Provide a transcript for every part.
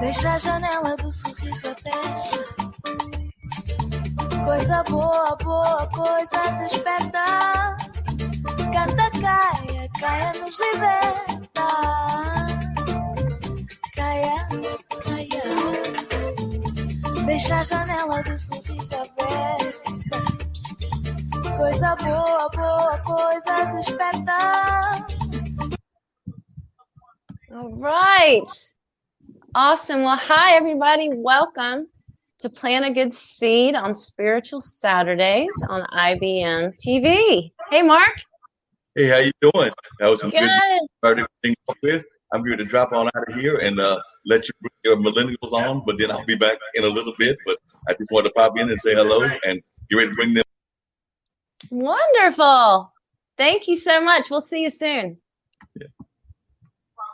Deixa a janela do sorriso aberta. Coisa boa, boa, coisa desperta. Canta, caia, caia, nos liberta. Caia, caia. Deixa a janela do sorriso aberta. Coisa boa, boa, coisa desperta. All right. Awesome. Well, hi, everybody. Welcome to Plant a Good Seed on Spiritual Saturdays on IBM TV. Hey, Mark. Hey, how you doing? That was some Good. started things off with. I'm going to drop on out of here and let you bring your millennials on, but then I'll be back in a little bit. But I just wanted to pop in and say hello and get ready to bring them. Wonderful. Thank you so much. We'll see you soon. Yeah.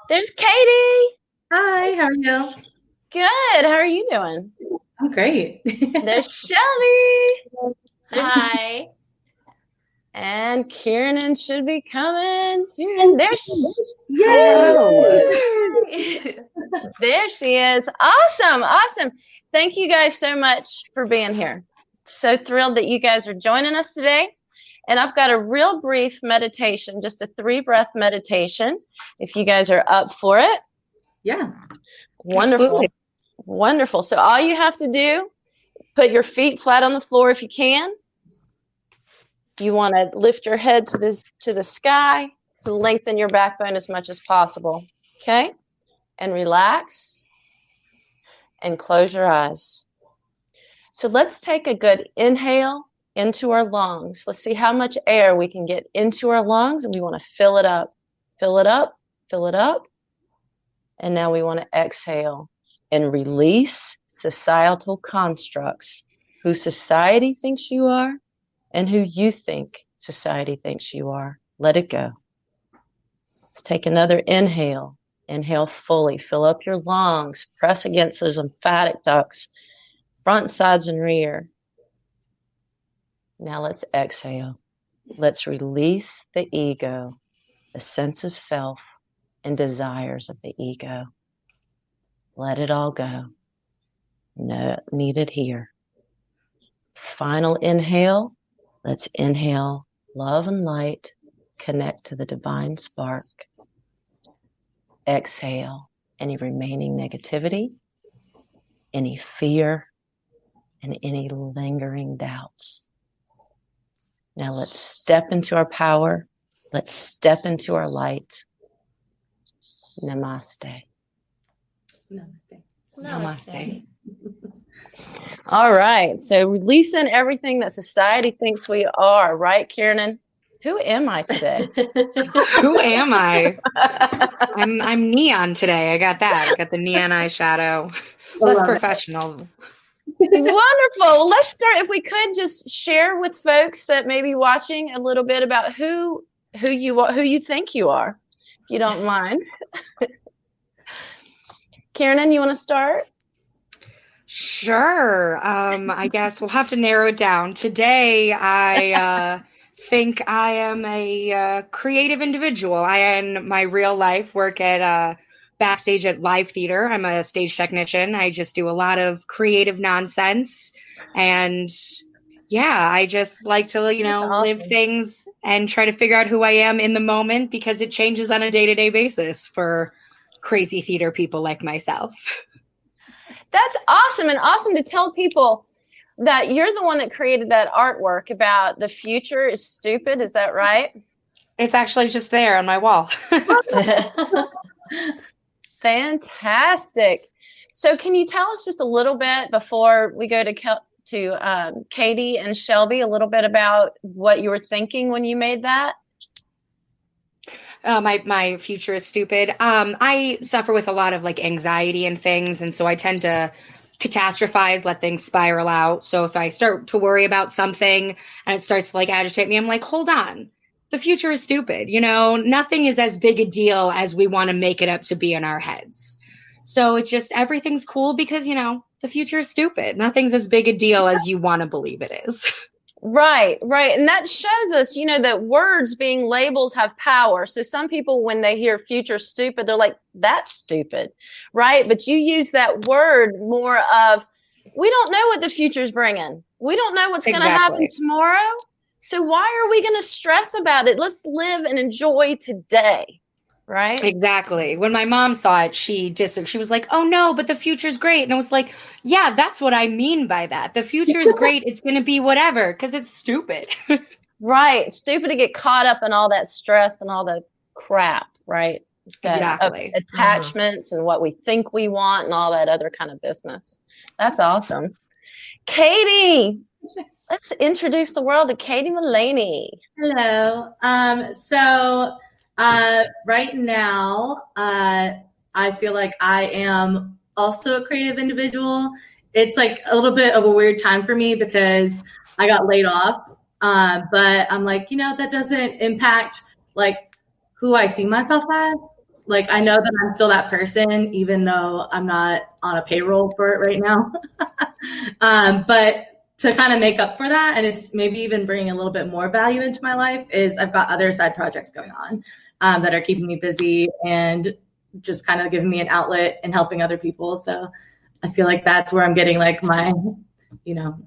There's Katie. Hi, how are you? Good. How are you doing? I'm great. There's Shelby. Hi. And Kiernan should be coming soon. There's there she is. Awesome. Awesome. Thank you guys so much for being here. So thrilled that you guys are joining us today. And I've got a real brief meditation, just a 3-breath meditation, if you guys are up for it. Yeah. Wonderful. Absolutely. Wonderful. So all you have to do, put your feet flat on the floor if you can. You want to lift your head to the sky to lengthen your backbone as much as possible. Okay? And relax and close your eyes. So let's take a good inhale into our lungs. Let's see how much air we can get into our lungs, and we want to fill it up. Fill it up. Fill it up. And now we want to exhale and release societal constructs, who society thinks you are and who you think society thinks you are. Let it go. Let's take another inhale. Inhale fully. Fill up your lungs. Press against those lymphatic ducts, front, sides, and rear. Now let's exhale. Let's release the ego, the sense of self, and desires of the ego. Let it all go. No needed here. Final inhale. Let's inhale love and light. Connect to the divine spark. Exhale any remaining negativity, any fear, and any lingering doubts. Now let's step into our power. Let's step into our light. Namaste. Namaste. Namaste. All right. So releasing everything that society thinks we are, right, Kiernan? Who am I today? Who am I? I'm neon today. I got that. I got the neon eyeshadow. Less professional. Wonderful. Let's start. If we could just share with folks that may be watching a little bit about who you think you are, if you don't mind. Kiernan, you want to start? Sure. I guess we'll have to narrow it down. Today, I think I am a creative individual. I, in my real life, work at backstage at live theater. I'm a stage technician. I just do a lot of creative nonsense. And yeah, I just like to, awesome. live things and try to figure out who I am in the moment, because it changes on a day-to-day basis for crazy theater people like myself. That's awesome, and awesome to tell people that you're the one that created that artwork about the future is stupid. Is that right? It's actually just there on my wall. Fantastic. So can you tell us just a little bit before we go to Katie and Shelby, a little bit about what you were thinking when you made that? My future is stupid. I suffer with a lot of anxiety and things. And so I tend to catastrophize, let things spiral out. So if I start to worry about something and it starts to like agitate me, I'm like, hold on. The future is stupid. You know, nothing is as big a deal as we want to make it up to be in our heads. So it's just everything's cool because, you know, the future is stupid. Nothing's as big a deal as you want to believe it is. Right, right. And that shows us, you know, that words being labels have power. So some people, when they hear future stupid, they're like, that's stupid, right? But you use that word more of, we don't know what the future's bringing. We don't know what's going to happen tomorrow. So why are we going to stress about it? Let's live and enjoy today. Right? Exactly. When my mom saw it, she was like, oh no, but the future's great. And I was like, yeah, that's what I mean by that. The future is great. It's going to be whatever because it's stupid. Right. Stupid to get caught up in all that stress and all that crap, right? Exactly. Attachments and what we think we want and all that other kind of business. That's awesome. Katie, let's introduce the world to Katie Mullaney. Hello. Right now, I feel like I am also a creative individual. It's like a little bit of a weird time for me because I got laid off. But I'm like, you know, that doesn't impact like who I see myself as. Like, I know that I'm still that person, even though I'm not on a payroll for it right now. But to kind of make up for that, and it's maybe even bringing a little bit more value into my life, is I've got other side projects going on that are keeping me busy and just kind of giving me an outlet and helping other people. So I feel like that's where I'm getting like my, you know,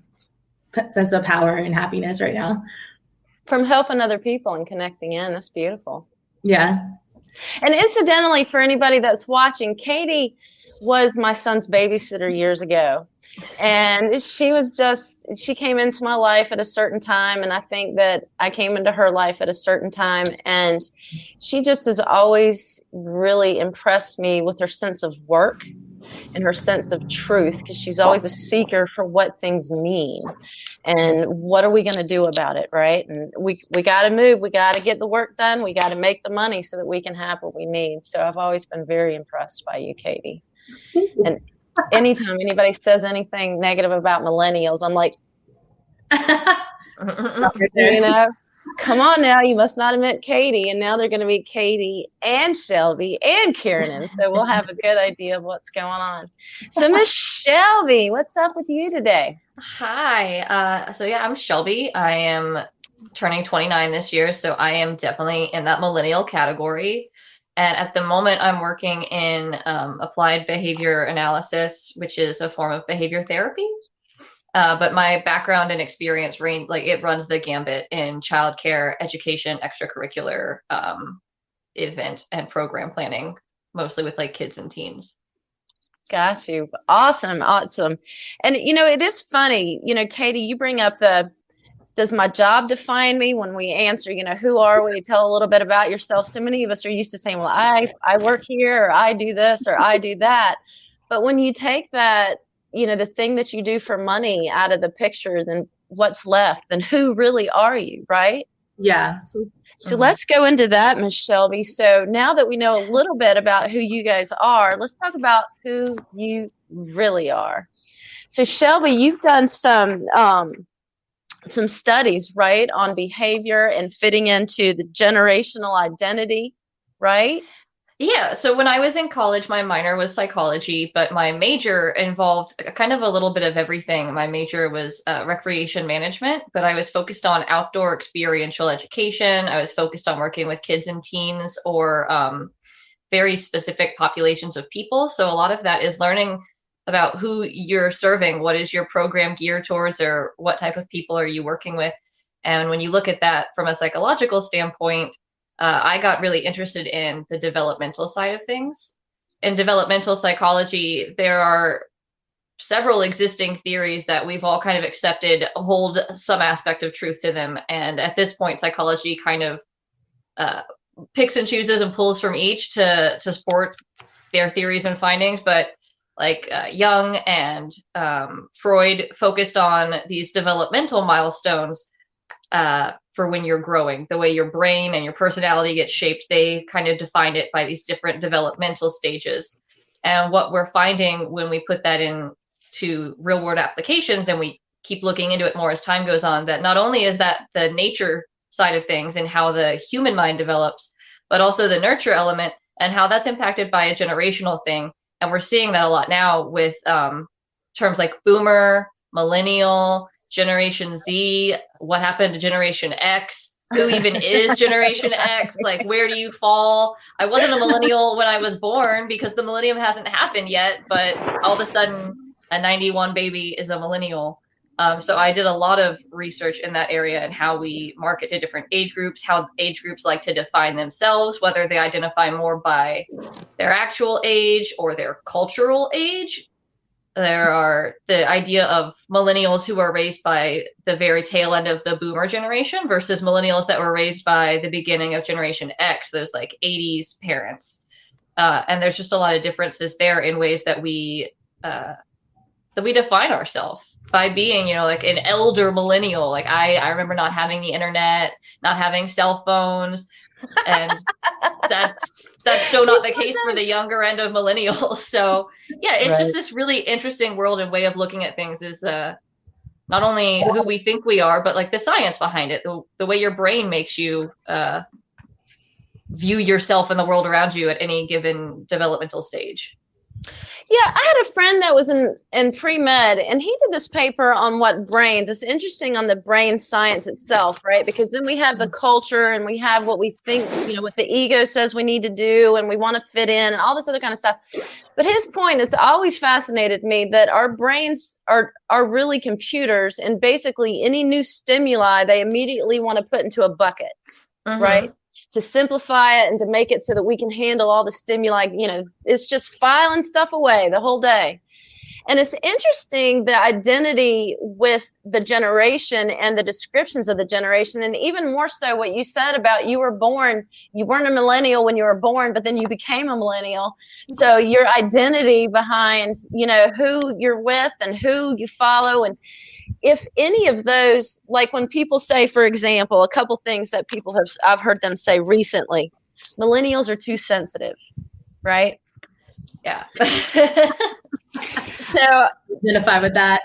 sense of power and happiness right now. From helping other people and connecting in. That's beautiful. Yeah. And incidentally, for anybody that's watching, Katie was my son's babysitter years ago. And she came into my life at a certain time. And I think that I came into her life at a certain time. And she just has always really impressed me with her sense of work and her sense of truth, because she's always a seeker for what things mean and what are we going to do about it, right? And we got to move. We got to get the work done. We got to make the money so that we can have what we need. So I've always been very impressed by you, Katie. And anytime anybody says anything negative about millennials, I'm like, you know, come on now, you must not have met Katie. And now they're going to meet Katie and Shelby and Kieran. So we'll have a good idea of what's going on. So Miss Shelby, what's up with you today? Hi. So yeah, I'm Shelby. I am turning 29 this year. So I am definitely in that millennial category. And at the moment, I'm working in applied behavior analysis, which is a form of behavior therapy. But my background and experience it runs the gambit in childcare, education, extracurricular event and program planning, mostly with like kids and teens. Got you. Awesome. And, you know, it is funny, you know, Katie, you bring up does my job define me? When we answer, you know, who are we? Tell a little bit about yourself. So many of us are used to saying, well, I work here, or I do this, or I do that. But when you take that, you know, the thing that you do for money out of the picture, then what's left? Then who really are you, right? Yeah. So let's go into that, Ms. Shelby. So now that we know a little bit about who you guys are, let's talk about who you really are. So Shelby, you've done some studies, right, on behavior and fitting into the generational identity, right? Yeah. So when I was in college, my minor was psychology, but my major involved kind of a little bit of everything. My major was recreation management, but I was focused on outdoor experiential education. I was focused on working with kids and teens or very specific populations of people. So a lot of that is learning about who you're serving, what is your program geared towards, or what type of people are you working with. And when you look at that from a psychological standpoint, I got really interested in the developmental side of things. In developmental psychology, there are several existing theories that we've all kind of accepted hold some aspect of truth to them. And at this point, psychology kind of picks and chooses and pulls from each to support their theories and findings. But like Jung and Freud focused on these developmental milestones for when you're growing, the way your brain and your personality gets shaped. They kind of defined it by these different developmental stages. And what we're finding when we put that in to real world applications, and we keep looking into it more as time goes on, that not only is that the nature side of things and how the human mind develops, but also the nurture element and how that's impacted by a generational thing. And we're seeing that a lot now with terms like boomer, millennial, Generation Z, what happened to Generation X, who even is Generation X, like where do you fall? I wasn't a millennial when I was born because the millennium hasn't happened yet, but all of a sudden a 91 baby is a millennial. So I did a lot of research in that area and how we market to different age groups, how age groups like to define themselves, whether they identify more by their actual age or their cultural age. There are the idea of millennials who are raised by the very tail end of the boomer generation versus millennials that were raised by the beginning of Generation X, those like 80s parents. And there's just a lot of differences there in ways that we define ourselves by being, you know, like an elder millennial. Like I remember not having the internet, not having cell phones, and that's so not the case for the younger end of millennials. So yeah, it's just this really interesting world and way of looking at things is not only who we think we are, but like the science behind it, the way your brain makes you view yourself and the world around you at any given developmental stage. Yeah, I had a friend that was in pre-med, and he did this paper on what brains. It's interesting on the brain science itself, right? Because then we have the culture and we have what we think, you know, what the ego says we need to do, and we want to fit in and all this other kind of stuff. But his point, it's always fascinated me that our brains are really computers, and basically any new stimuli, they immediately want to put into a bucket, right? To simplify it and to make it so that we can handle all the stimuli, you know, it's just filing stuff away the whole day. And it's interesting, the identity with the generation and the descriptions of the generation, and even more so what you said about you weren't a millennial when you were born, but then you became a millennial. So your identity behind, you know, who you're with and who you follow, and if any of those, like when people say, for example, a couple things that I've heard them say recently, millennials are too sensitive, right? Yeah. So identify with that.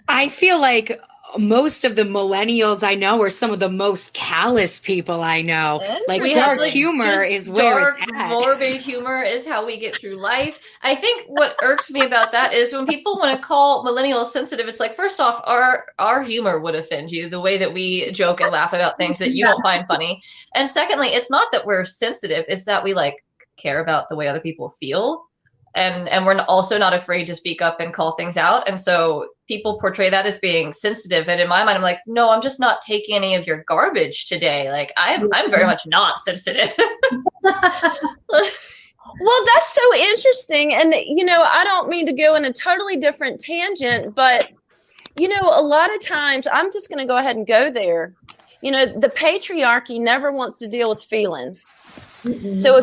I feel like most of the millennials I know are some of the most callous people I know. Like dark humor is where it's at. Morbid humor is how we get through life. I think what irks me about that is when people want to call millennials sensitive, it's like, first off, our humor would offend you, the way that we joke and laugh about things that you don't find funny. And secondly, it's not that we're sensitive, it's that we like care about the way other people feel. And we're also not afraid to speak up and call things out. And so people portray that as being sensitive. And in my mind, I'm like, no, I'm just not taking any of your garbage today. Like I'm very much not sensitive. Well, that's so interesting. And, you know, I don't mean to go in a totally different tangent, but, you know, a lot of times I'm just going to go ahead and go there. You know, the patriarchy never wants to deal with feelings. So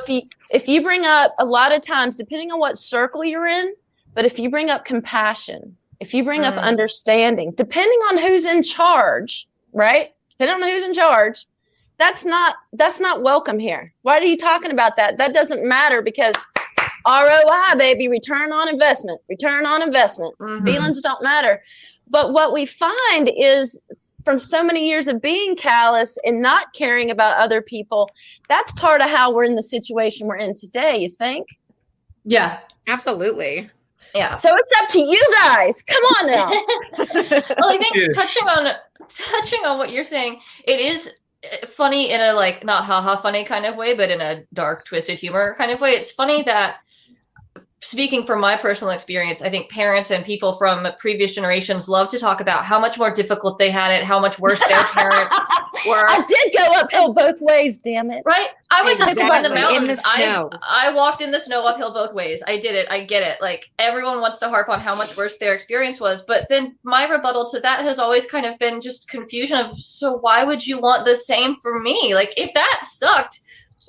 if you bring up, a lot of times, depending on what circle you're in, but if you bring up compassion, if you bring up understanding, depending on who's in charge, right? Depending on who's in charge, that's not welcome here. Why are you talking about that? That doesn't matter because ROI, baby, return on investment. Feelings don't matter. But what we find is, from so many years of being callous and not caring about other people, that's part of how we're in the situation we're in today, you think? Yeah, absolutely. Yeah. So it's up to you guys. Come on now. Well, I think touching on what you're saying, it is funny in a like not haha funny kind of way, but in a dark, twisted humor kind of way. It's funny that, speaking from my personal experience, I think parents and people from previous generations love to talk about how much more difficult they had it, how much worse their parents were. I did go uphill both ways, damn it. Right? I went to school in the mountains. In the snow. I walked in the snow uphill both ways. I did it. I get it. Like, everyone wants to harp on how much worse their experience was. But then my rebuttal to that has always kind of been just confusion of, so why would you want the same for me? Like, if that sucked,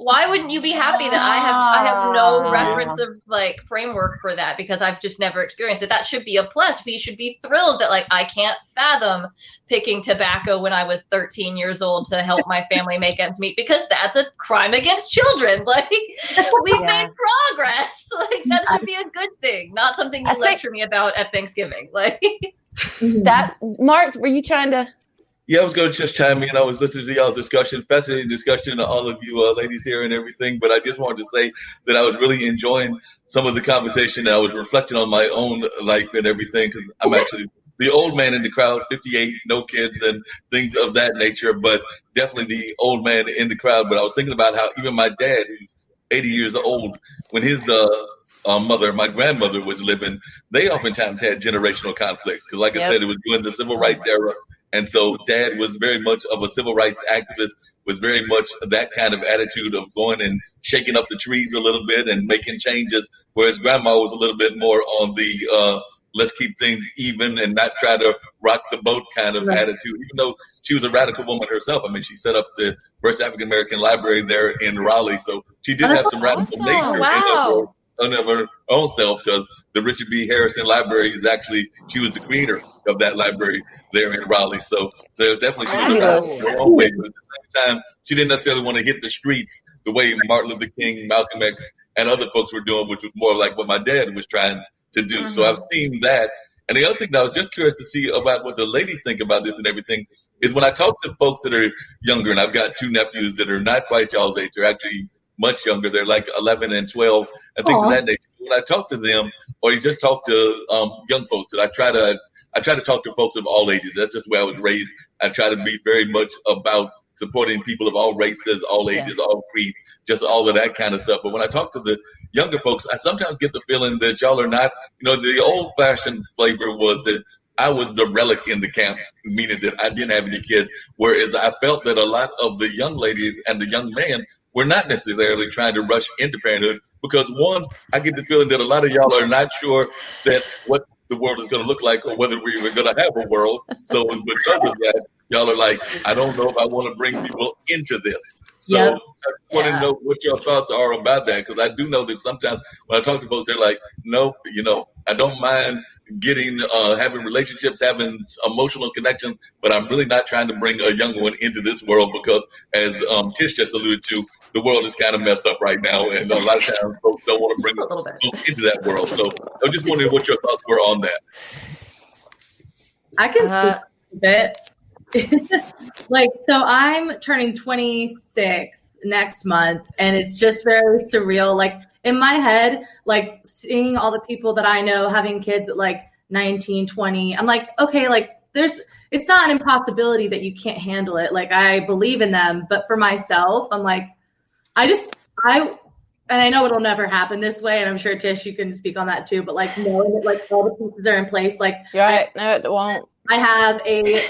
why wouldn't you be happy that I have no reference of like framework for that because I've just never experienced it? That should be a plus. We should be thrilled that like I can't fathom picking tobacco when I was 13 years old to help my family make ends meet because that's a crime against children. Like we've made progress. Like that should be a good thing, not something you lecture me about at Thanksgiving. Like that. Mark, were you trying to? Yeah, I was going to just chime in. I was listening to y'all's discussion, fascinating discussion, all of you ladies here and everything. But I just wanted to say that I was really enjoying some of the conversation. I was reflecting on my own life and everything because I'm actually the old man in the crowd, 58, no kids and things of that nature, but definitely the old man in the crowd. But I was thinking about how even my dad, who's 80 years old, when his mother, my grandmother, was living, they oftentimes had generational conflicts because, like I said, it was during the civil rights era. And so dad was very much of a civil rights activist, was very much that kind of attitude of going and shaking up the trees a little bit and making changes, whereas grandma was a little bit more on the let's keep things even and not try to rock the boat kind of attitude, even though she was a radical woman herself. I mean, she set up the first African-American library there in Raleigh. So she did have some radical nature in her own self because the Richard B. Harrison Library is actually, she was the creator of that library there in Raleigh. So definitely she was her own way. But at the same time, she didn't necessarily want to hit the streets the way Martin Luther King, Malcolm X, and other folks were doing, which was more like what my dad was trying to do. So I've seen that. And the other thing that I was just curious to see about what the ladies think about this and everything is when I talk to folks that are younger, and I've got two nephews that are not quite y'all's age, they're actually much younger. They're like 11 and 12 and things of that nature. When I talk to them, or you just talk to young folks, that I try to talk to folks of all ages. That's just the way I was raised. I try to be very much about supporting people of all races, all ages, all creeds, just all of that kind of stuff. But when I talk to the younger folks, I sometimes get the feeling that y'all are not, the old-fashioned flavor was that I was the relic in the camp, meaning that I didn't have any kids, whereas I felt that a lot of the young ladies and the young men were not necessarily trying to rush into parenthood because, one, I get the feeling that a lot of y'all are not sure that what the world is going to look like or whether we were going to have a world. So because of that, y'all are like, I don't know if I want to bring people into this. So I want to know what your thoughts are about that, because I do know that sometimes when I talk to folks, they're like, no, I don't mind getting, having relationships, having emotional connections, but I'm really not trying to bring a young one into this world because, as Tish just alluded to, the world is kind of messed up right now, and a lot of times folks don't want to bring folks into that world. So I'm just wondering what your thoughts were on that. I can speak a bit. So I'm turning 26 next month, and it's just very surreal. Like in my head, like seeing all the people that I know having kids at like 19, 20, I'm like, okay, like it's not an impossibility that you can't handle it. Like I believe in them, but for myself, I'm like, and I know it'll never happen this way, and I'm sure Tish, you can speak on that too. But like knowing that like all the pieces are in place, like no, it won't. I have a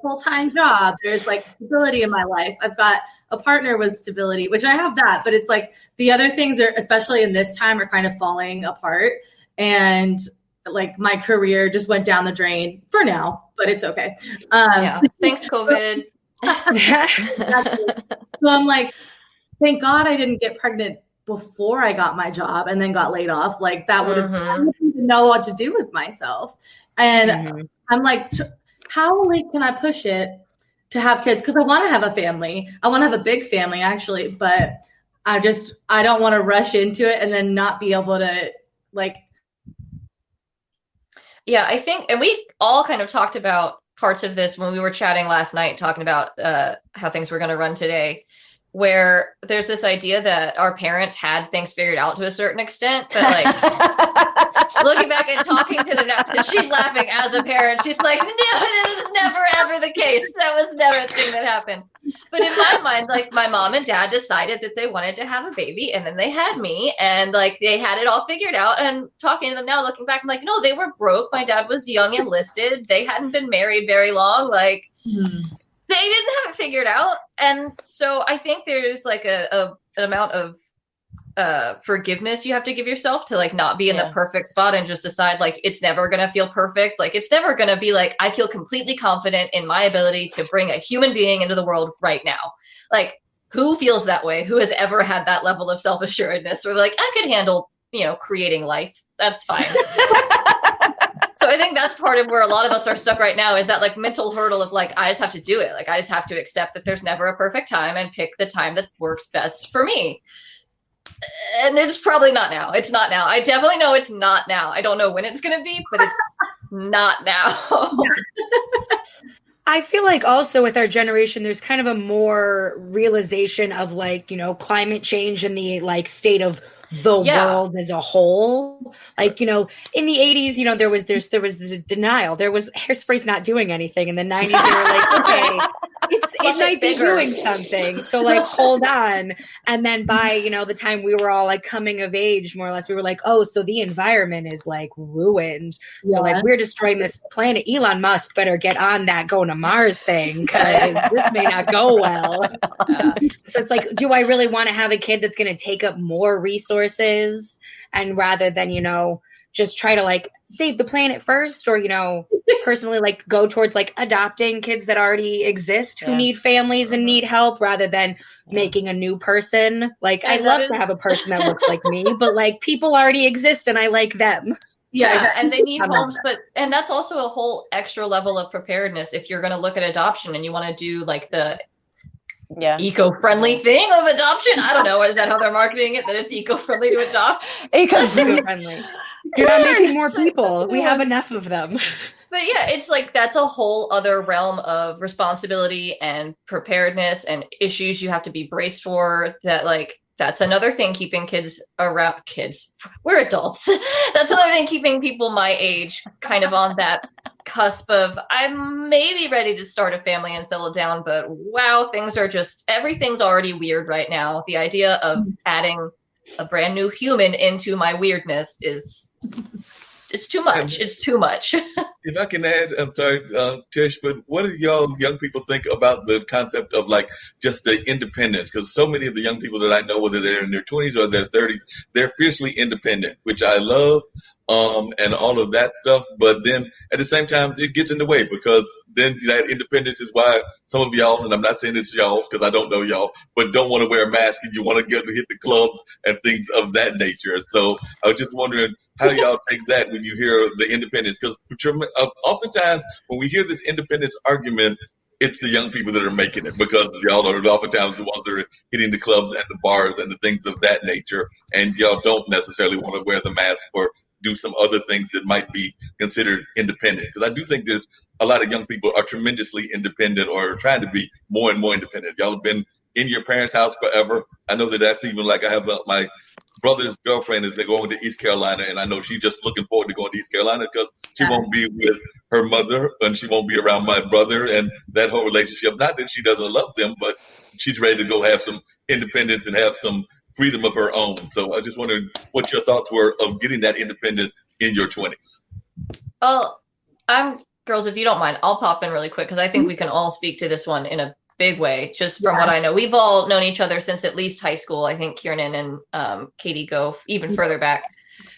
full-time job. There's like stability in my life. I've got a partner with stability, which I have that, but it's like the other things are, especially in this time, are kind of falling apart. And like my career just went down the drain for now, but it's okay. Thanks, COVID. So I'm like, thank God I didn't get pregnant before I got my job and then got laid off. Like that would have, I didn't even know what to do with myself. And I'm like, how late can I push it to have kids? Because I want to have a family. I want to have a big family actually, but I don't want to rush into it and then not be able to like. Yeah, I think, and we all kind of talked about parts of this when we were chatting last night, talking about how things were going to run today, where there's this idea that our parents had things figured out to a certain extent, but like looking back and talking to them now, and she's laughing as a parent. She's like, no, this is never ever the case. That was never a thing that happened. But in my mind, like my mom and dad decided that they wanted to have a baby, and then they had me, and like they had it all figured out. And talking to them now, looking back, I'm like, no, they were broke. My dad was young enlisted. They hadn't been married very long. Like they didn't have it figured out. And so I think there's like an amount of forgiveness you have to give yourself to like not be in the perfect spot and just decide like it's never going to feel perfect. Like it's never going to be like I feel completely confident in my ability to bring a human being into the world right now. Like who feels that way? Who has ever had that level of self-assuredness where they're like, I could handle, creating life. That's fine. So I think that's part of where a lot of us are stuck right now, is that like mental hurdle of like, I just have to do it. Like, I just have to accept that there's never a perfect time and pick the time that works best for me. And it's probably not now. It's not now. I definitely know it's not now. I don't know when it's going to be, but it's not now. I feel like also with our generation, there's kind of a more realization of like, climate change and the like state of the world as a whole. Like, in the 80s, there was this denial. There was Hairspray's not doing anything. In the 90s, they were like, okay, it might be doing something. So like, hold on. And then by, the time we were all like coming of age, more or less, we were like, oh, so the environment is like ruined. Yeah. So like, we're destroying this planet. Elon Musk better get on that going to Mars thing, because this may not go well. So it's like, do I really want to have a kid that's going to take up more resources? And rather than, just try to like save the planet first, or, personally like go towards like adopting kids that already exist who need families and need help, rather than making a new person. Like, I'd love to have a person that looks like me, but like people already exist and I like them. Yeah, and they need homes, and that's also a whole extra level of preparedness if you're going to look at adoption and you want to do like the eco-friendly thing of adoption. I don't know. Is that how they're marketing it? That it's eco-friendly to adopt? Eco-friendly. You're not making more people. We have enough of them. But yeah, it's like that's a whole other realm of responsibility and preparedness and issues you have to be braced for. That like that's another thing keeping kids around. Kids, we're adults. That's another thing keeping people my age kind of on that cusp of I'm maybe ready to start a family and settle down, but wow, everything's already weird right now. The idea of adding a brand new human into my weirdness it's too much. It's too much. If I can add, I'm sorry, Tish, but what do y'all young people think about the concept of like just the independence? Because so many of the young people that I know, whether they're in their 20s or their 30s, they're fiercely independent, which I love. And all of that stuff. But then at the same time, it gets in the way, because then that independence is why some of y'all, and I'm not saying it's y'all because I don't know y'all, but don't want to wear a mask and you want to get to hit the clubs and things of that nature. So I was just wondering how y'all take that when you hear the independence, because oftentimes when we hear this independence argument, it's the young people that are making it, because y'all are oftentimes the ones that are hitting the clubs and the bars and the things of that nature. And y'all don't necessarily want to wear the mask or do some other things that might be considered independent. Because I do think that a lot of young people are tremendously independent, or are trying to be more and more independent. Y'all have been in your parents' house forever. I know that's even like I have my brother's girlfriend is going to East Carolina, and I know she's just looking forward to going to East Carolina because she won't be with her mother and she won't be around my brother and that whole relationship. Not that she doesn't love them, but she's ready to go have some independence and have some freedom of her own. So I just wondered what your thoughts were of getting that independence in your 20s. Well, girls, if you don't mind, I'll pop in really quick because I think we can all speak to this one in a big way, just from what I know. We've all known each other since at least high school. I think Kiernan and Katie go even further back.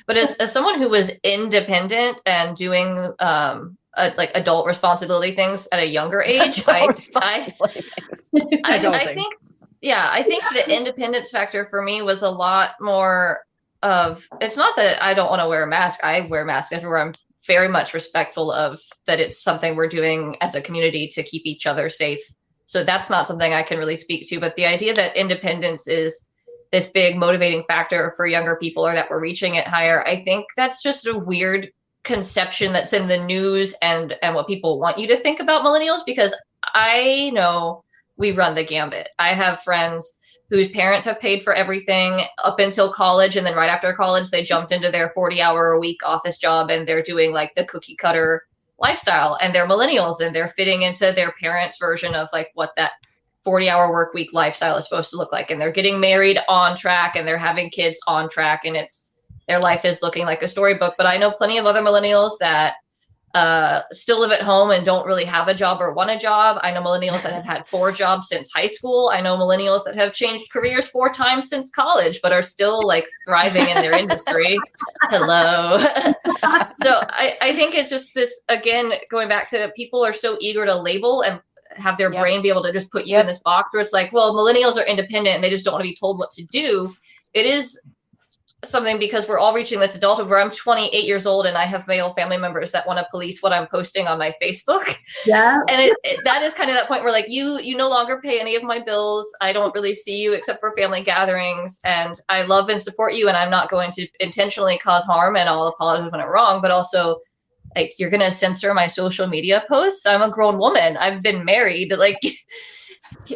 But as someone who was independent and doing like adult responsibility things at a younger age, I think the independence factor for me was a lot more of, it's not that I don't want to wear a mask. I wear masks everywhere. I'm very much respectful of that. It's something we're doing as a community to keep each other safe. So that's not something I can really speak to. But the idea that independence is this big motivating factor for younger people, or that we're reaching it higher, I think that's just a weird conception that's in the news and what people want you to think about millennials, because I know we run the gambit. I have friends whose parents have paid for everything up until college, and then right after college, they jumped into their 40-hour-a-week office job, and they're doing like the cookie cutter lifestyle, and they're millennials, and they're fitting into their parents' version of like what that 40-hour work week lifestyle is supposed to look like. And they're getting married on track, and they're having kids on track, and their life is looking like a storybook. But I know plenty of other millennials that still live at home and don't really have a job or want a job. I know millennials that have had 4 jobs since high school. I know millennials that have changed careers 4 times since college, but are still like thriving in their industry. Hello. So I think it's just this, again, going back to people are so eager to label, and have their Yep. brain be able to just put you Yep. in this box where it's like, well, millennials are independent and they just don't want to be told what to do. It is something because we're all reaching this adulthood where I'm 28 years old and I have male family members that want to police what I'm posting on my Facebook. Yeah. And that is kind of that point where like you no longer pay any of my bills. I don't really see you except for family gatherings, and I love and support you, and I'm not going to intentionally cause harm, and I'll apologize when I'm wrong, but also like you're going to censor my social media posts. I'm a grown woman. I've been married. Like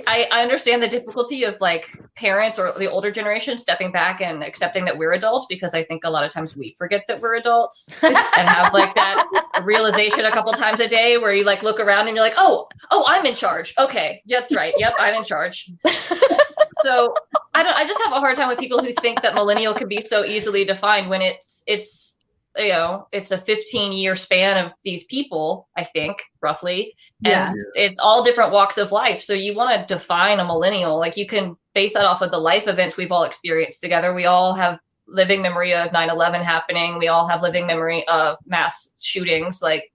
I understand the difficulty of like parents or the older generation stepping back and accepting that we're adults, because I think a lot of times we forget that we're adults and have like that realization a couple times a day where you like look around and you're like, oh, I'm in charge. Okay, that's right. Yep, I'm in charge. So I just have a hard time with people who think that millennial can be so easily defined when it's you know, it's a 15-year span of these people, I think, roughly. And it's all different walks of life. So you want to define a millennial. Like you can base that off of the life events we've all experienced together. We all have living memory of 9/11 happening. We all have living memory of mass shootings. Like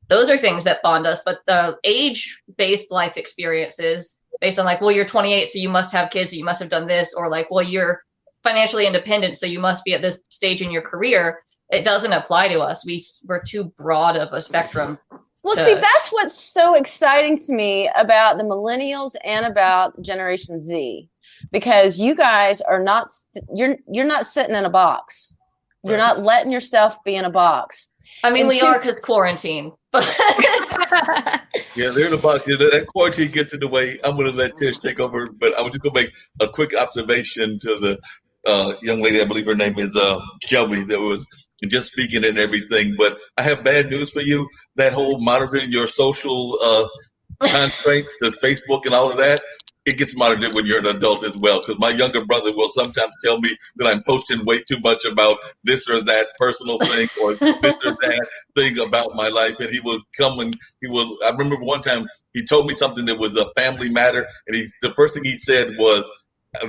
those are things that bond us. But the age-based life experiences based on like, well, you're 28, so you must have kids, so you must have done this. Or like, well, you're financially independent, so you must be at this stage in your career. It doesn't apply to us. We're too broad of a spectrum. Well, see, that's what's so exciting to me about the millennials and about Generation Z, because you guys are not, you're not sitting in a box. You're not letting yourself be in a box. I mean, we are because quarantine. Yeah, they're in a box. Yeah, that quarantine gets in the way. I'm going to let Tish take over, but I was just going to make a quick observation to the young lady. I believe her name is Shelby, that was just speaking and everything. But I have bad news for you. That whole monitoring your social constraints, the Facebook and all of that, it gets monitored when you're an adult as well. Because my younger brother will sometimes tell me that I'm posting way too much about this or that personal thing or this or that thing about my life. And he will come and I remember one time he told me something that was a family matter. And the first thing he said was,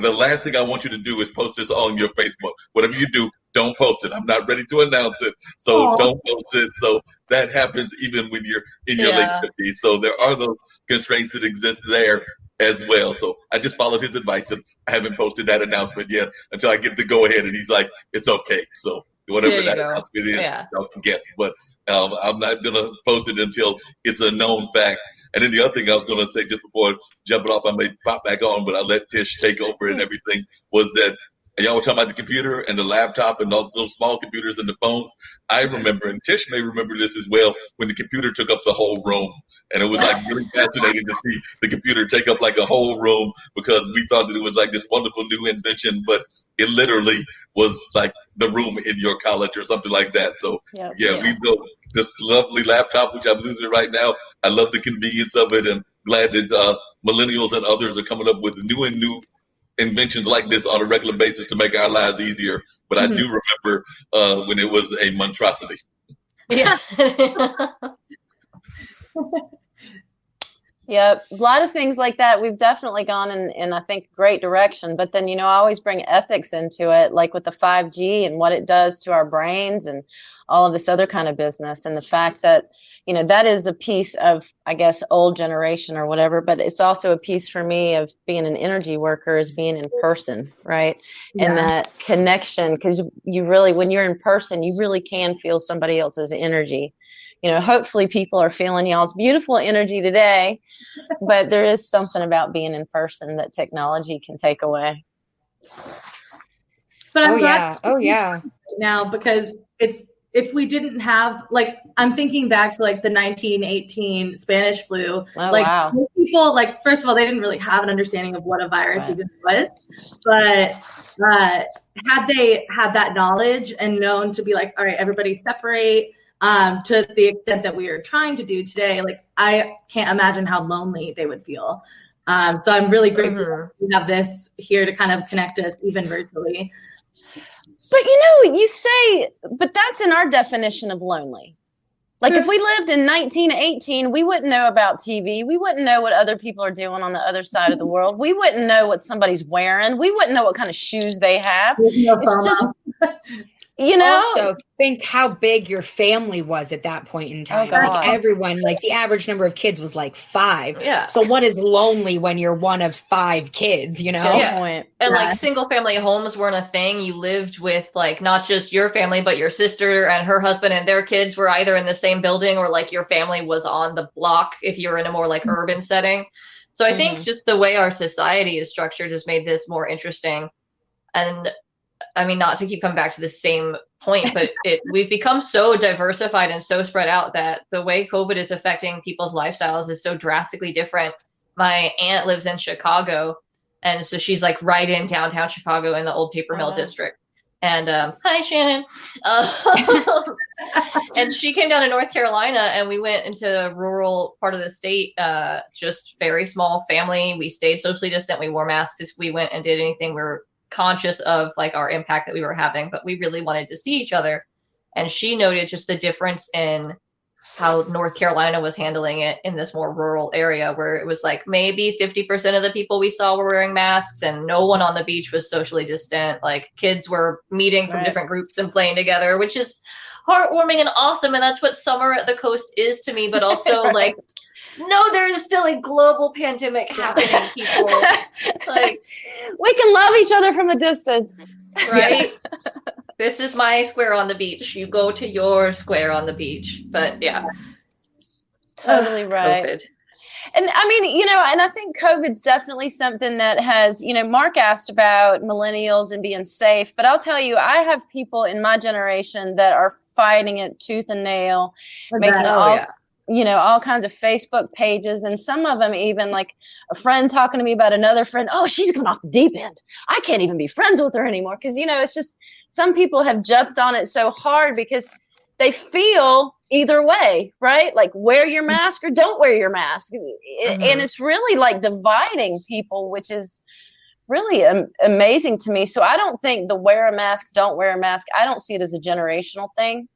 the last thing I want you to do is post this on your Facebook. Whatever you do, don't post it. I'm not ready to announce it, so don't post it. So that happens even when you're in your late 50s. So there are those constraints that exist there as well. So I just followed his advice, and I haven't posted that announcement yet until I get the go ahead. And he's like, "It's okay." So whatever that announcement is, y'all can guess. But I'm not gonna post it until it's a known fact. And then the other thing I was going to say just before jumping off, I may pop back on, but I'll let Tish take over and everything, was that y'all were talking about the computer and the laptop and all those small computers and the phones. I remember, and Tish may remember this as well, when the computer took up the whole room. And it was like really fascinating to see the computer take up like a whole room, because we thought that it was like this wonderful new invention, but it literally was like the room in your college or something like that. So we built this lovely laptop, which I'm using right now. I love the convenience of it, and glad that millennials and others are coming up with new inventions like this on a regular basis to make our lives easier. But I do remember when it was a monstrosity. Yeah. Yeah, a lot of things like that. We've definitely gone in I think, great direction. But then, I always bring ethics into it, like with the 5G and what it does to our brains and all of this other kind of business. And the fact that, that is a piece of, I guess, old generation or whatever. But it's also a piece for me of being an energy worker, is being in person, right? Yeah. And that connection, because you really, when you're in person, you really can feel somebody else's energy. Hopefully people are feeling y'all's beautiful energy today, but there is something about being in person that technology can take away. But I'm glad now, because if we didn't have, like, I'm thinking back to like the 1918 Spanish flu. People, like, first of all, they didn't really have an understanding of what a virus even was, but had they had that knowledge and known to be like, all right, everybody separate, to the extent that we are trying to do today, like, I can't imagine how lonely they would feel. So I'm really grateful that we have this here to kind of connect us even virtually. But you say, but that's in our definition of lonely. Like if we lived in 1918, we wouldn't know about TV. We wouldn't know what other people are doing on the other side of the world. We wouldn't know what somebody's wearing. We wouldn't know what kind of shoes they have. It's just, You know, Also, think how big your family was at that point in time. God. Like everyone, like the average number of kids was like 5. Yeah. So what is lonely when you're one of 5 kids, you know? good Yeah. point. And Yeah. like single family homes weren't a thing. You lived with like not just your family, but your sister and her husband and their kids were either in the same building or like your family was on the block if you're in a more like urban setting. So I think just the way our society is structured has made this more interesting. And I mean, not to keep coming back to the same point, but we've become so diversified and so spread out that the way COVID is affecting people's lifestyles is so drastically different. My aunt lives in Chicago, and so she's like right in downtown Chicago in the old paper mill district. And hi, Shannon. And she came down to North Carolina, and we went into a rural part of the state, just very small family. We stayed socially distant. We wore masks if we went and did anything. We were conscious of like our impact that we were having, but we really wanted to see each other. And she noted just the difference in how North Carolina was handling it in this more rural area where it was like maybe 50% of the people we saw were wearing masks and no one on the beach was socially distant. Like kids were meeting from different groups and playing together, which is heartwarming and awesome. And that's what summer at the coast is to me, but also like, no, there is still a global pandemic happening, people. Like, We can love each other from a distance. right? This is my square on the beach. You go to your square on the beach. But yeah. Totally right. COVID. And I mean, you know, and I think COVID's definitely something that has, you know, Mark asked about millennials and being safe, but I'll tell you, I have people in my generation that are fighting it tooth and nail, making you know, all kinds of Facebook pages, and some of them even like a friend talking to me about another friend. Oh, she's going off the deep end. I can't even be friends with her anymore. Cause you know, it's just, some people have jumped on it so hard because they feel either way, right? Like wear your mask or don't wear your mask. And it's really like dividing people, which is really amazing to me. So I don't think the wear a mask, don't wear a mask, I don't see it as a generational thing.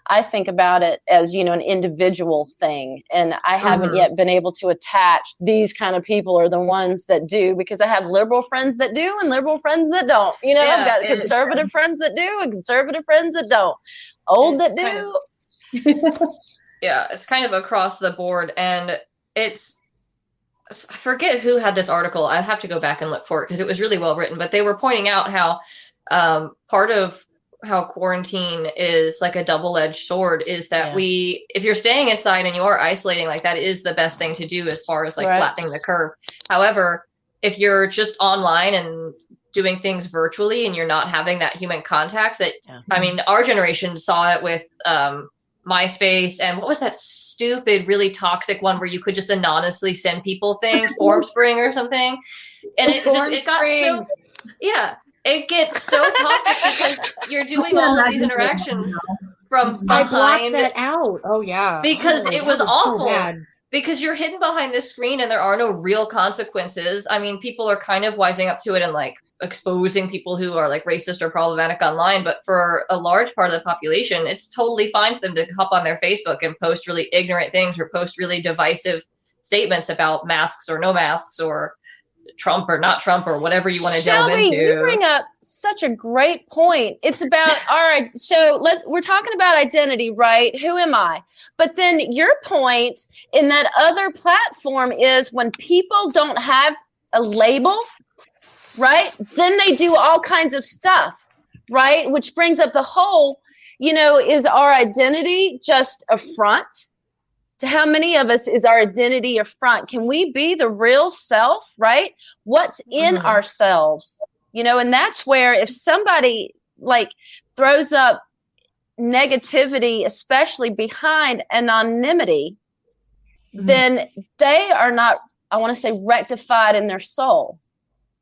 I think about it as, you know, an individual thing. And I haven't yet been able to attach these kind of people are the ones that do, because I have liberal friends that do and liberal friends that don't. You know, I've got conservative friends that do and conservative friends that don't. Old that do. Yeah, it's kind of across the board. And it's, I forget who had this article. I have to go back and look for it because it was really well written. But they were pointing out how part of how quarantine is like a double-edged sword is that if you're staying inside and you are isolating, like that is the best thing to do as far as like flattening the curve. However, if you're just online and doing things virtually and you're not having that human contact, that I mean, our generation saw it with MySpace and what was that stupid, really toxic one where you could just anonymously send people things, Formspring or something, and it got so it gets so toxic because you're doing all of these interactions from behind. I blocked that out. Oh yeah, because it was awful. So bad. Because you're hidden behind this screen and there are no real consequences. I mean, people are kind of wising up to it and like exposing people who are like racist or problematic online. But for a large part of the population, it's totally fine for them to hop on their Facebook and post really ignorant things or post really divisive statements about masks or no masks or Trump or not Trump or whatever you want to delve into. You bring up such a great point. It's about, all right, so we're talking about identity, right? Who am I? But then your point in that other platform is when people don't have a label, right? Then they do all kinds of stuff, right? Which brings up the whole, you know, is our identity just a front? To how many of us is our identity a front? Can we be the real self, right? What's in ourselves, you know? And that's where if somebody like throws up negativity, especially behind anonymity, then they are not, I want to say, rectified in their soul.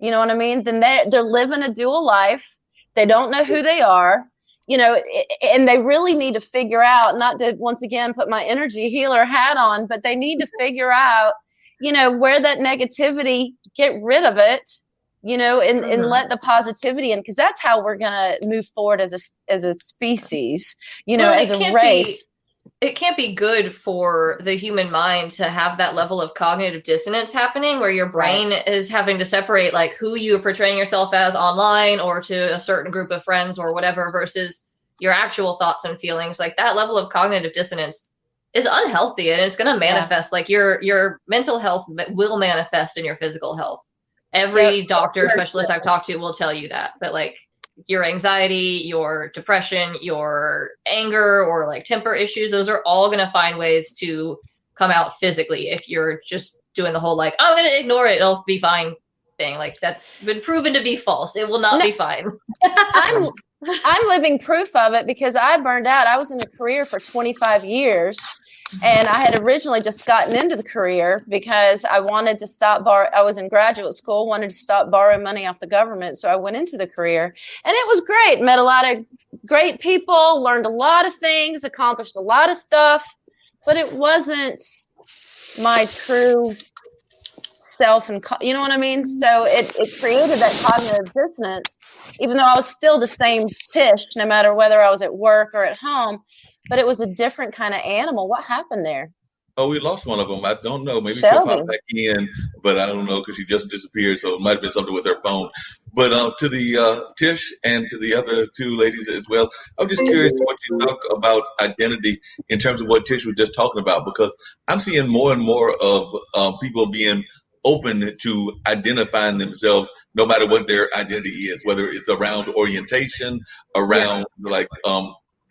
You know what I mean? Then they're living a dual life. They don't know who they are. You know, and they really need to figure out, not to once again put my energy healer hat on, but they need to figure out, you know, where that negativity, get rid of it, you know, and let the positivity in, because that's how we're going to move forward as a species, you know, as a race. It can't be good for the human mind to have that level of cognitive dissonance happening where your brain is having to separate like who you are portraying yourself as online or to a certain group of friends or whatever versus your actual thoughts and feelings, like that level of cognitive dissonance is unhealthy, and it's going to manifest. Like your mental health will manifest in your physical health. Every doctor specialist I've talked to will tell you that like your anxiety, your depression, your anger, or like temper issues, those are all going to find ways to come out physically if you're just doing the whole like, I'm going to ignore it, it'll be fine thing. Like that's been proven to be false. It will not be fine. I'm living proof of it because I burned out. I was in a career for 25 years, and I had originally just gotten into the career because I wanted to stop I was in graduate school, wanted to stop borrowing money off the government. So I went into the career, and it was great. Met a lot of great people, learned a lot of things, accomplished a lot of stuff, but it wasn't my true self, and you know what I mean? So it created that cognitive dissonance, even though I was still the same Tish, no matter whether I was at work or at home, but it was a different kind of animal. What happened there? Oh, we lost one of them. I don't know. Maybe Shelby. she'll pop back in, but I don't know because she just disappeared. So it might have been something with her phone. But to the Tish and to the other two ladies as well, I'm just curious what you talk about identity in terms of what Tish was just talking about, because I'm seeing more and more of people being open to identifying themselves no matter what their identity is, whether it's around orientation, around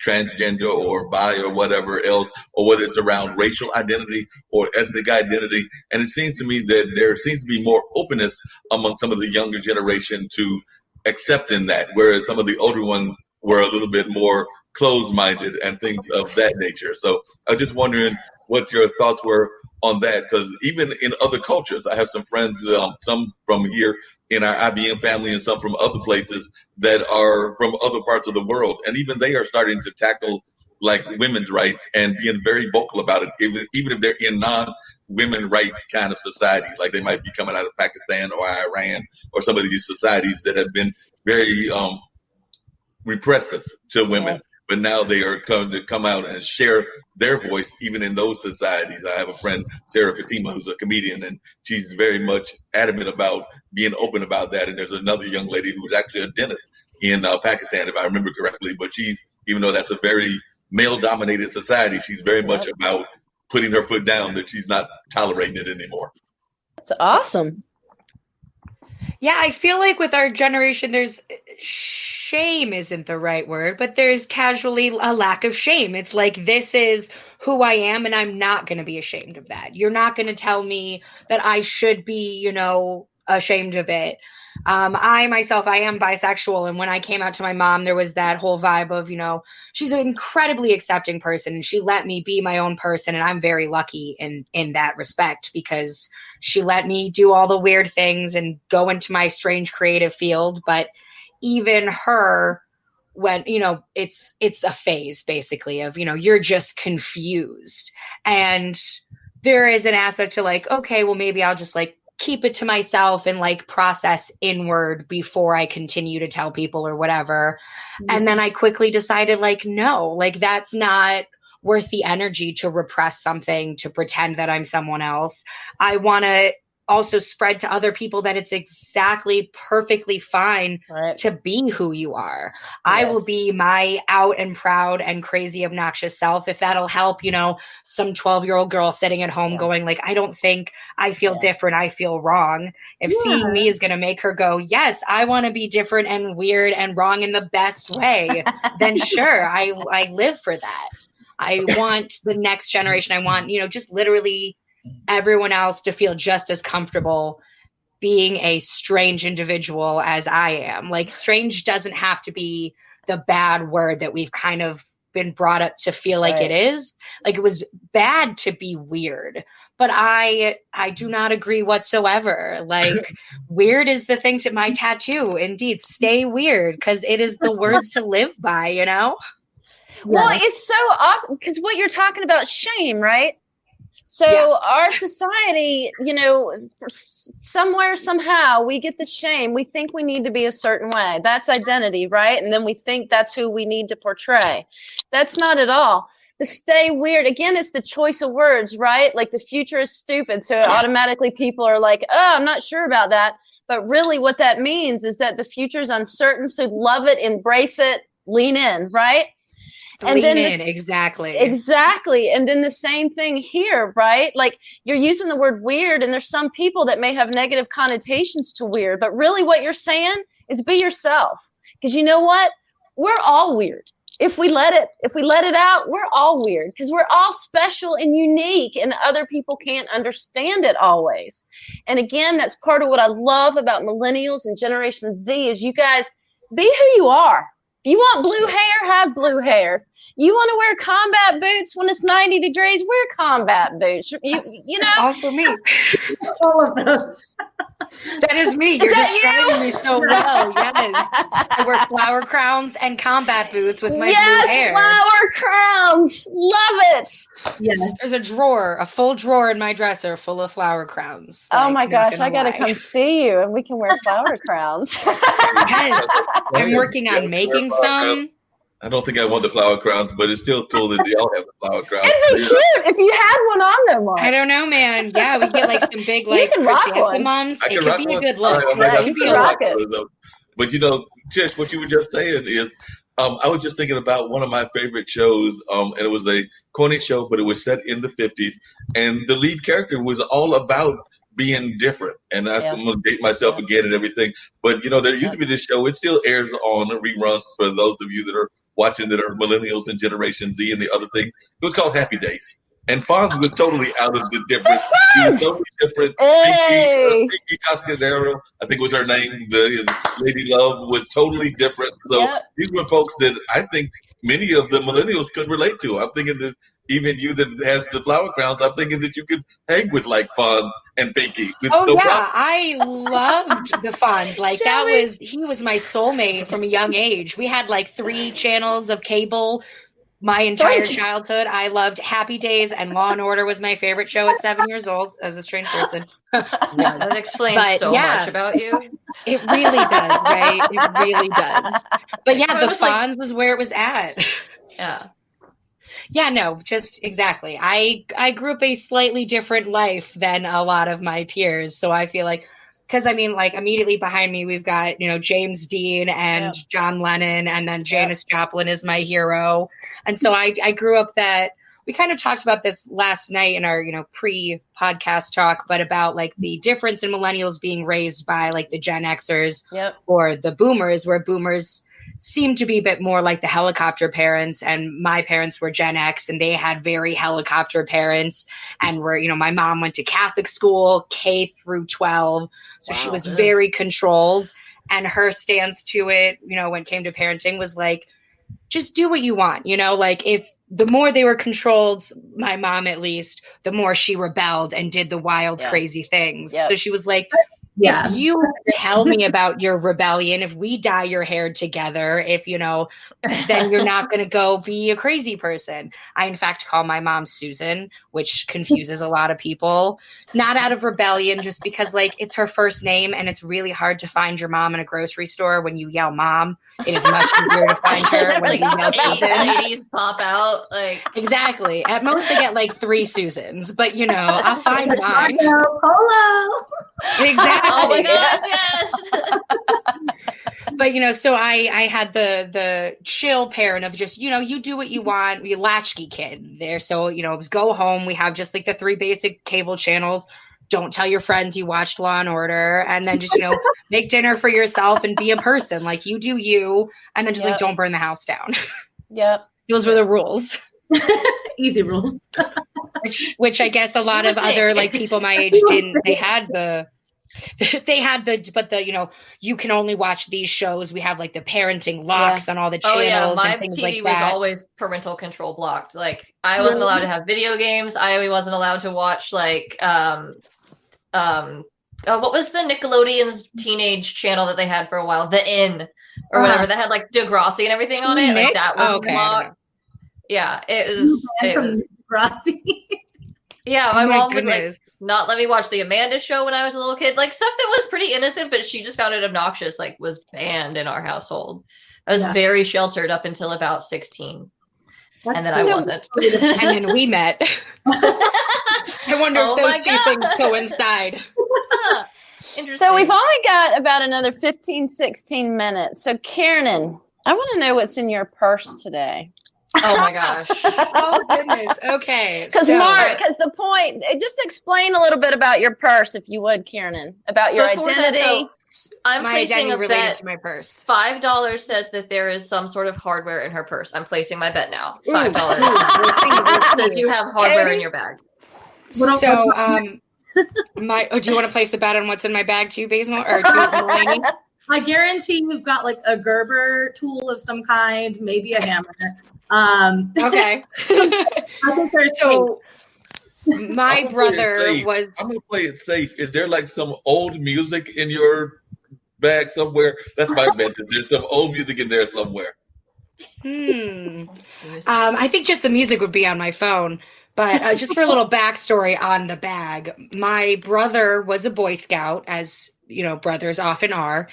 transgender or bi or whatever else, or whether it's around racial identity or ethnic identity. And it seems to me that there seems to be more openness among some of the younger generation to accepting that, whereas some of the older ones were a little bit more closed-minded and things of that nature. So I'm just wondering what your thoughts were on that, because even in other cultures, I have some friends, some from here in our IBM family and some from other places that are from other parts of the world. And even they are starting to tackle like women's rights and being very vocal about it, even if they're in non-women rights kind of societies, like they might be coming out of Pakistan or Iran or some of these societies that have been very repressive to women. But now they are coming to come out and share their voice, even in those societies. I have a friend, Sarah Fatima, who's a comedian, and she's very much adamant about being open about that. And there's another young lady who's actually a dentist in Pakistan, if I remember correctly. But she's, even though that's a very male-dominated society, she's very much about putting her foot down that she's not tolerating it anymore. That's awesome. Yeah, I feel like with our generation, there's shame isn't the right word, but there's casually a lack of shame. It's like, this is who I am, and I'm not going to be ashamed of that. You're not going to tell me that I should be, ashamed of it. I myself, I am bisexual. And when I came out to my mom, there was that whole vibe of, she's an incredibly accepting person, and she let me be my own person. And I'm very lucky in that respect, because she let me do all the weird things and go into my strange creative field. But even her, when, it's a phase basically of, you're just confused. And there is an aspect to like, okay, well, maybe I'll just like keep it to myself and like process inward before I continue to tell people or whatever. Mm-hmm. And then I quickly decided like, no, like that's not worth the energy to repress something, to pretend that I'm someone else. I want to also spread to other people that it's exactly perfectly fine to be who you are. Yes. I will be my out and proud and crazy, obnoxious self. If that'll help, some 12-year-old girl sitting at home going like, I don't think I feel different. I feel wrong. If seeing me is going to make her go, yes, I want to be different and weird and wrong in the best way, then sure, I live for that. I want the next generation. I want, just literally everyone else to feel just as comfortable being a strange individual as I am. Like, strange doesn't have to be the bad word that we've kind of been brought up to feel like it is. Like, it was bad to be weird, but I do not agree whatsoever. Like, weird is the thing to my tattoo. Indeed, stay weird, because it is the words to live by, Well, it's so awesome because what you're talking about, shame, right? So our society, somewhere, somehow we get the shame. We think we need to be a certain way. That's identity, right? And then we think that's who we need to portray. That's not at all. The stay weird, again, it's the choice of words, right? Like the future is stupid. So automatically people are like, oh, I'm not sure about that. But really what that means is that the future is uncertain. So love it, embrace it, lean in, right? And Lean then in, exactly. Exactly. And then the same thing here, right? Like you're using the word weird, and there's some people that may have negative connotations to weird, but really what you're saying is be yourself. Because you know what? We're all weird. If we let it out, we're all weird because we're all special and unique, and other people can't understand it always. And again, that's part of what I love about millennials and Generation Z is you guys be who you are. If you want blue hair, have blue hair. You want to wear combat boots when it's 90 degrees, wear combat boots. You know. All for me. All of those. That is me. You're describing me so well. Yes. I wear flower crowns and combat boots with my blue hair. Flower crowns. Love it. Yeah. There's a full drawer in my dresser full of flower crowns. Oh my gosh, I got to come see you and we can wear flower crowns. Yes. I'm working on making some. I don't think I want the flower crowns, but it's still cool that they all have the flower crowns. It'd be cute if you had one on there, Mark. I don't know, man. Yeah, we get like some big like can rock chrysanthemums. I It could be a good look. You can rock it. But you know, Tish, what you were just saying is, I was just thinking about one of my favorite shows, and it was a corny show, but it was set in the 50s, and the lead character was all about being different. And I'm going to date myself again and everything. But, you know, there used to be this show. It still airs on reruns for those of you that are watching that are millennials and Generation Z and the other things. It was called Happy Days. And Fonz was totally out of the different. He was totally different. Hey. Pinky Cascadero, I think was her name. His Lady Love was totally different. So these were folks that I think many of the millennials could relate to. I'm thinking that even you that has the flower crowns, I'm thinking that you could hang with like Fonz and Pinky. Oh yeah, I loved the Fonz. Like he was my soulmate from a young age. We had like 3 channels of cable my entire childhood. I loved Happy Days, and Law and Order was my favorite show at 7 years old as a strange person. That explains so much about you. It really does, right? It really does. But yeah, the Fonz was where it was at. Yeah. Yeah, no, just exactly. I grew up a slightly different life than a lot of my peers. So I feel like, because I mean, like immediately behind me, we've got, you know, James Dean and John Lennon, and then Janis Joplin is my hero. And so I grew up that we kind of talked about this last night in our, you know, pre-podcast talk, but about like the difference in millennials being raised by like the Gen Xers or the boomers, where boomers seemed to be a bit more like the helicopter parents, and my parents were Gen X and they had very helicopter parents, and were, you know, my mom went to Catholic school K through 12. So she was very controlled, and her stance to it, you know, when it came to parenting was like, just do what you want, you know, like if the more they were controlled, my mom at least, the more she rebelled and did the wild, crazy things. So she was like, if you tell me about your rebellion, if we dye your hair together, if, you know, then you're not going to go be a crazy person. I, in fact, call my mom Susan, which confuses a lot of people. Not out of rebellion, just because, like, it's her first name, and it's really hard to find your mom in a grocery store when you yell mom. It is much easier to find her when you yell Susan. Ladies pop out. Like exactly. At most, I get like 3 Susans, but, you know, I'll find mine. Polo. Exactly. Oh my God, yes. But, you know, so I had the chill parent of just, you know, you do what you want. We latchkey kid there. So, you know, it was go home. We have just like the 3 basic cable channels. Don't tell your friends you watched Law and Order, and then just, you know, make dinner for yourself and be a person. Like, you do you, and then just like, don't burn the house down. Those were the rules. Easy rules. which I guess a lot of other like people my age didn't. They had the, but the, you know, you can only watch these shows. We have like the parenting locks on all the channels. My and things TV like was that. always parental control blocked. Like I wasn't allowed to have video games. I wasn't allowed to watch like what was the Nickelodeon's teenage channel that they had for a while? The Inn or whatever. That had like Degrassi and everything on it. Like that was blocked. Yeah, it was Degrassi. Yeah, my mom would like not let me watch the Amanda Show when I was a little kid. Like stuff that was pretty innocent, but she just found it obnoxious. Like was banned in our household. I was very sheltered up until about 16, and then I wasn't. And then we met. I wonder if those 2 things coincide. So we've only got about another 15, 16 minutes. So Kiernan, I want to know what's in your purse today. Oh my gosh. Oh goodness. Okay. Because so- the point, just explain a little bit about your purse, if you would, Kiernan, about your Before this identity. goes, I'm my placing identity a related bet. to my purse. $5 says that there is some sort of hardware in her purse. I'm placing my bet now. Ooh, $5 let's see. says you have hardware Katie? in your bag. So, do you want to place a bet on what's in my bag too, Basil? Or Mulaney? I guarantee you've got like a Gerber tool of some kind, maybe a hammer. Okay. I think there's So, my I'm gonna play it brother safe. was. I'm gonna play it safe. Is there like some old music in your bag somewhere? That's my bet. That there's some old music in there somewhere. I think just the music would be on my phone. But just for a little backstory on the bag, my brother was a Boy Scout, as you know, brothers often are.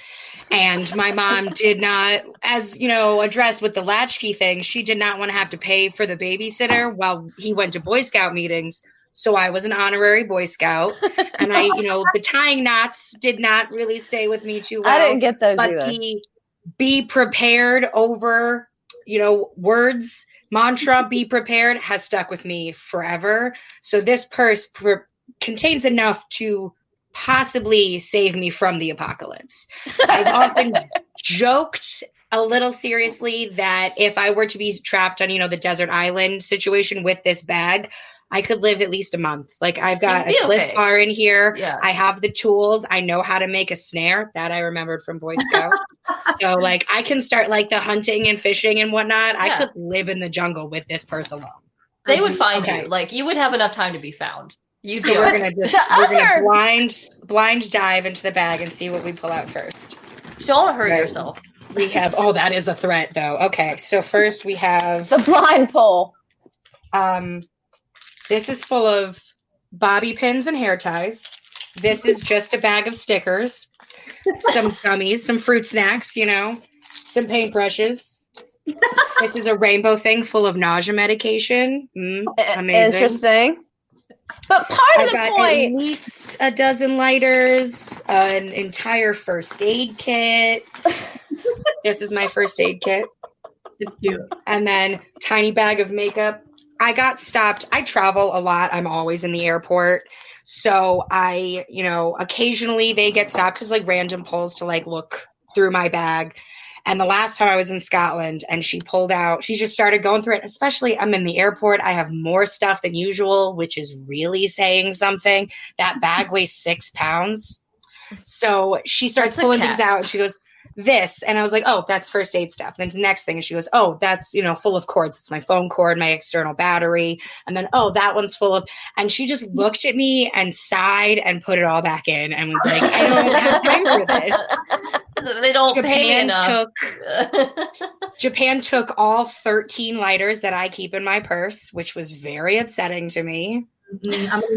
And my mom did not, as you know, addressed with the latchkey thing, she did not want to have to pay for the babysitter while he went to Boy Scout meetings. So I was an honorary Boy Scout. And the tying knots did not really stay with me too well. I didn't get those But either. the be prepared over, words, mantra, be prepared, has stuck with me forever. So this purse contains enough to possibly save me from the apocalypse. I've often joked a little seriously that if I were to be trapped on, the desert island situation with this bag, I could live at least a month. Like I've got a You'd be Cliff okay. Bar in here. Yeah. I have the tools. I know how to make a snare. That I remembered from Boy Scouts. So like I can start like the hunting and fishing and whatnot. Yeah. I could live in the jungle with this purse alone. They would find Okay. you. Like you would have enough time to be found. You'd So be we're okay. gonna the we're gonna other- blind dive into the bag and see what we pull out first. Don't hurt Right. yourself. We have that is a threat though. Okay, so first we have The blind pull. this is full of bobby pins and hair ties. This is just a bag of stickers, some gummies, some fruit snacks, some paintbrushes. This is a rainbow thing full of nausea medication. Amazing. Interesting. But part of I've the got point, at least a dozen lighters, an entire first aid kit. This is my first aid kit. It's cute. And then tiny bag of makeup. I got stopped. I travel a lot. I'm always in the airport. So I, occasionally they get stopped because like random pulls to like look through my bag. And the last time I was in Scotland and she just started going through it, especially I'm in the airport. I have more stuff than usual, which is really saying something. That bag weighs 6 pounds. So she starts That's a pulling cat. things out and she goes, this. And I was like, oh, that's first aid stuff. Then the next thing, and she goes, oh, that's, full of cords. It's my phone cord, my external battery. And then, oh, that one's full of, and she just looked at me and sighed and put it all back in and was like, I don't have time for this. They don't pay me enough. Japan took all 13 lighters that I keep in my purse, which was very upsetting to me.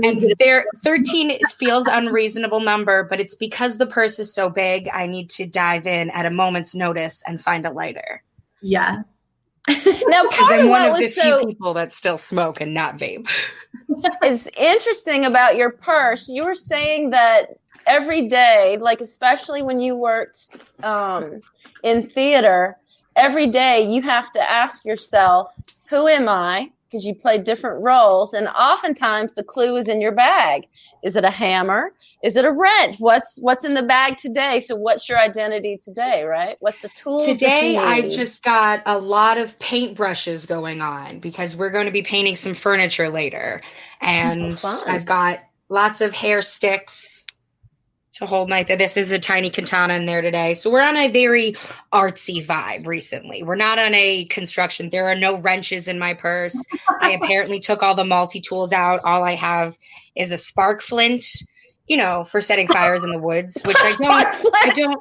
And there 13 feels unreasonable number, but it's because the purse is so big. I need to dive in at a moment's notice and find a lighter. Yeah. now Because part I'm of one what of the was few so people that still smoke and not vape. is interesting about your purse, you were saying that every day, like especially when you worked in theater, every day you have to ask yourself, who am I? Because you play different roles, and oftentimes the clue is in your bag. Is it a hammer? Is it a wrench? What's in the bag today? So what's your identity today, right? What's the tools that Today, you I've need? just got a lot of paintbrushes going on because we're going to be painting some furniture later. And fun. I've got lots of hair sticks to hold this is a tiny katana in there today. So we're on a very artsy vibe recently. We're not on a construction. There are no wrenches in my purse. I apparently took all the multi-tools out. All I have is a spark flint, for setting fires in the woods, which I don't.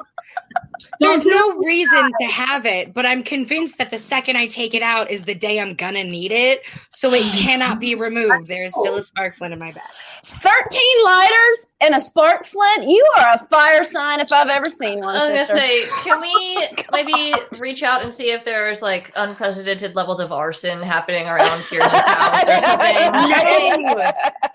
There's no reason to have it, but I'm convinced that the second I take it out is the day I'm gonna need it, so it cannot be removed. There is still a spark flint in my bag. 13 lighters and a spark flint? You are a fire sign if I've ever seen one. I was sister. gonna say, can we maybe reach out and see if there's like unprecedented levels of arson happening around Kieran's house or something? No,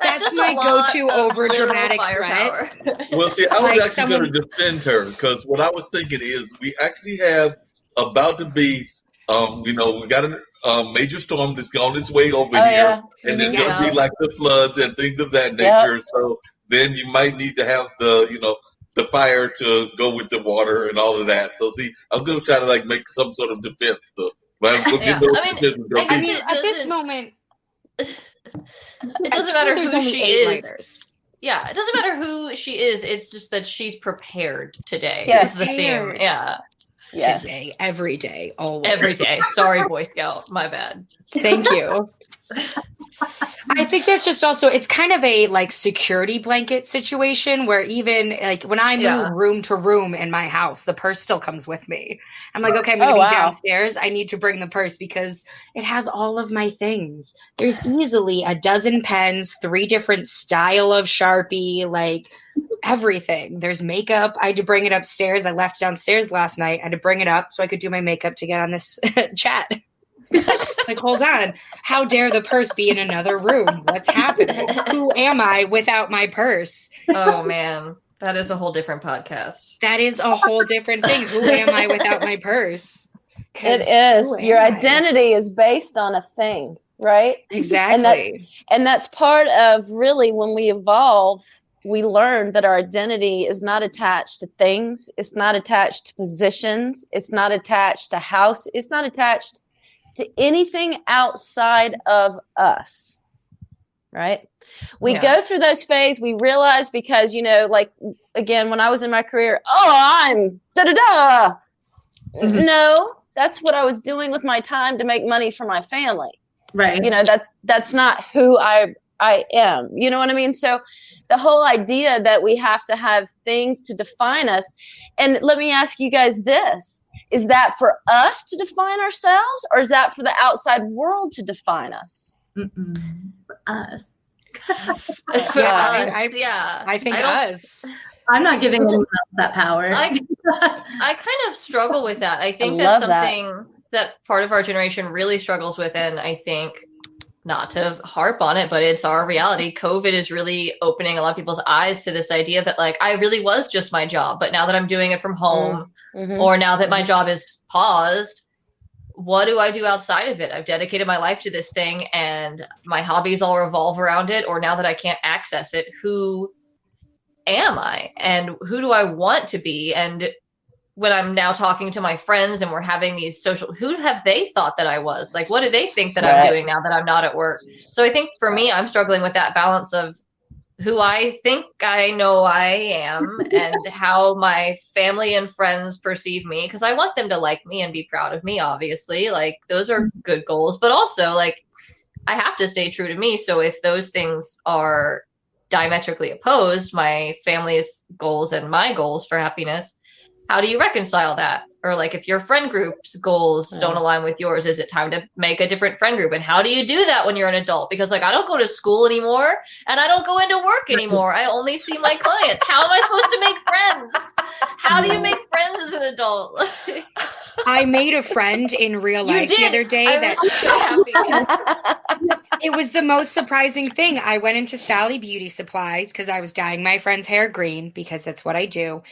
that's just my a lot go-to of over dramatic firepower. threat. Well, see, I was Like actually going to defend her because what I was thinking is we actually have about to be We got a major storm that's on its way over Oh, here, yeah. and there's Mhm. going to be like the floods and things of that Yep. nature. So then you might need to have the fire to go with the water and all of that. So see, I was going to try to like make some sort of defense stuff. But I'm Yeah. know I mean, defense is gonna I be. guess At this moment, it doesn't matter there's who only she 8 is. lighters. Yeah, it doesn't matter who she is. It's just that she's prepared today. Yes. Is the theme. Prepared. Yeah, Yes. Today, every day, always. every day. Sorry, Boy Scout. My bad. Thank you. I think that's just also, it's kind of a like security blanket situation where even like when I move Yeah. room to room in my house, the purse still comes with me. I'm like, okay, I'm going to Oh, be wow. downstairs. I need to bring the purse because it has all of my things. There's easily a dozen pens, 3 different style of Sharpie, like everything. There's makeup. I had to bring it upstairs. I left downstairs last night. I had to bring it up so I could do my makeup to get on this chat. Like, hold on. How dare the purse be in another room? What's happening? Who am I without my purse? Oh man, that is a whole different podcast. That is a whole different thing. Who am I without my purse? 'Cause It who is. Your am I? identity is based on a thing, right? Exactly. And that's part of really when we evolve, we learn that our identity is not attached to things. It's not attached to positions. It's not attached to house. It's not attached to anything outside of us. Right? We Yeah. go through those phases. We realize because, like, again, when I was in my career, I'm da-da-da. Mhm. No, that's what I was doing with my time to make money for my family. Right. That's not who I am. You know what I mean? So the whole idea that we have to have things to define us. And let me ask you guys this. Is that for us to define ourselves, or is that for the outside world to define us? Mm-mm. For us. For Yeah, us, yeah. I think don't- us. I'm not giving anyone else that power. I kind of struggle with that. I think love that's that. something that part of our generation really struggles with, and I think, not to harp on it, but it's our reality. COVID is really opening a lot of people's eyes to this idea that, like, I really was just my job, but now that I'm doing it from home, Mhm. or now that my job is paused, what do I do outside of it? I've dedicated my life to this thing, and my hobbies all revolve around it. Or now that I can't access it, who am I, and who do I want to be? And when I'm now talking to my friends and we're having these social, who have they thought that I was? Like, what do they think that Right. I'm doing now that I'm not at work? So I think for me, I'm struggling with that balance of who I think I know I am and how my family and friends perceive me, because I want them to like me and be proud of me, obviously. Like, those are good goals, but also, like, I have to stay true to me. So if those things are diametrically opposed, my family's goals and my goals for happiness, how do you reconcile that? Or, like, if your friend group's goals don't align with yours, is it time to make a different friend group? And how do you do that when you're an adult? Because, like, I don't go to school anymore and I don't go into work anymore. I only see my clients. How am I supposed to make friends? How do you make friends as an adult? I made a friend in real You life the did. other day I that was so happy. it was the most surprising thing. I went into Sally Beauty Supplies because I was dyeing my friend's hair green because that's what I do.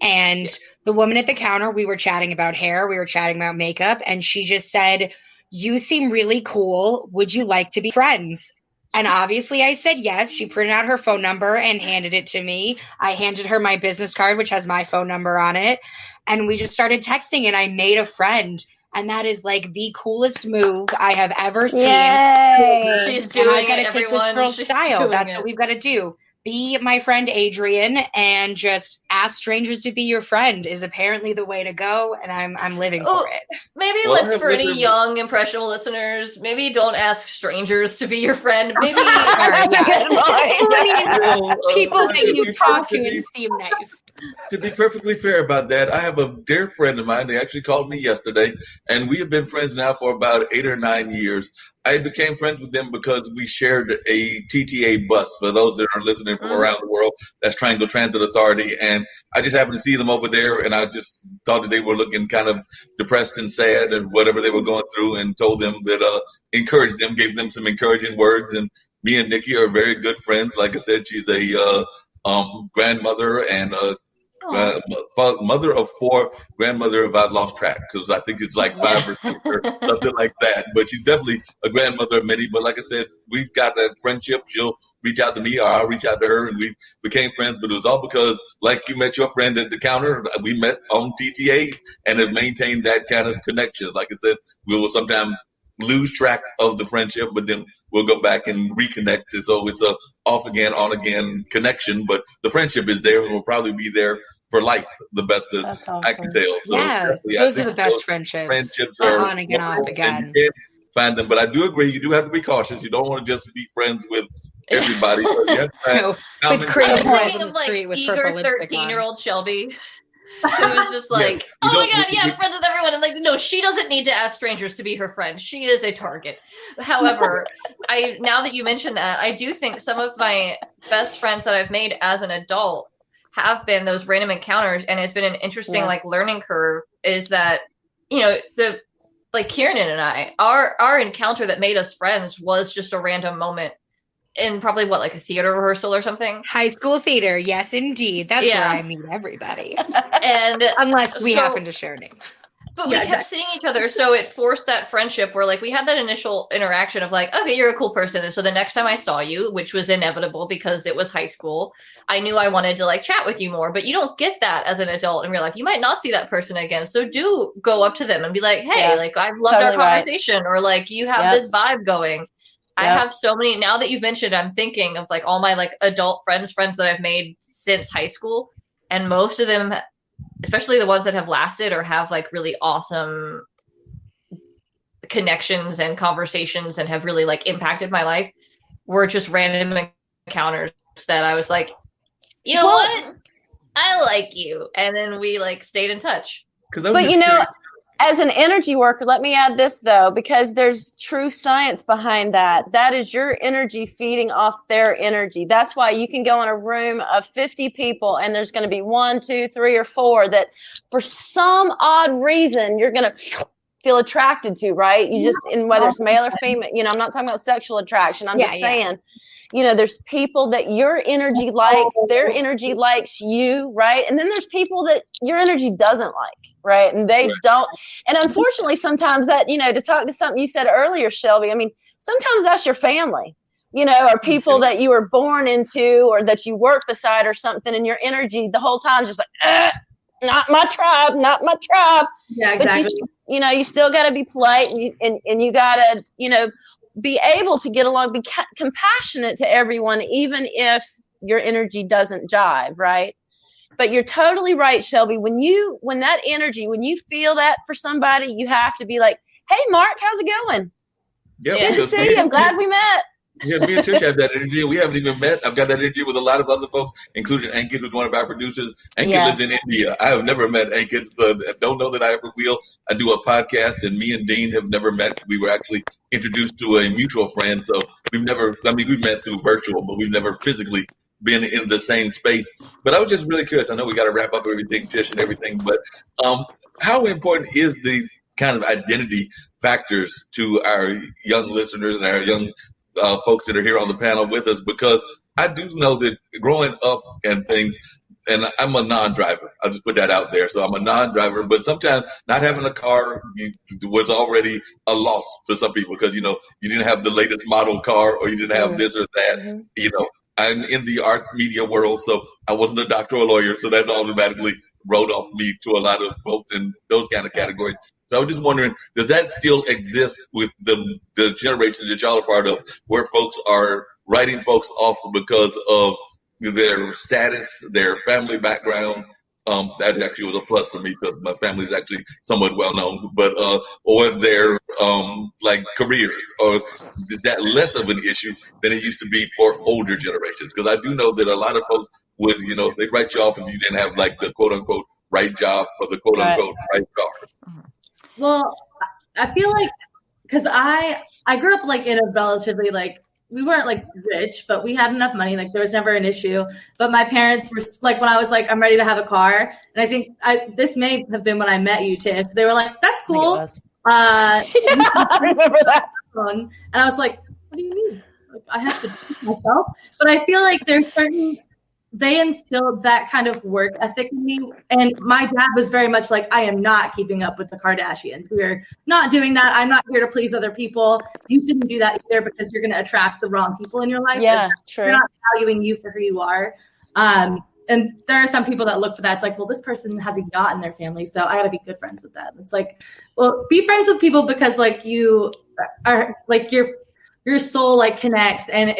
And the woman at the counter, we were chatting about hair, we were chatting about makeup, and she just said, "You seem really cool. Would you like to be friends?" And obviously I said yes. She printed out her phone number and handed it to me. I handed her my business card, which has my phone number on it. And we just started texting and I made a friend. And that is like the coolest move I have ever seen. Yay. She's And doing I've got to it, take everyone. this girl's She's style. doing That's it. what we've got to do. Be my friend Adrian and just ask strangers to be your friend is apparently the way to go. And I'm living Oh, for it. Maybe Well, I let's, have for any lived in- young, impressionable listeners, maybe don't ask strangers to be your friend. Maybe That's a good point. I mean, people that you to talk to be- and seem nice. To be perfectly fair about that, I have a dear friend of mine. They actually called me yesterday, and we have been friends now for about 8 or 9 years. I became friends with them because we shared a TTA bus. For those that are listening from around the world, that's Triangle Transit Authority. And I just happened to see them over there, and I just thought that they were looking kind of depressed and sad and whatever they were going through, and told them that encouraged them, gave them some encouraging words. And me and Nikki are very good friends. Like I said, she's a grandmother and mother of 4, grandmother of, I've lost track because I think it's like 5 or 6 or something like that. But she's definitely a grandmother of many. But like I said, we've got that friendship. She'll reach out to me or I'll reach out to her, and we became friends. But it was all because, like you met your friend at the counter, we met on TTA and have maintained that kind of connection. Like I said, we will sometimes lose track of the friendship, but then we'll go back and reconnect. And so it's a off again, on again connection, but the friendship is there and will probably be there for life. The best that That's I can awesome. tell. So Yeah, definitely, I those are think the best those friendships. friendships are On again, off wonderful, again. and you can find them. But I do agree, you do have to be cautious. You don't want to just be friends with everybody. So you have to find No, common with crazy ground. I'm boys thinking on of the street like with eager purple lipstick 13-year-old Shelby. Who was just like, Yes. oh my You god, don't- yeah, I'm friends with everyone. And like, no, she doesn't need to ask strangers to be her friend. She is a target. However, now that you mention that, I do think some of my best friends that I've made as an adult have been those random encounters, and it's been an interesting Yeah. like learning curve. Is that, you know, the like Kieran and I, our encounter that made us friends was just a random moment in probably what, like a theater rehearsal or something. High school theater, yes, indeed. That's Yeah. where I meet everybody, And unless we So- happen to share names. But Yeah, we kept seeing each other, so it forced that friendship where, like, we had that initial interaction of, like, okay, you're a cool person. And so the next time I saw you, which was inevitable because it was high school, I knew I wanted to, like, chat with you more. But you don't get that as an adult in real life. You might not see that person again. So do go up to them and be like, hey, Yeah, like, I've loved totally our right. conversation. Or, like, you have Yep. this vibe going. I Yep. have so many, now that you've mentioned, I'm thinking of, like, all my, like, adult friends that I've made since high school. And most of them, especially the ones that have lasted or have like really awesome connections and conversations and have really like impacted my life, were just random encounters that I was like, you know what? I like you. And then we like stayed in touch. 'Cause I'm But just you know, curious. as an energy worker, let me add this though, because there's true science behind that. That is your energy feeding off their energy. That's why you can go in a room of 50 people and there's going to be 1, 2, 3, or 4 that for some odd reason you're going to feel attracted to, right? You just, and whether it's male or female, you know, I'm not talking about sexual attraction. I'm just saying, you know, there's people that your energy likes, their energy likes you, right? And then there's people that your energy doesn't like, right? And they don't. And unfortunately, sometimes that, you know, to talk to something you said earlier, Shelby, I mean, sometimes that's your family, you know, or people that you were born into or that you work beside or something, and your energy the whole time is just like, not my tribe, not my tribe. Yeah, exactly. But you know, you still got to be polite, and you got to, you know, be able to get along, be compassionate to everyone, even if your energy doesn't jive, right? But you're totally right, Shelby. When you feel that for somebody, you have to be like, hey, Mark, how's it going? Yeah, Yeah. Good to because see you. I'm glad we met. Yeah, me and Trish have that energy, and we haven't even met. I've got that energy with a lot of other folks, including Ankit, who's one of our producers. Ankit Yeah. lives in India. I have never met Ankit, but don't know that I ever will. I do a podcast, and me and Dean have never met. We were actually introduced to a mutual friend, so we've met through virtual, but we've never physically been in the same space. But I was just really curious. I know we got to wrap up everything, Tish, and everything, but how important is these kind of identity factors to our young listeners and our young folks that are here on the panel with us? Because I do know that growing up and things, and I'm a non-driver. I'll just put that out there. So I'm a non-driver, but sometimes not having a car was already a loss for some people because, you know, you didn't have the latest model car or you didn't have this or that. You know, I'm in the arts media world, so I wasn't a doctor or a lawyer, so that automatically wrote off me to a lot of folks in those kind of categories. So I was just wondering, does that still exist with the generation that y'all are part of, where folks are writing folks off because of their status, their family background? That actually was a plus for me because my family is actually somewhat well known, but or their like careers, or is that less of an issue than it used to be for older generations? Because I do know that a lot of folks would, you know, they'd write you off if you didn't have like the quote unquote right job or the quote unquote right car. Well, I feel like because I grew up like in a relatively like, we weren't like rich, but we had enough money. Like there was never an issue. But my parents were like, when I was like, I'm ready to have a car. And I think this may have been when I met you, Tiff. They were like, that's cool. I remember that. And I was like, what do you mean? Like, I have to do it myself. But I feel like there's certain they instilled that kind of work ethic in me. And my dad was very much like, I am not keeping up with the Kardashians. We're not doing that. I'm not here to please other people. You shouldn't do that either because you're going to attract the wrong people in your life. Yeah, true. They're not valuing you for who you are. And there are some people that look for that. It's like, well, this person has a yacht in their family, so I got to be good friends with them. It's like, well, be friends with people because like you are like your soul like connects, and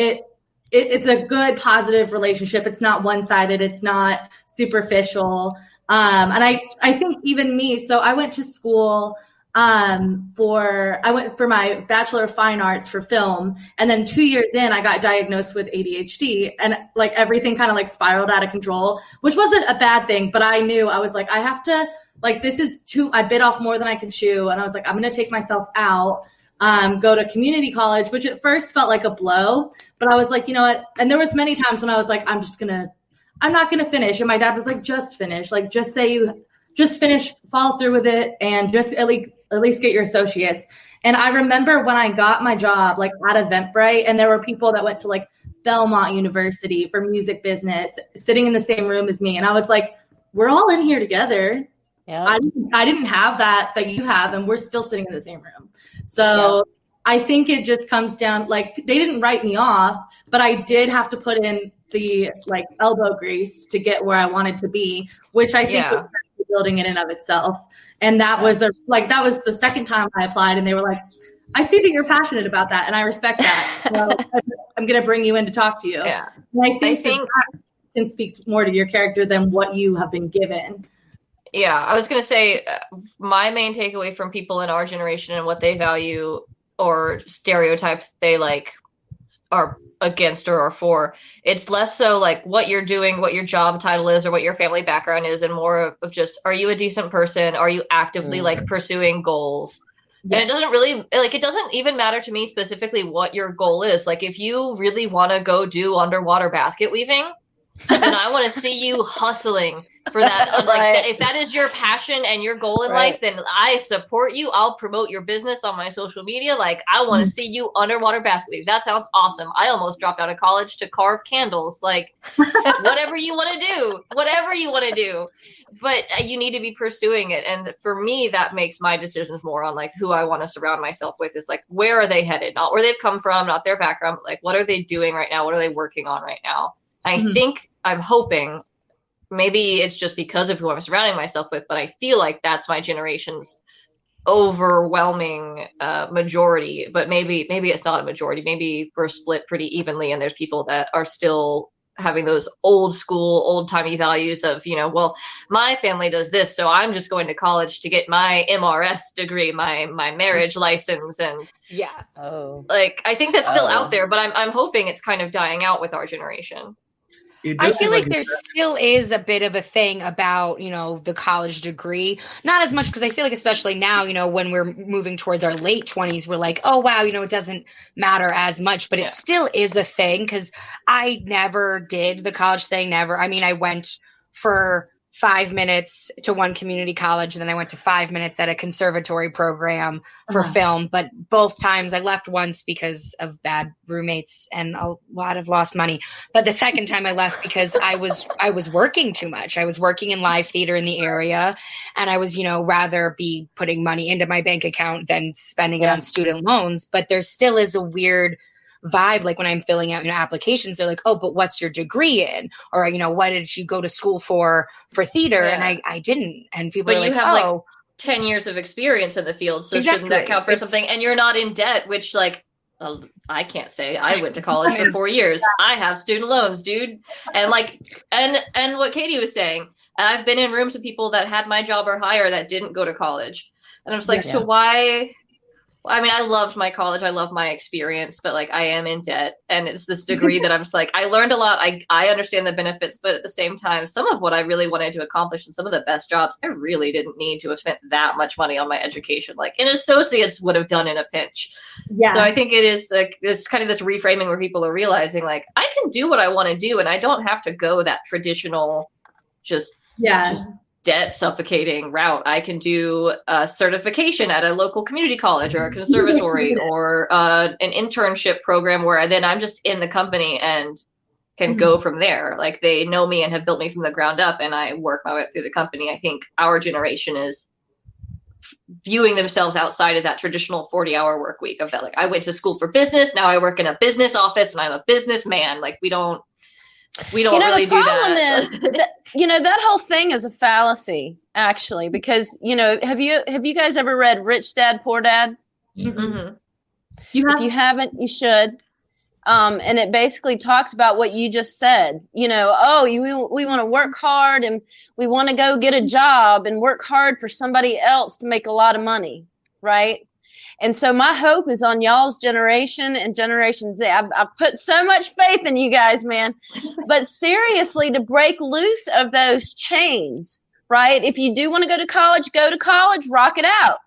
it's a good positive relationship. It's not one-sided. It's not superficial. And I think even me, so I went to school I went for my Bachelor of Fine Arts for film. And then 2 years in, I got diagnosed with ADHD, and like everything kind of like spiraled out of control, which wasn't a bad thing. But I knew, I was like, I have to, like, this is I bit off more than I can chew. And I was like, I'm going to take myself out, go to community college, which at first felt like a blow. But I was like, you know what? And there was many times when I was like, I'm not going to finish. And my dad was like, just finish. Like, just finish, follow through with it, and just at least get your associates. And I remember when I got my job, like at Eventbrite, and there were people that went to like Belmont University for music business sitting in the same room as me. And I was like, we're all in here together. Yeah. I didn't have that you have, and we're still sitting in the same room. So I think it just comes down, like, they didn't write me off, but I did have to put in the like elbow grease to get where I wanted to be, which I think was building in and of itself. And that was that was the second time I applied, and they were like, I see that you're passionate about that, and I respect that. So I'm going to bring you in to talk to you. Yeah. And I think that can speak more to your character than what you have been given. Yeah, I was going to say my main takeaway from people in our generation and what they value or stereotypes they like are against or are for, it's less so like what you're doing, what your job title is, or what your family background is, and more of just, are you a decent person? Are you actively like pursuing goals? And it doesn't really, like, it doesn't even matter to me specifically what your goal is. Like, if you really want to go do underwater basket weaving, then I want to see you hustling for that. Like, if that is your passion and your goal in life, then I support you. I'll promote your business on my social media. Like, I want to see you underwater basket weave. That sounds awesome. I almost dropped out of college to carve candles. Like, whatever you want to do, but you need to be pursuing it. And for me, that makes my decisions more on like who I want to surround myself with, is like, where are they headed? Not where they've come from, not their background, but like, what are they doing right now? What are they working on right now? I'm hoping, maybe it's just because of who I'm surrounding myself with, but I feel like that's my generation's overwhelming majority. But maybe it's not a majority. Maybe we're split pretty evenly, and there's people that are still having those old school, old timey values of, you know, well, my family does this, so I'm just going to college to get my MRS degree, my marriage license, and like, I think that's still out there, but I'm hoping it's kind of dying out with our generation. I feel like there still is a bit of a thing about, you know, the college degree. Not as much, because I feel like especially now, you know, when we're moving towards our late 20s, we're like, oh, wow, you know, it doesn't matter as much. But it still is a thing, because I never did the college thing. Never. I mean, I went for 5 minutes to one community college, and then I went to 5 minutes at a conservatory program for film. But both times I left, once because of bad roommates and a lot of lost money. But the second time I left because I was working too much. I was working in live theater in the area, and I was, you know, rather be putting money into my bank account than spending it on student loans. But there still is a weird vibe, like when I'm filling out, you know, applications, they're like, oh, but what's your degree in? Or, you know, what did you go to school for theater? And I didn't. And people are like, you have like 10 years of experience in the field, so shouldn't that count for something? And you're not in debt, which, like, I can't say. I went to college for 4 years. I have student loans, dude. And like, and what Katie was saying, I've been in rooms with people that had my job or higher that didn't go to college. And I was like, so why? I mean, I loved my college. I love my experience, but like, I am in debt, and it's this degree that I'm just like, I learned a lot. I understand the benefits, but at the same time, some of what I really wanted to accomplish and some of the best jobs, I really didn't need to have spent that much money on my education. Like an associate's would have done in a pinch. Yeah. So I think it is like this kind of this reframing where people are realizing like, I can do what I want to do, and I don't have to go that traditional, just debt suffocating route. I can do a certification at a local community college or a conservatory or an internship program where then I'm just in the company and can go from there. Like they know me and have built me from the ground up, and I work my way up through the company. I think our generation is viewing themselves outside of that traditional 40-hour work week of that. Like, I went to school for business. Now I work in a business office and I'm a businessman. Like we don't really do that. Is that, that whole thing is a fallacy, actually, because, have you guys ever read Rich Dad, Poor Dad? Mm-hmm. If you haven't, you should. And it basically talks about what you just said. We want to work hard and we want to go get a job and work hard for somebody else to make a lot of money, right? And so my hope is on y'all's generation and Generation Z. I've put so much faith in you guys, man. But seriously, to break loose of those chains, right? If you do want to go to college, rock it out.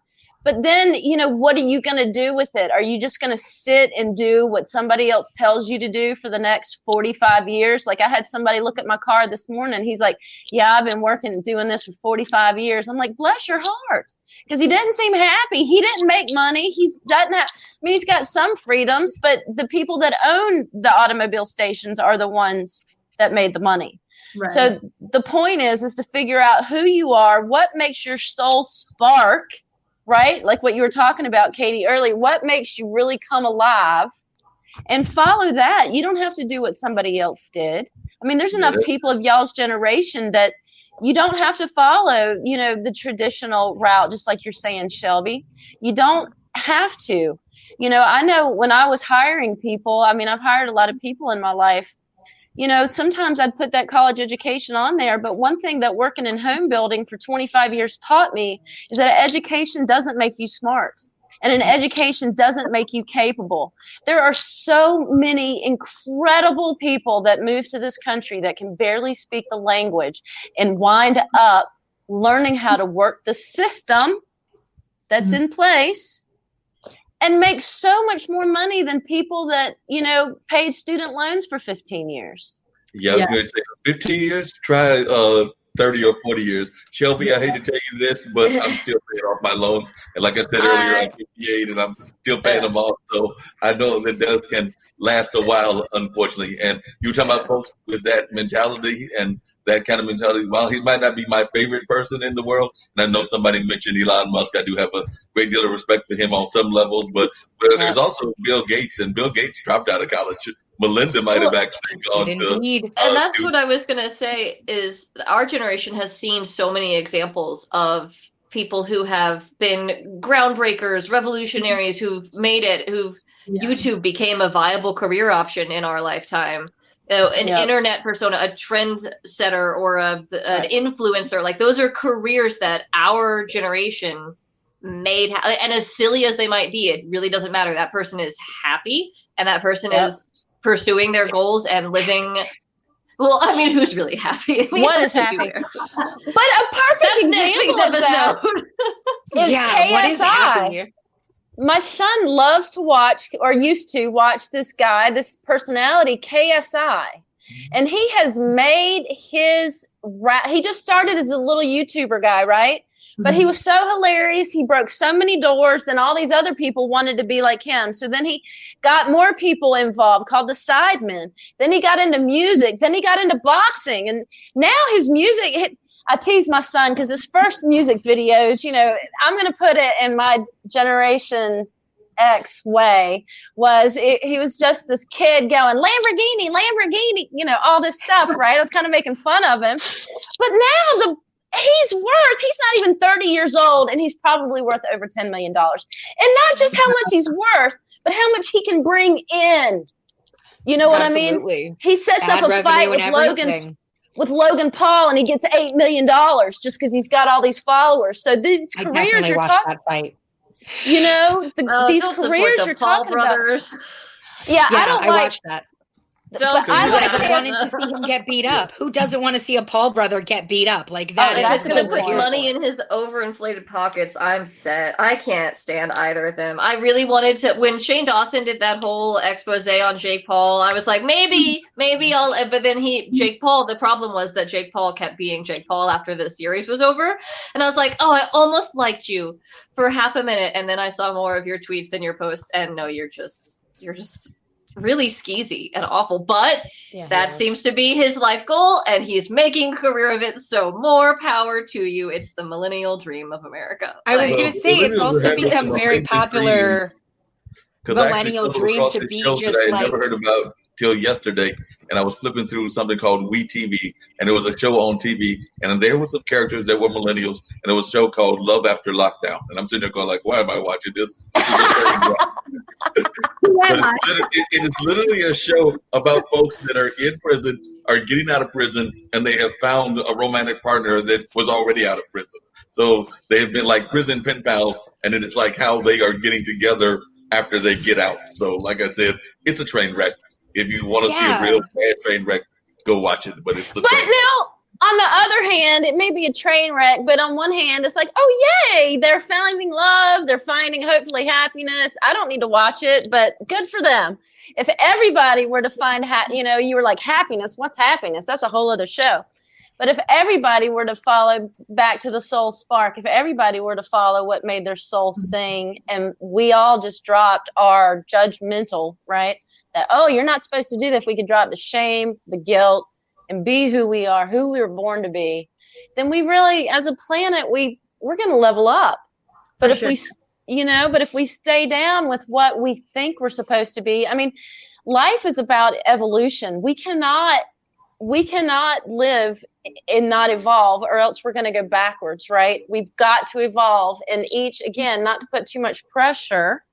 But then, what are you going to do with it? Are you just going to sit and do what somebody else tells you to do for the next 45 years? Like I had somebody look at my car this morning. He's like, yeah, I've been doing this for 45 years. I'm like, bless your heart. Because he didn't seem happy. He didn't make money. He's got some freedoms, but the people that own the automobile stations are the ones that made the money. Right. So the point is to figure out who you are, what makes your soul spark, right? Like what you were talking about, Katie, earlier. What makes you really come alive? And follow that. You don't have to do what somebody else did. I mean, there's enough people of y'all's generation that you don't have to follow, the traditional route, just like you're saying, Shelby. You don't have to. I know when I was hiring people, I've hired a lot of people in my life. Sometimes I'd put that college education on there, but one thing that working in home building for 25 years taught me is that education doesn't make you smart, and an education doesn't make you capable. There are so many incredible people that move to this country that can barely speak the language and wind up learning how to work the system that's in place and make so much more money than people that, paid student loans for 15 years. Yeah, I was going to say 15 years, try 30 or 40 years. Shelby, I hate to tell you this, but I'm still paying off my loans. And like I said earlier, I'm 58 and I'm still paying them off. So I know that can last a while, unfortunately. And you were talking about folks with that mentality and that kind of mentality. While he might not be my favorite person in the world, and I know somebody mentioned Elon Musk, I do have a great deal of respect for him on some levels, but there's also Bill Gates, and Bill Gates dropped out of college. Melinda might have actually gone to. And that's what I was going to say is our generation has seen so many examples of people who have been groundbreakers, revolutionaries, who've made it, YouTube became a viable career option in our lifetime. Internet persona, a trend setter, or an influencer, like those are careers that our generation made. And as silly as they might be, it really doesn't matter. That person is happy, and that person is pursuing their goals and living. Well, who's really happy? What is happy? But a perfect example of that is KSI. What is happening? My son loves to watch, or used to watch, this guy, this personality, KSI. And he has made he just started as a little YouTuber guy, right? But he was so hilarious. He broke so many doors. Then all these other people wanted to be like him. So then he got more people involved, called the Sidemen. Then he got into music. Then he got into boxing. And now his music, I tease my son because his first music videos, I'm going to put it in my Generation X way, he was just this kid going, Lamborghini, all this stuff, right? I was kind of making fun of him. But now he's not even 30 years old, and he's probably worth over $10 million. And not just how much he's worth, but how much he can bring in. You know what I mean? He sets up a fight with Logan Paul, and he gets $8 million just because he's got all these followers. So these careers you're talking about, these careers you're talking brothers. about. Yeah, I watched that. I wanted to see him get beat up. Who doesn't want to see a Paul brother get beat up like that? If it's going to put money in his overinflated pockets, I'm set. I can't stand either of them. I really wanted to. When Shane Dawson did that whole expose on Jake Paul, I was like, maybe I'll. But then Jake Paul. The problem was that Jake Paul kept being Jake Paul after the series was over, and I was like, oh, I almost liked you for half a minute, and then I saw more of your tweets and your posts, and no, you're just really skeezy and awful, but Yeah, that seems to be his life goal, and he's making a career of it. So more power to you. It's the millennial dream of America. I was Like, going to say, it's millennials are also having become some very amazing popular because I actually millennial stumbled dream across to a be show that just I had like, never heard about till yesterday, and I was flipping through something called WeTV, and it was a show on TV, and there were some characters that were millennials, and it was a show called Love After Lockdown, and I'm sitting there going like, why am I watching this? This is a train wreck. But it is literally a show about folks that are in prison, are getting out of prison, and they have found a romantic partner that was already out of prison. So they have been like prison pen pals, and it is like how they are getting together after they get out. So like I said, it's a train wreck. If you want to see a real bad train wreck, go watch it. But it's a But train wreck. now, on the other hand, it may be a train wreck, but on one hand, it's like, oh, yay, they're finding love. They're finding, hopefully, happiness. I don't need to watch it, but good for them. If everybody were to find, you were like, happiness, what's happiness? That's a whole other show. But if everybody were to follow back to the soul spark, if everybody were to follow what made their soul sing, and we all just dropped our judgmental, right? That, oh, you're not supposed to do this. If we could drop the shame, the guilt, and be who we are, who we were born to be, then we really, as a planet, we're going to level up. But if we stay down with what we think we're supposed to be, I mean, life is about evolution. We cannot live and not evolve, or else we're going to go backwards, right? We've got to evolve, and each, again, not to put too much pressure,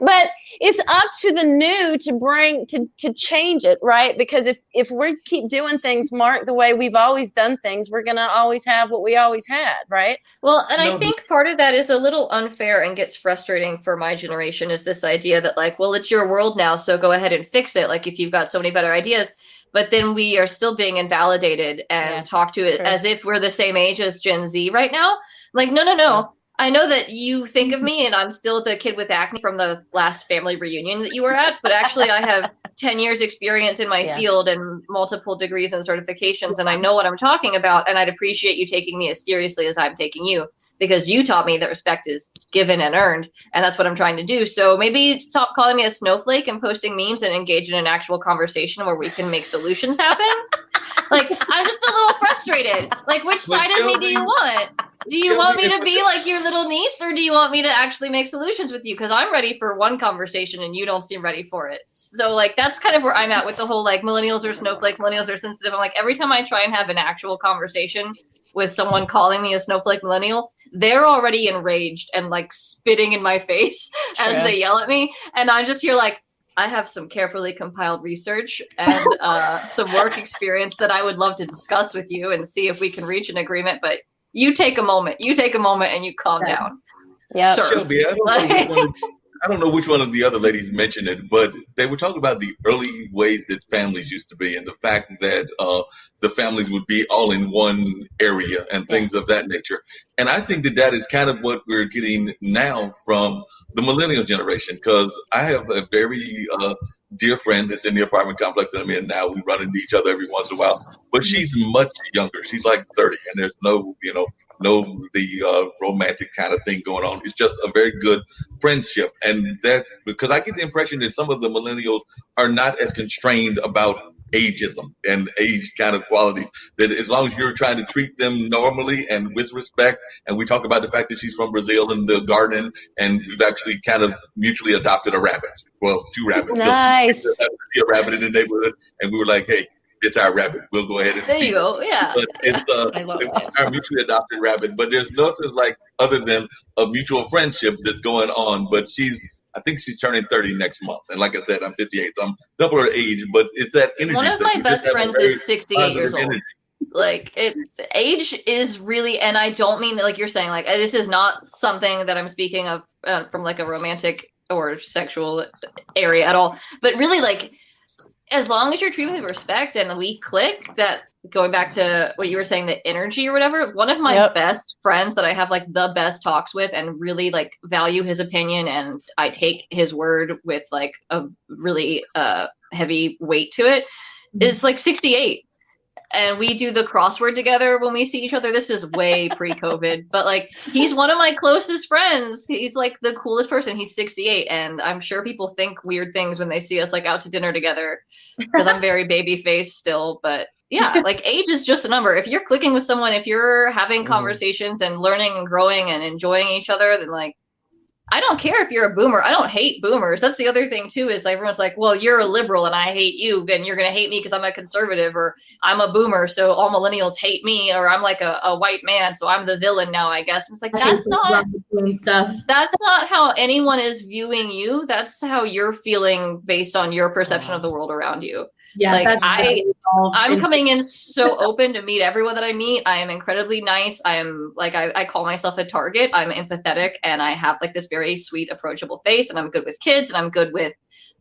but it's up to the new to change it, right? Because if we keep doing things, Mark, the way we've always done things, we're going to always have what we always had, right? Well, and I think part of that is a little unfair and gets frustrating for my generation, is this idea that like, well, it's your world now, so go ahead and fix it. Like if you've got so many better ideas, but then we are still being invalidated and talked to it as if we're the same age as Gen Z right now. Like, no. I know that you think of me and I'm still the kid with acne from the last family reunion that you were at, but actually I have 10 years experience in my field and multiple degrees and certifications, and I know what I'm talking about, and I'd appreciate you taking me as seriously as I'm taking you, because you taught me that respect is given and earned, and that's what I'm trying to do. So maybe stop calling me a snowflake and posting memes and engage in an actual conversation where we can make solutions happen. Like, I'm just a little frustrated. Like, which side of me do you want? Do you want me to be like your little niece, or do you want me to actually make solutions with you? Because I'm ready for one conversation and you don't seem ready for it. So, like, that's kind of where I'm at with the whole, like, millennials are snowflakes, millennials are sensitive. I'm like, every time I try and have an actual conversation with someone calling me a snowflake millennial, they're already enraged and, like, spitting in my face as they yell at me. And I'm just here like, I have some carefully compiled research and some work experience that I would love to discuss with you and see if we can reach an agreement. But you take a moment and you calm down. Yeah, Shelby, I don't know which one of the other ladies mentioned it, but they were talking about the early ways that families used to be, and the fact that the families would be all in one area and things of that nature. And I think that is kind of what we're getting now from the millennial generation, because I have a very dear friend that's in the apartment complex that I'm in now. We run into each other every once in a while, but she's much younger. She's like 30, and there's no romantic kind of thing going on. It's just a very good friendship. And that, because I get the impression that some of the millennials are not as constrained about ageism and age kind of qualities, that as long as you're trying to treat them normally and with respect. And we talk about the fact that she's from Brazil and the garden, and we've actually kind of mutually adopted a rabbit. Well, 2 rabbits. Nice. A rabbit in the neighborhood, and we were like, hey, it's our rabbit. We'll go ahead and there you go. Yeah. But it's our mutually adopted rabbit. But there's nothing like other than a mutual friendship that's going on. But I think she's turning 30 next month. And like I said, I'm 58, so I'm double her age. But it's that energy. One of my best friends is 68 years old. Energy. Like, it's age is really, and I don't mean that, like you're saying, like, this is not something that I'm speaking of from like a romantic or sexual area at all. But really, like, as long as you're treated with respect and we click, that going back to what you were saying, the energy or whatever, one of my best friends that I have like the best talks with and really like value his opinion, and I take his word with like a really heavy weight to it, is like 68. and we do the crossword together when we see each other. This is way pre-COVID, but like he's one of my closest friends. He's like the coolest person. He's 68, and I'm sure people think weird things when they see us like out to dinner together because I'm very baby faced still. But yeah, like age is just a number. If you're clicking with someone, if you're having conversations and learning and growing and enjoying each other, then like I don't care if you're a boomer. I don't hate boomers. That's the other thing too, is like everyone's like, well, you're a liberal and I hate you, and you're going to hate me because I'm a conservative, or I'm a boomer, so all millennials hate me, or I'm like a white man, so I'm the villain now, I guess. It's like, that's not how anyone is viewing you. That's how you're feeling based on your perception of the world around you. Yeah, like I'm coming in so open to meet everyone that I meet. I am incredibly nice. I am like, I call myself a target. I'm empathetic, and I have like this very sweet, approachable face, and I'm good with kids, and I'm good with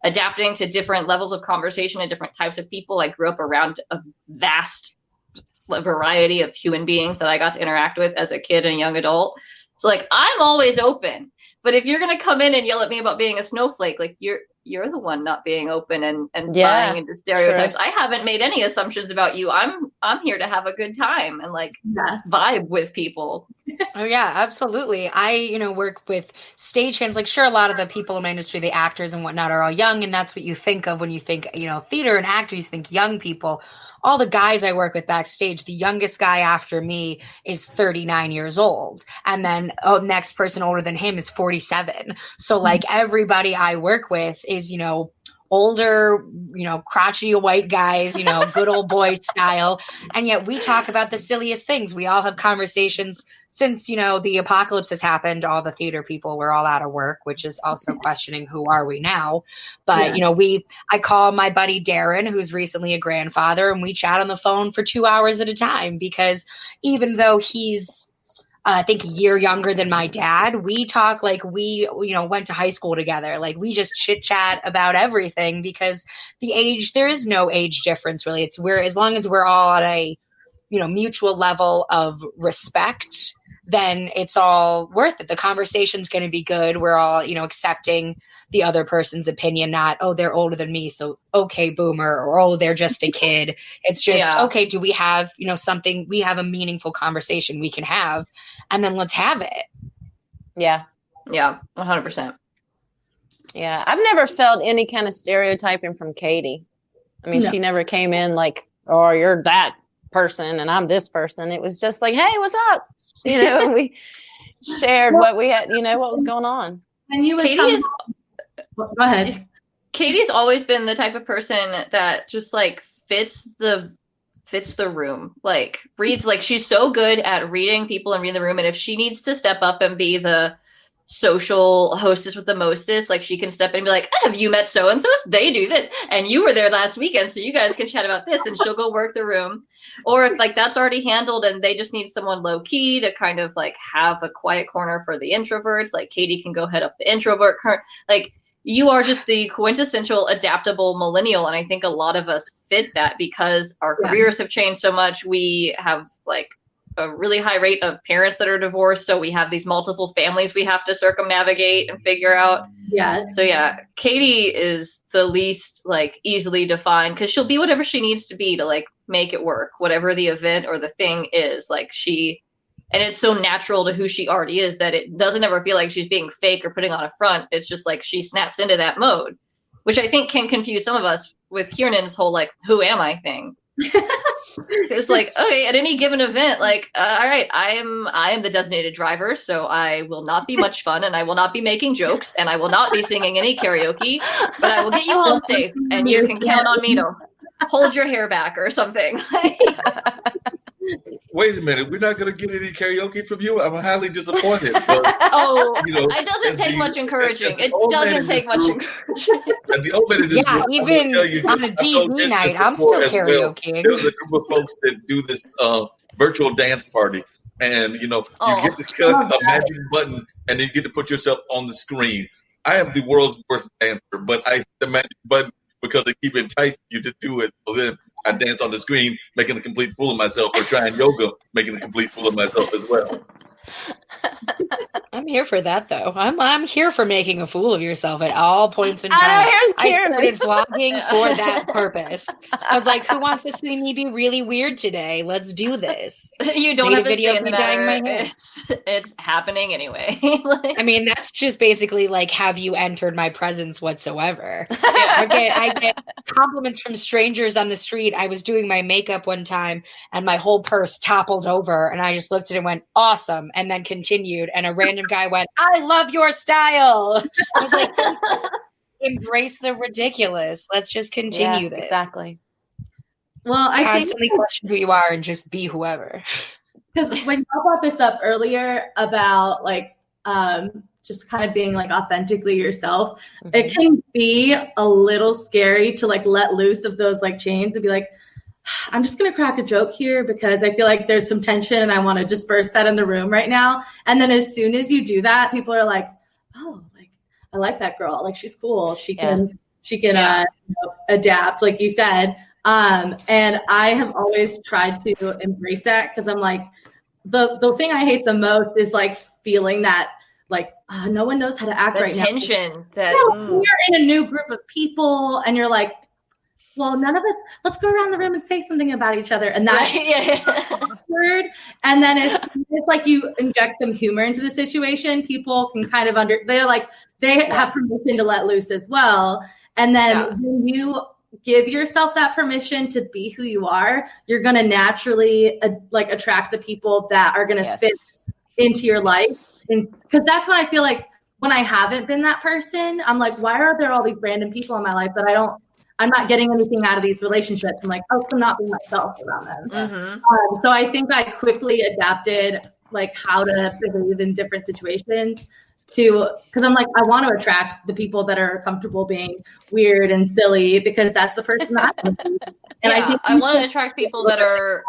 adapting to different levels of conversation and different types of people. I grew up around a vast variety of human beings that I got to interact with as a kid and a young adult. So like, I'm always open. But if you're going to come in and yell at me about being a snowflake, like you're the one not being open and buying into stereotypes. Sure. I haven't made any assumptions about you. I'm here to have a good time and like vibe with people. Oh yeah, absolutely. I, work with stagehands. Like, sure, a lot of the people in my industry, the actors and whatnot, are all young, and that's what you think of when you think, theater and actors, you think young people. All the guys I work with backstage, the youngest guy after me is 39 years old. And then next person older than him is 47. So like everybody I work with is, older, crotchety white guys, good old boy style. And yet we talk about the silliest things. We all have conversations since, the apocalypse has happened. All the theater people were all out of work, which is also questioning who are we now. But, I call my buddy Darren, who's recently a grandfather, and we chat on the phone for 2 hours at a time, because even though he's I think a year younger than my dad, we talk like we, went to high school together. Like we just chit chat about everything, because there is no age difference really. As long as we're all at a, mutual level of respect, then it's all worth it. The conversation's going to be good. We're all, accepting the other person's opinion, not, oh, they're older than me, so okay, boomer, or oh, they're just a kid. It's just, okay, do we have, something, we have a meaningful conversation we can have, and then let's have it. Yeah. Yeah, 100%. Yeah, I've never felt any kind of stereotyping from Katie. I mean, She never came in like, oh, you're that person and I'm this person. It was just like, hey, what's up? And we shared what we had, what was going on. And you go ahead. Katie's always been the type of person that just like fits the room, like reads, like she's so good at reading people and reading the room. And if she needs to step up and be the social hostess with the mostest, like she can step in and be like, have you met so-and-so? They do this. And you were there last weekend, so you guys can chat about this, and she'll go work the room. Or if like that's already handled and they just need someone low key to kind of like have a quiet corner for the introverts, like Katie can go head up the introvert corner. Like you are just the quintessential adaptable millennial. And I think a lot of us fit that because our careers have changed so much. We have like a really high rate of parents that are divorced. So we have these multiple families we have to circumnavigate and figure out. Yeah. So yeah, Katie is the least like easily defined, because she'll be whatever she needs to be to like make it work, whatever the event or the thing is. Like and it's so natural to who she already is that it doesn't ever feel like she's being fake or putting on a front. It's just like she snaps into that mode, which I think can confuse some of us with Kiernan's whole like, who am I thing. It's like, okay, at any given event, like, all right, I am the designated driver, so I will not be much fun, and I will not be making jokes, and I will not be singing any karaoke, but I will get you home safe, and you can count on me to hold your hair back or something. Wait a minute, we're not going to get any karaoke from you? I'm highly disappointed. But, it doesn't take much encouraging. It doesn't take much encouraging. As the old man in this room, even on a DV night, I'm still karaokeing. There's a group of folks that do this virtual dance party. And, you get to click a magic button, and then you get to put yourself on the screen. I am the world's worst dancer, but I hit the magic button because they keep enticing you to do it. So then I dance on the screen, making a complete fool of myself, or trying yoga, making a complete fool of myself as well. I'm here for that, though. I'm here for making a fool of yourself at all points in I time. know, here's I Karen. started vlogging for that purpose. I was like, who wants to see me be really weird today? Let's do this. You don't Made a have a video say of in the me dyeing matter. my hair. It's happening anyway. Like, I mean, that's just basically like, have you entered my presence whatsoever? yeah. I get compliments from strangers on the street. I was doing my makeup one time and my whole purse toppled over and I just looked at it and went, awesome, and then continued. And a random guy went, I love your style. I was like, embrace the ridiculous. Let's just continue this. Exactly. Well, I think Constantly question who you are and just be whoever. because when you brought this up earlier about like just kind of being like authentically yourself, it can be a little scary to like let loose of those like chains and be like, I'm just gonna crack a joke here because I feel like there's some tension and I want to disperse that in the room right now. And then as soon as you do that, people are like, oh, like I like that girl, like she's cool, she can adapt, like you said. And I have always tried to embrace that because I'm like, the thing I hate the most is like feeling that like no one knows how to act right now. Tension that You're in a new group of people and you're like, well, none of us, let's go around the room and say something about each other. And that's awkward. And then it's like you inject some humor into the situation, people can kind of they have permission to let loose as well. And then when you give yourself that permission to be who you are, you're going to naturally attract the people that are going to fit into your life. And because that's when I feel like when I haven't been that person, I'm like, why are there all these random people in my life that I'm not getting anything out of these relationships? I'm like, oh, I'm not being myself around them. So I think I quickly adapted like how to behave in different situations because I'm like, I want to attract the people that are comfortable being weird and silly because that's the person that I want to be. And I want to attract people that are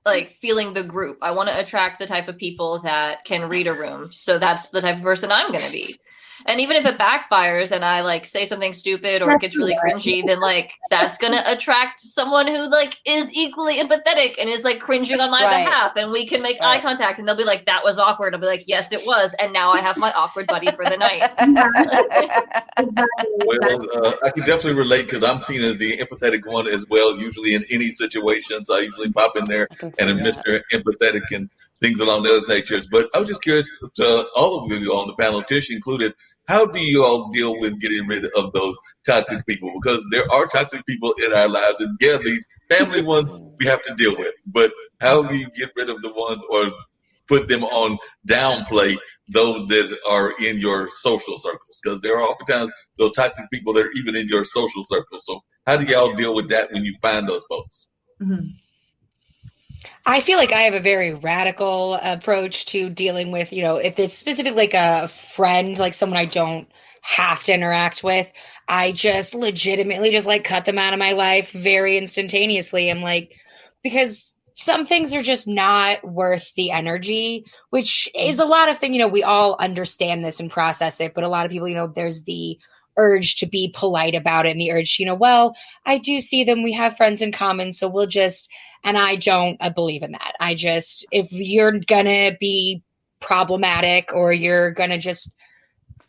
like feeling the group. I want to attract the type of people that can read a room. So that's the type of person I'm going to be. And even if it backfires and I like say something stupid or it gets really cringy, then like that's going to attract someone who like is equally empathetic and is like cringing on my behalf, and we can make eye contact and they'll be like, that was awkward. I'll be like, yes, it was. And now I have my awkward buddy for the night. Well, I can definitely relate because I'm seen as the empathetic one as well, usually in any situation. So I usually pop in there and I'm Mr. Empathetic and things along those natures. But I was just curious to all of you on the panel, Tish included, how do you all deal with getting rid of those toxic people? Because there are toxic people in our lives, and the family ones we have to deal with. But how do you get rid of the ones or put them on downplay those that are in your social circles? Because there are oftentimes those toxic people that are even in your social circles. So how do y'all deal with that when you find those folks? I feel like I have a very radical approach to dealing with, if it's specifically like a friend, like someone I don't have to interact with, I just legitimately just like cut them out of my life very instantaneously. I'm like, because some things are just not worth the energy, which is a lot of things, we all understand this and process it, but a lot of people, there's the urge to be polite about it and the urge, well, I do see them. We have friends in common. So we'll just, and I don't believe in that. If you're going to be problematic or you're going to just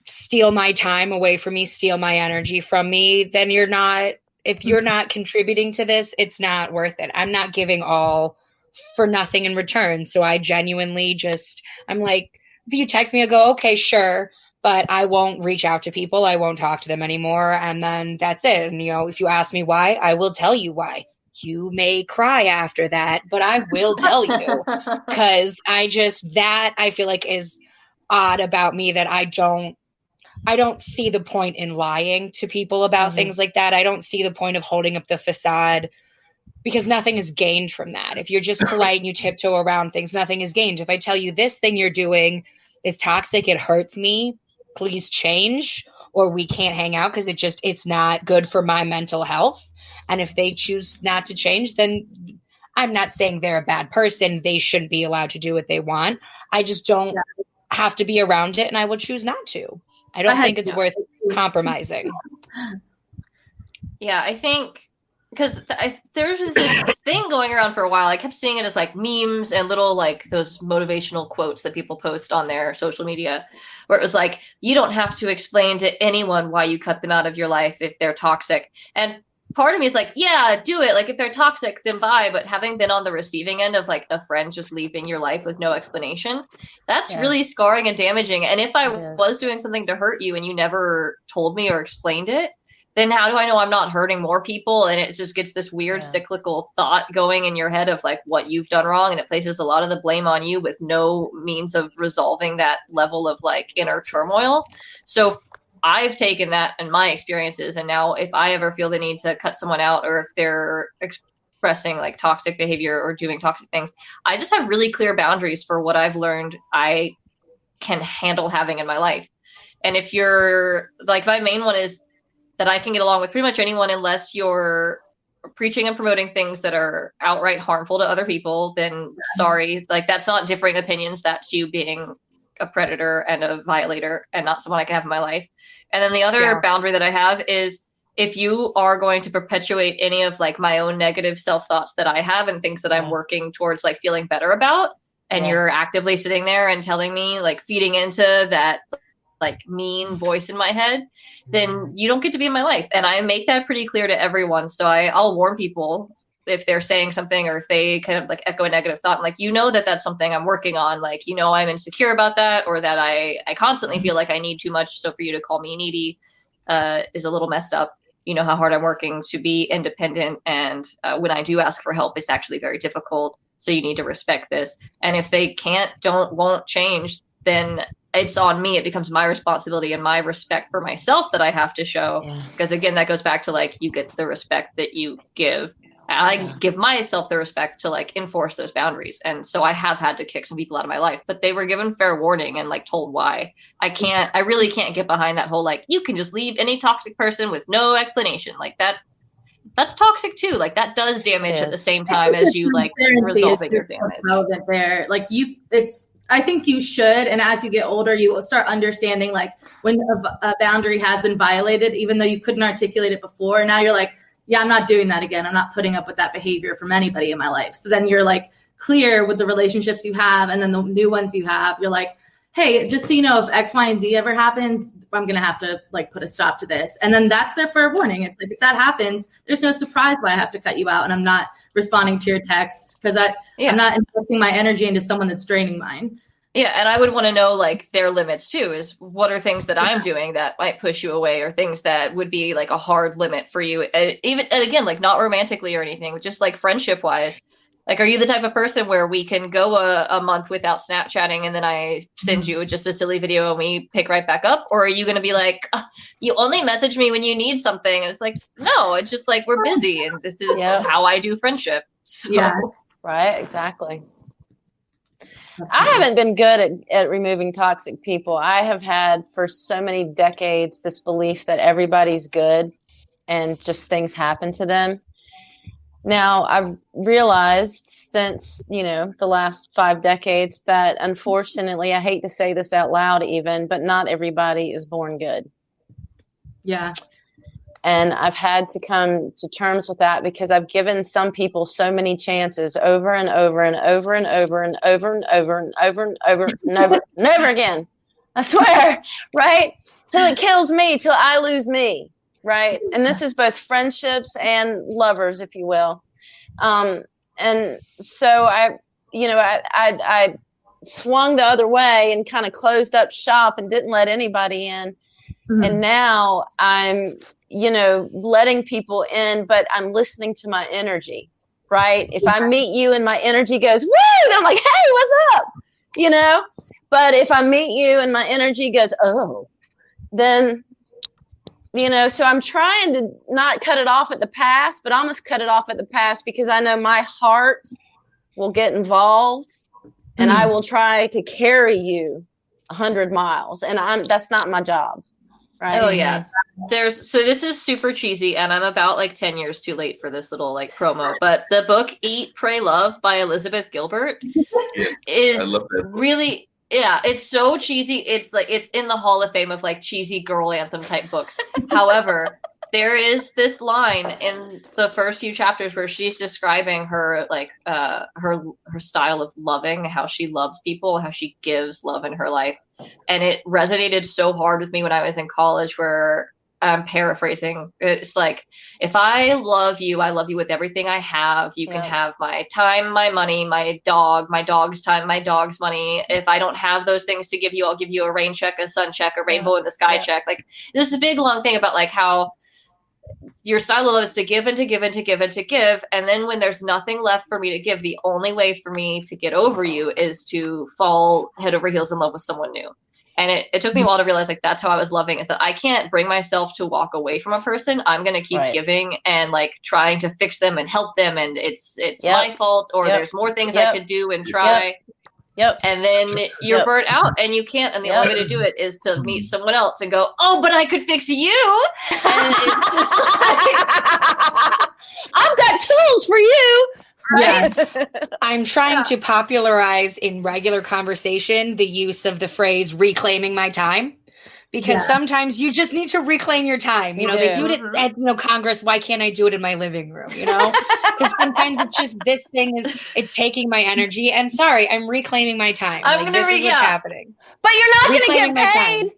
steal my time away from me, steal my energy from me, then if you're not contributing to this, it's not worth it. I'm not giving all for nothing in return. So I genuinely I'm like, if you text me, I'll go, okay, sure. But I won't reach out to people. I won't talk to them anymore. And then that's it. And, if you ask me why, I will tell you why. You may cry after that, but I will tell you. Because I feel like is odd about me that I don't see the point in lying to people about things like that. I don't see the point of holding up the facade because nothing is gained from that. If you're just polite and you tiptoe around things, nothing is gained. If I tell you this thing you're doing is toxic, it hurts me, please change, or we can't hang out because it's not good for my mental health. And if they choose not to change, then I'm not saying they're a bad person. They shouldn't be allowed to do what they want. I just don't have to be around it, and I will choose not to. I don't think it's worth compromising. Yeah, I think because there's this thing going around for a while. I kept seeing it as like memes and little like those motivational quotes that people post on their social media, where it was like, you don't have to explain to anyone why you cut them out of your life if they're toxic. And part of me is like, yeah, do it. Like if they're toxic, then bye. But having been on the receiving end of like a friend just leaving your life with no explanation, that's really scarring and damaging. And if I was doing something to hurt you and you never told me or explained it, then how do I know I'm not hurting more people? And it just gets this weird cyclical thought going in your head of like what you've done wrong. And it places a lot of the blame on you with no means of resolving that level of like inner turmoil. So I've taken that in my experiences. And now if I ever feel the need to cut someone out, or if they're expressing like toxic behavior or doing toxic things, I just have really clear boundaries for what I've learned I can handle having in my life. And if you're like, my main one is that I can get along with pretty much anyone unless you're preaching and promoting things that are outright harmful to other people, then sorry, like that's not differing opinions. That's you being a predator and a violator and not someone I can have in my life. And then the other boundary that I have is if you are going to perpetuate any of like my own negative self-thoughts that I have and things that I'm working towards like feeling better about, and you're actively sitting there and telling me like feeding into that like mean voice in my head, then you don't get to be in my life. And I make that pretty clear to everyone. So I'll warn people if they're saying something or if they kind of like echo a negative thought, I'm like, you know, that's something I'm working on. Like, you know, I'm insecure about that, or that I constantly feel like I need too much. So for you to call me needy is a little messed up. You know how hard I'm working to be independent. And when I do ask for help, it's actually very difficult. So you need to respect this. And if they won't change, then it's on me. It becomes my responsibility and my respect for myself that I have to show. Because again, that goes back to like, you get the respect that you give. And I give myself the respect to like enforce those boundaries. And so I have had to kick some people out of my life, but they were given fair warning and like told why. I really can't get behind that whole, like, you can just leave any toxic person with no explanation. Like that's toxic too. Like that does damage at the same time as you like resolving your damage. Relevant there. Like I think you should. And as you get older, you will start understanding like when a boundary has been violated, even though you couldn't articulate it before. Now you're like, yeah, I'm not doing that again. I'm not putting up with that behavior from anybody in my life. So then you're like clear with the relationships you have. And then the new ones you have, you're like, hey, just so you know, if X, Y, and Z ever happens, I'm going to have to like put a stop to this. And then that's their fair warning. It's like, if that happens, there's no surprise why I have to cut you out. And I'm not responding to your texts because I'm not investing my energy into someone that's draining mine. Yeah, and I would want to know like their limits too, is what are things that I'm doing that might push you away, or things that would be like a hard limit for you, even, and again, like not romantically or anything, but just like friendship wise. Like, are you the type of person where we can go a month without Snapchatting and then I send you just a silly video and we pick right back up? Or are you going to be like, you only message me when you need something? And it's like, no, it's just like, we're busy and this is how I do friendship. So. Right, exactly. I haven't been good at removing toxic people. I have had for so many decades this belief that everybody's good and just things happen to them. Now, I've realized since, the last 5 decades that unfortunately, I hate to say this out loud even, but not everybody is born good. Yeah. And I've had to come to terms with that because I've given some people so many chances over and over and over and over and over and over and over and over and over, never again. I swear, right? Till it kills me, till I lose me, right? And this is both friendships and lovers, if you will. And so I swung the other way and kind of closed up shop and didn't let anybody in. Mm-hmm. And now I'm letting people in, but I'm listening to my energy, right? If I meet you and my energy goes, woo, and I'm like, hey, what's up? But if I meet you and my energy goes, oh, then, so I'm trying to not cut it off at the past, but almost cut it off at the past because I know my heart will get involved and I will try to carry you 100 miles. And that's not my job. Right. Oh yeah. So this is super cheesy and I'm about like 10 years too late for this little like promo, but the book Eat, Pray, Love by Elizabeth Gilbert is really, it's so cheesy. It's like, it's in the Hall of Fame of like cheesy girl anthem type books. However, there is this line in the first few chapters where she's describing her her style of loving, how she loves people, how she gives love in her life. And it resonated so hard with me when I was in college, where I'm paraphrasing. It's like, if I love you with everything I have. You can have my time, my money, my dog's time, my dog's money. If I don't have those things to give you, I'll give you a rain check, a sun check, a rainbow in the sky check. Like, this is a big long thing about like how your style of love is to give and to give and to give and to give. And then when there's nothing left for me to give, the only way for me to get over you is to fall head over heels in love with someone new. And it took me a while to realize, like, that's how I was loving, is that I can't bring myself to walk away from a person. I'm going to keep giving and like trying to fix them and help them. And it's my fault, or there's more things I could do and try. And then you're burnt out and you can't. And the only way to do it is to meet someone else and go, oh, but I could fix you. And it's just like, I've got tools for you. Right? Yeah. I'm trying to popularize in regular conversation the use of the phrase reclaiming my time, because sometimes you just need to reclaim your time. You know, they do it at Congress. Why can't I do it in my living room? You know, because sometimes it's just, this thing it's taking my energy, and sorry, I'm reclaiming my time. I'm like, gonna this is what's happening. But you're not going to Reclaiming get my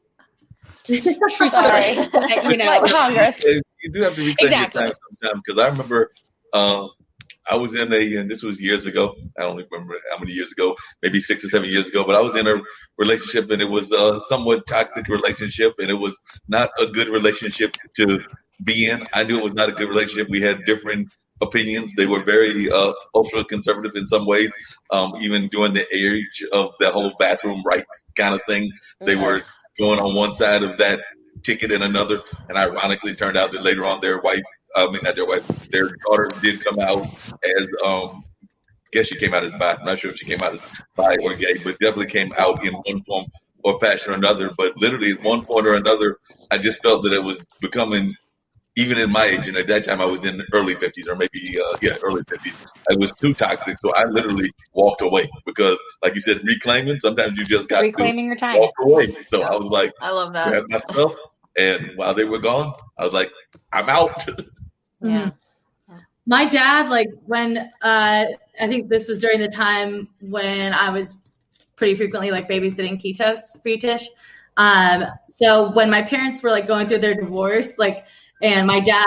paid. True story. It's like Congress. You do have to reclaim your time sometimes, because I remember I was in and this was years ago. I don't remember how many years ago, maybe 6 or 7 years ago, but I was in a relationship, and it was a somewhat toxic relationship, and it was not a good relationship to be in. I knew it was not a good relationship. We had different opinions. They were very ultra conservative in some ways, even during the age of the whole bathroom rights kind of thing. They were going on one side of that ticket and another, and ironically turned out that later on their daughter did come out as I guess she came out as bi. I'm not sure if she came out as bi or gay, but definitely came out in one form or fashion or another. But literally at one point or another, I just felt that it was becoming, even in my age, and at that time I was in the early 50s, or maybe early 50s, it was too toxic. So I literally walked away, because like you said, reclaiming, sometimes you just got reclaiming your time. Walk away. So I was like, I love that. grab my stuff, and while they were gone, I was like, I'm out. Yeah. My dad, like, when I think this was during the time when I was pretty frequently like babysitting Fritish. So when my parents were like going through their divorce, like, and my dad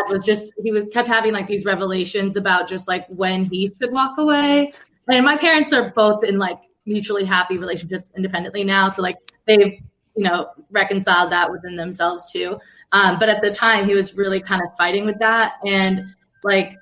kept having like these revelations about just like when he should walk away. And my parents are both in like mutually happy relationships independently now. So like they've, reconciled that within themselves too. But at the time he was really kind of fighting with that. And like,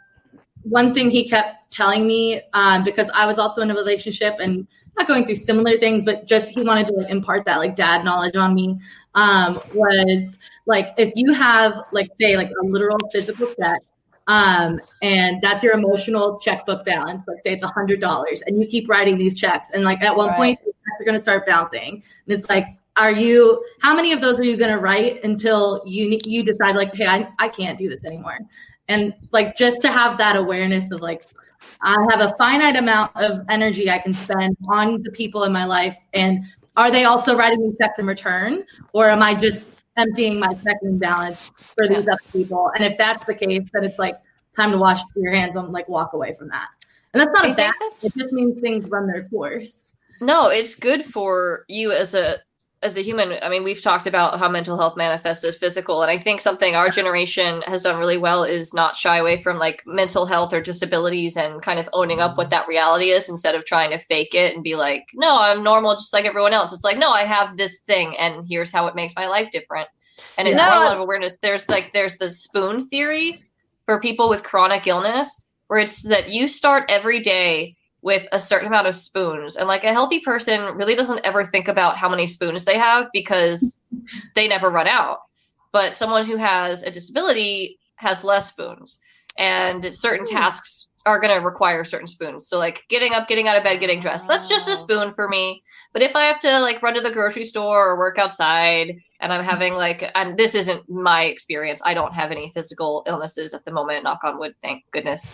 one thing he kept telling me, because I was also in a relationship and not going through similar things, but just he wanted to like impart that like dad knowledge on me, was like, if you have like, say like a literal physical check, and that's your emotional checkbook balance, like say it's $100, and you keep writing these checks, and like at one point the checks are going to start bouncing, and it's like, how many of those are you going to write until you decide like, hey, I can't do this anymore? And like, just to have that awareness of like, I have a finite amount of energy I can spend on the people in my life. And are they also writing me checks in return? Or am I just emptying my checking balance for these other people? And if that's the case, then it's like time to wash your hands and like walk away from that. And that's not bad. It just means things run their course. No, it's good for you as a human. I mean, we've talked about how mental health manifests as physical. And I think something our generation has done really well is not shy away from like mental health or disabilities, and kind of owning up what that reality is, instead of trying to fake it and be like, no, I'm normal just like everyone else. It's like, no, I have this thing and here's how it makes my life different. And it's a lot of awareness. There's the spoon theory for people with chronic illness, where it's that you start every day with a certain amount of spoons. And like, a healthy person really doesn't ever think about how many spoons they have, because they never run out. But someone who has a disability has less spoons, and certain tasks are going to require certain spoons. So like getting up, getting out of bed, getting dressed, that's just a spoon for me. But if I have to like run to the grocery store or work outside, and I'm having like, and this isn't my experience, I don't have any physical illnesses at the moment, knock on wood, thank goodness.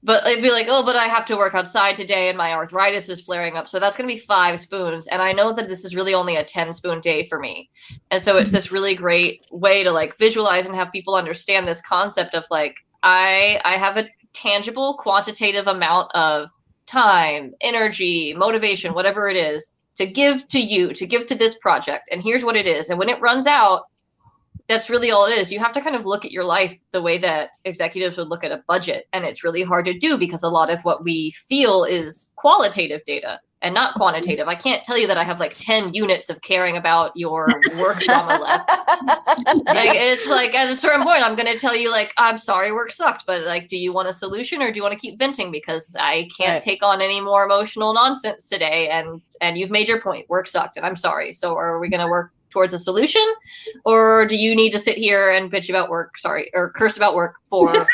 But it'd be like, oh, but I have to work outside today and my arthritis is flaring up. So that's going to be 5 spoons. And I know that this is really only a 10-spoon day for me. And so it's this really great way to like visualize and have people understand this concept of like, I have a tangible, quantitative amount of time, energy, motivation, whatever it is, to give to you, to give to this project. And here's what it is. And when it runs out, that's really all it is. You have to kind of look at your life the way that executives would look at a budget. And it's really hard to do because a lot of what we feel is qualitative data and not quantitative. I can't tell you that I have like 10 units of caring about your work drama left. Like, it's like at a certain point, I'm going to tell you like, I'm sorry, work sucked, but like, do you want a solution or do you want to keep venting? Because I can't take on any more emotional nonsense today. And you've made your point, work sucked and I'm sorry. So are we going to work towards a solution, or do you need to sit here and bitch about work, or curse about work for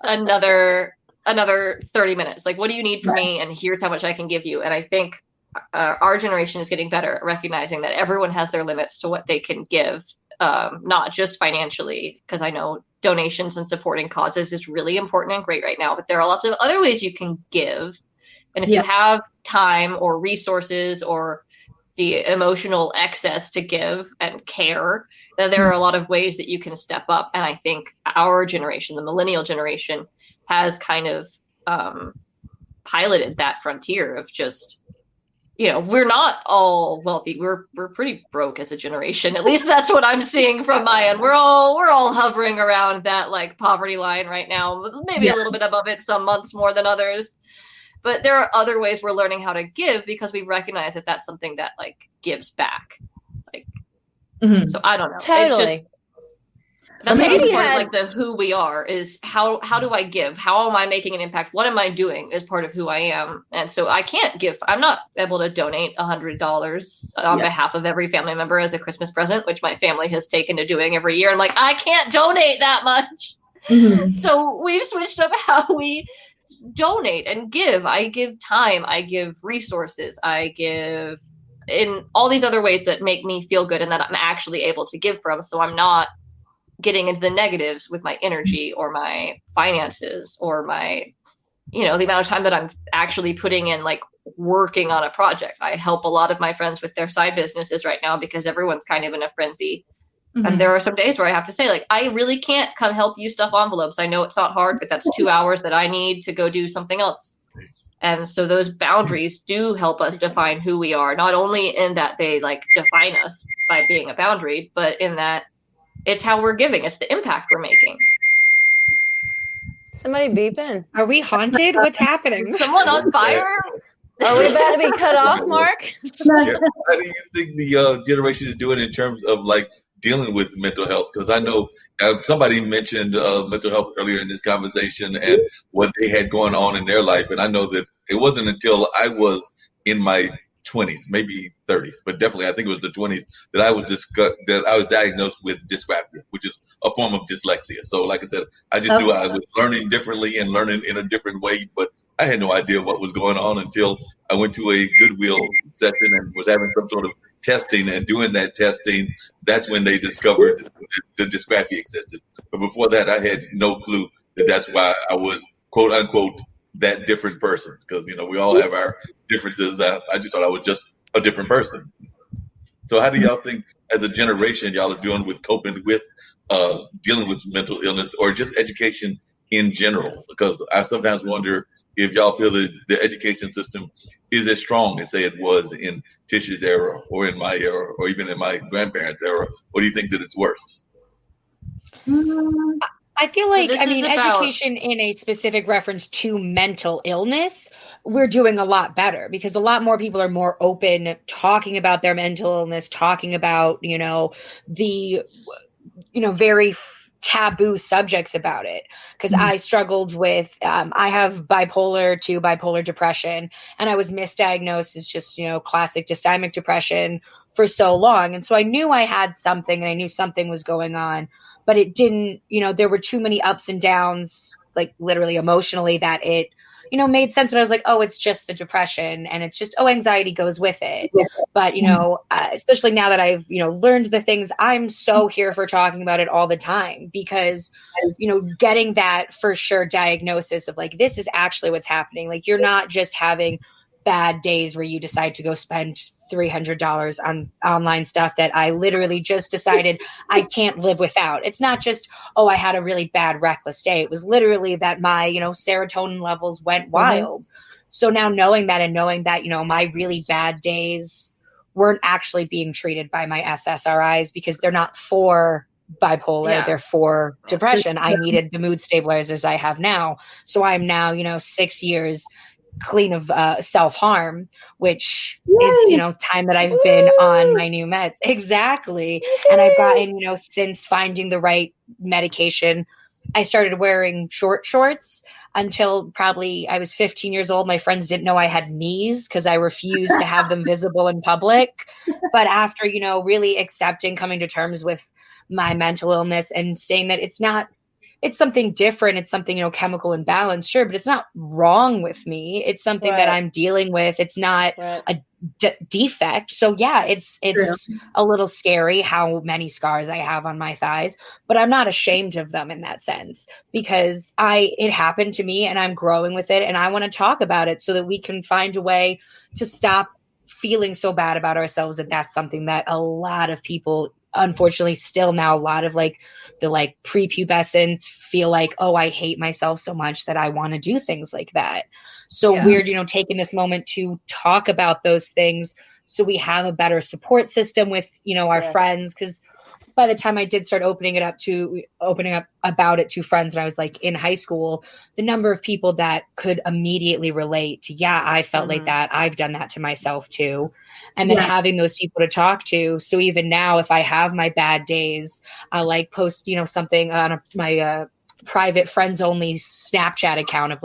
another 30 minutes? Like, what do you need from me? And here's how much I can give you. And I think our generation is getting better at recognizing that everyone has their limits to what they can give, not just financially, because I know donations and supporting causes is really important and great right now, but there are lots of other ways you can give. And if you have time or resources or the emotional excess to give and care, then there are a lot of ways that you can step up. And I think our generation, the millennial generation, has kind of piloted that frontier of just, you know, we're not all wealthy. We're pretty broke as a generation. At least that's what I'm seeing from my end. We're all hovering around that like poverty line right now, maybe a little bit above it, some months more than others. But there are other ways we're learning how to give because we recognize that that's something that like gives back. Like, so I don't know. Totally. It's just, that's maybe like the who we are is how do I give? How am I making an impact? What am I doing as part of who I am? And so I can't give. I'm not able to donate $100 on behalf of every family member as a Christmas present, which my family has taken to doing every year. I'm like, I can't donate that much. So we've switched up how we donate and give. I give time, I give resources, I give in all these other ways that make me feel good and that I'm actually able to give from. So I'm not getting into the negatives with my energy or my finances or my, you know, the amount of time that I'm actually putting in, like working on a project. I help a lot of my friends with their side businesses right now because everyone's kind of in a frenzy. And there are some days where I have to say, like, I really can't come help you stuff envelopes. I know it's not hard, but that's 2 hours that I need to go do something else. And so those boundaries do help us define who we are, not only in that they like define us by being a boundary, but in that it's how we're giving. It's the impact we're making. Somebody beeping. Are we haunted? What's happening? Is someone on fire? Are we about to be cut off, Mark? Yeah. How do you think the generation is doing in terms of like dealing with mental health? Because I know somebody mentioned mental health earlier in this conversation and what they had going on in their life. And I know that it wasn't until I was in my 20s, maybe 30s, but definitely I think it was the 20s that I was diagnosed with dysgraphia, which is a form of dyslexia. So like I said, I just knew I was learning differently and learning in a different way, but I had no idea what was going on until I went to a Goodwill session and was having some sort of testing, and doing that testing, that's when they discovered the dysgraphia existed. But before that, I had no clue that that's why I was, quote unquote, that different person. Because, you know, we all have our differences. I just thought I was just a different person. So how do y'all think as a generation y'all are doing with coping with dealing with mental illness or just education in general? Because I sometimes wonder if y'all feel that the education system is as strong as say it was in Tish's era or in my era or even in my grandparents' era, or do you think that it's worse? I feel like, education in a specific reference to mental illness, we're doing a lot better because a lot more people are more open talking about their mental illness, talking about, the, very taboo subjects about it. Because I struggled with, I have bipolar depression, and I was misdiagnosed as just, classic dysthymic depression for so long. And so I knew I had something and I knew something was going on. But it didn't, there were too many ups and downs, like literally emotionally, that it, made sense. But I was like, oh, it's just the depression, and it's just, anxiety goes with it. But, especially now that I've, learned the things, I'm so here for talking about it all the time, because, getting that for sure diagnosis of like, this is actually what's happening. Like, you're not just having bad days where you decide to go spend $300 on online stuff that I literally just decided I can't live without. It's not just, I had a really bad reckless day. It was literally that my, serotonin levels went wild. So now knowing that, my really bad days weren't actually being treated by my SSRIs, because they're not for bipolar, they're for depression. I needed the mood stabilizers I have now. So I'm now, 6 years clean of self-harm, which is time that I've been on my new meds. Exactly. And I've gotten, since finding the right medication, I started wearing short shorts until probably I was 15 years old. My friends didn't know I had knees because I refused to have them visible in public. But after, really accepting, coming to terms with my mental illness and saying that it's something different. It's something, chemical imbalance, sure, but it's not wrong with me. It's something that I'm dealing with. It's not a defect. So yeah, it's a little scary how many scars I have on my thighs, but I'm not ashamed of them in that sense, because it happened to me and I'm growing with it, and I want to talk about it so that we can find a way to stop feeling so bad about ourselves. And that's something that a lot of people, unfortunately, still now, a lot of the prepubescent feel like, I hate myself so much that I want to do things like that. So we're, taking this moment to talk about those things so we have a better support system with, our friends. Because by the time I did start opening up about it to friends when I was in high school, the number of people that could immediately relate to, I felt like that. I've done that to myself too. And then having those people to talk to. So even now, if I have my bad days, I'll post, something on my private friends only Snapchat account of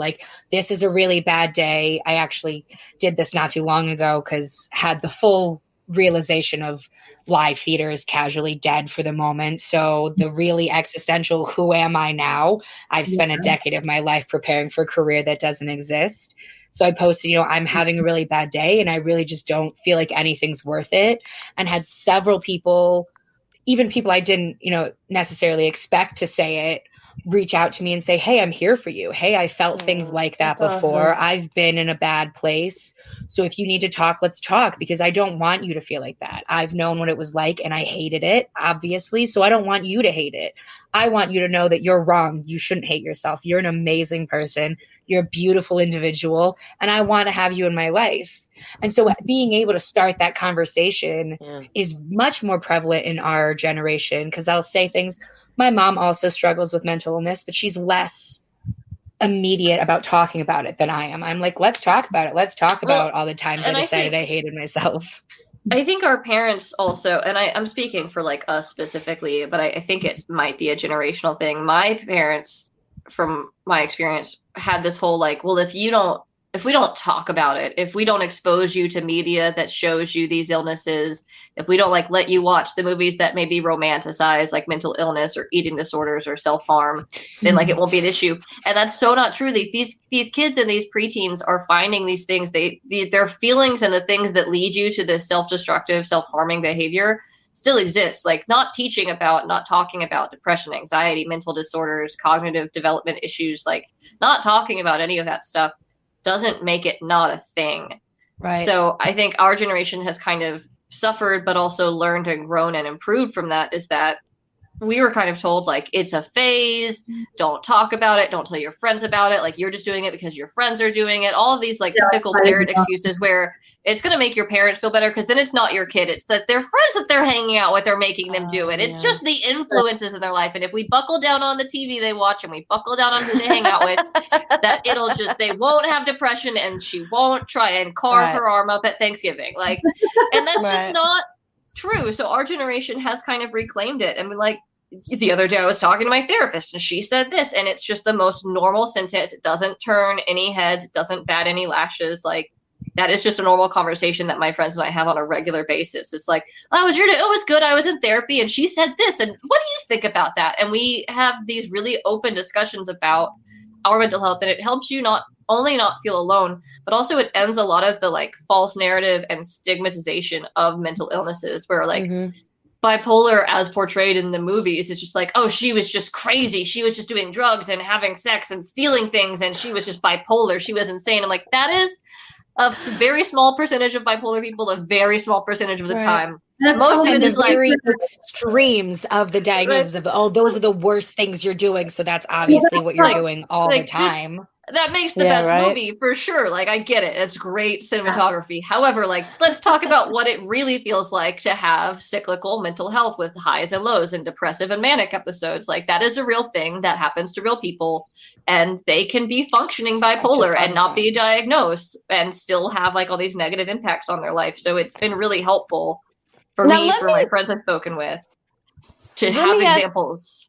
this is a really bad day. I actually did this not too long ago because had the full realization of live theater is casually dead for the moment. So the really existential, who am I now? I've spent a decade of my life preparing for a career that doesn't exist. So I posted, I'm having a really bad day and I really just don't feel like anything's worth it. And had several people, even people I didn't, necessarily expect to say it, reach out to me and say, hey, I'm here for you. Hey, I felt things like that before. Awesome. I've been in a bad place. So if you need to talk, let's talk, because I don't want you to feel like that. I've known what it was like and I hated it, obviously. So I don't want you to hate it. I want you to know that you're wrong. You shouldn't hate yourself. You're an amazing person. You're a beautiful individual. And I want to have you in my life. And so being able to start that conversation is much more prevalent in our generation, because I'll say things. My mom also struggles with mental illness, but she's less immediate about talking about it than I am. I'm like, let's talk about it. Let's talk about all the times I decided I hated myself. I think our parents also, and I'm speaking for us specifically, but I think it might be a generational thing. My parents, from my experience, had this whole well, if we don't talk about it, if we don't expose you to media that shows you these illnesses, if we don't let you watch the movies that maybe romanticize mental illness or eating disorders or self-harm, then it won't be an issue. And that's so not true. These kids and these preteens are finding these things, their feelings and the things that lead you to this self-destructive, self-harming behavior still exists. Not talking about depression, anxiety, mental disorders, cognitive development issues, not talking about any of that stuff doesn't make it not a thing. Right. So I think our generation has kind of suffered, but also learned and grown and improved from that, is that we were kind of told it's a phase, don't talk about it, don't tell your friends about it, you're just doing it because your friends are doing it, all of these typical parent excuses where it's going to make your parents feel better because then it's not your kid, it's that their friends that they're hanging out with are making them do it. It's just the influences in their life, and if we buckle down on the TV they watch and we buckle down on who they hang out with, that they won't have depression and she won't try and carve her arm up at Thanksgiving, and that's just not true. So our generation has kind of reclaimed it. I mean, the other day I was talking to my therapist and she said this, and it's just the most normal sentence. It doesn't turn any heads. It doesn't bat any lashes. That is just a normal conversation that my friends and I have on a regular basis. It's it was good. I was in therapy and she said this. And what do you think about that? And we have these really open discussions about our mental health, and it helps you not only not feel alone, but also it ends a lot of the like false narrative and stigmatization of mental illnesses, where like bipolar as portrayed in the movies is just like, oh, she was just crazy. She was just doing drugs and having sex and stealing things, and she was just bipolar. She was insane. I'm like, that is a very small percentage of bipolar people, a very small percentage of the time. That's Most of And it the is like very extremes of the diagnosis of, oh, those are the worst things you're doing. So that's obviously what you're doing all the time. that makes the best movie for sure. Like, I get it. It's great cinematography. However, like, let's talk about what it really feels like to have cyclical mental health with highs and lows and depressive and manic episodes. Like, that is a real thing that happens to real people, and they can be functioning bipolar and not be diagnosed and still have like all these negative impacts on their life. So it's been really helpful for my friends I've spoken with to have examples.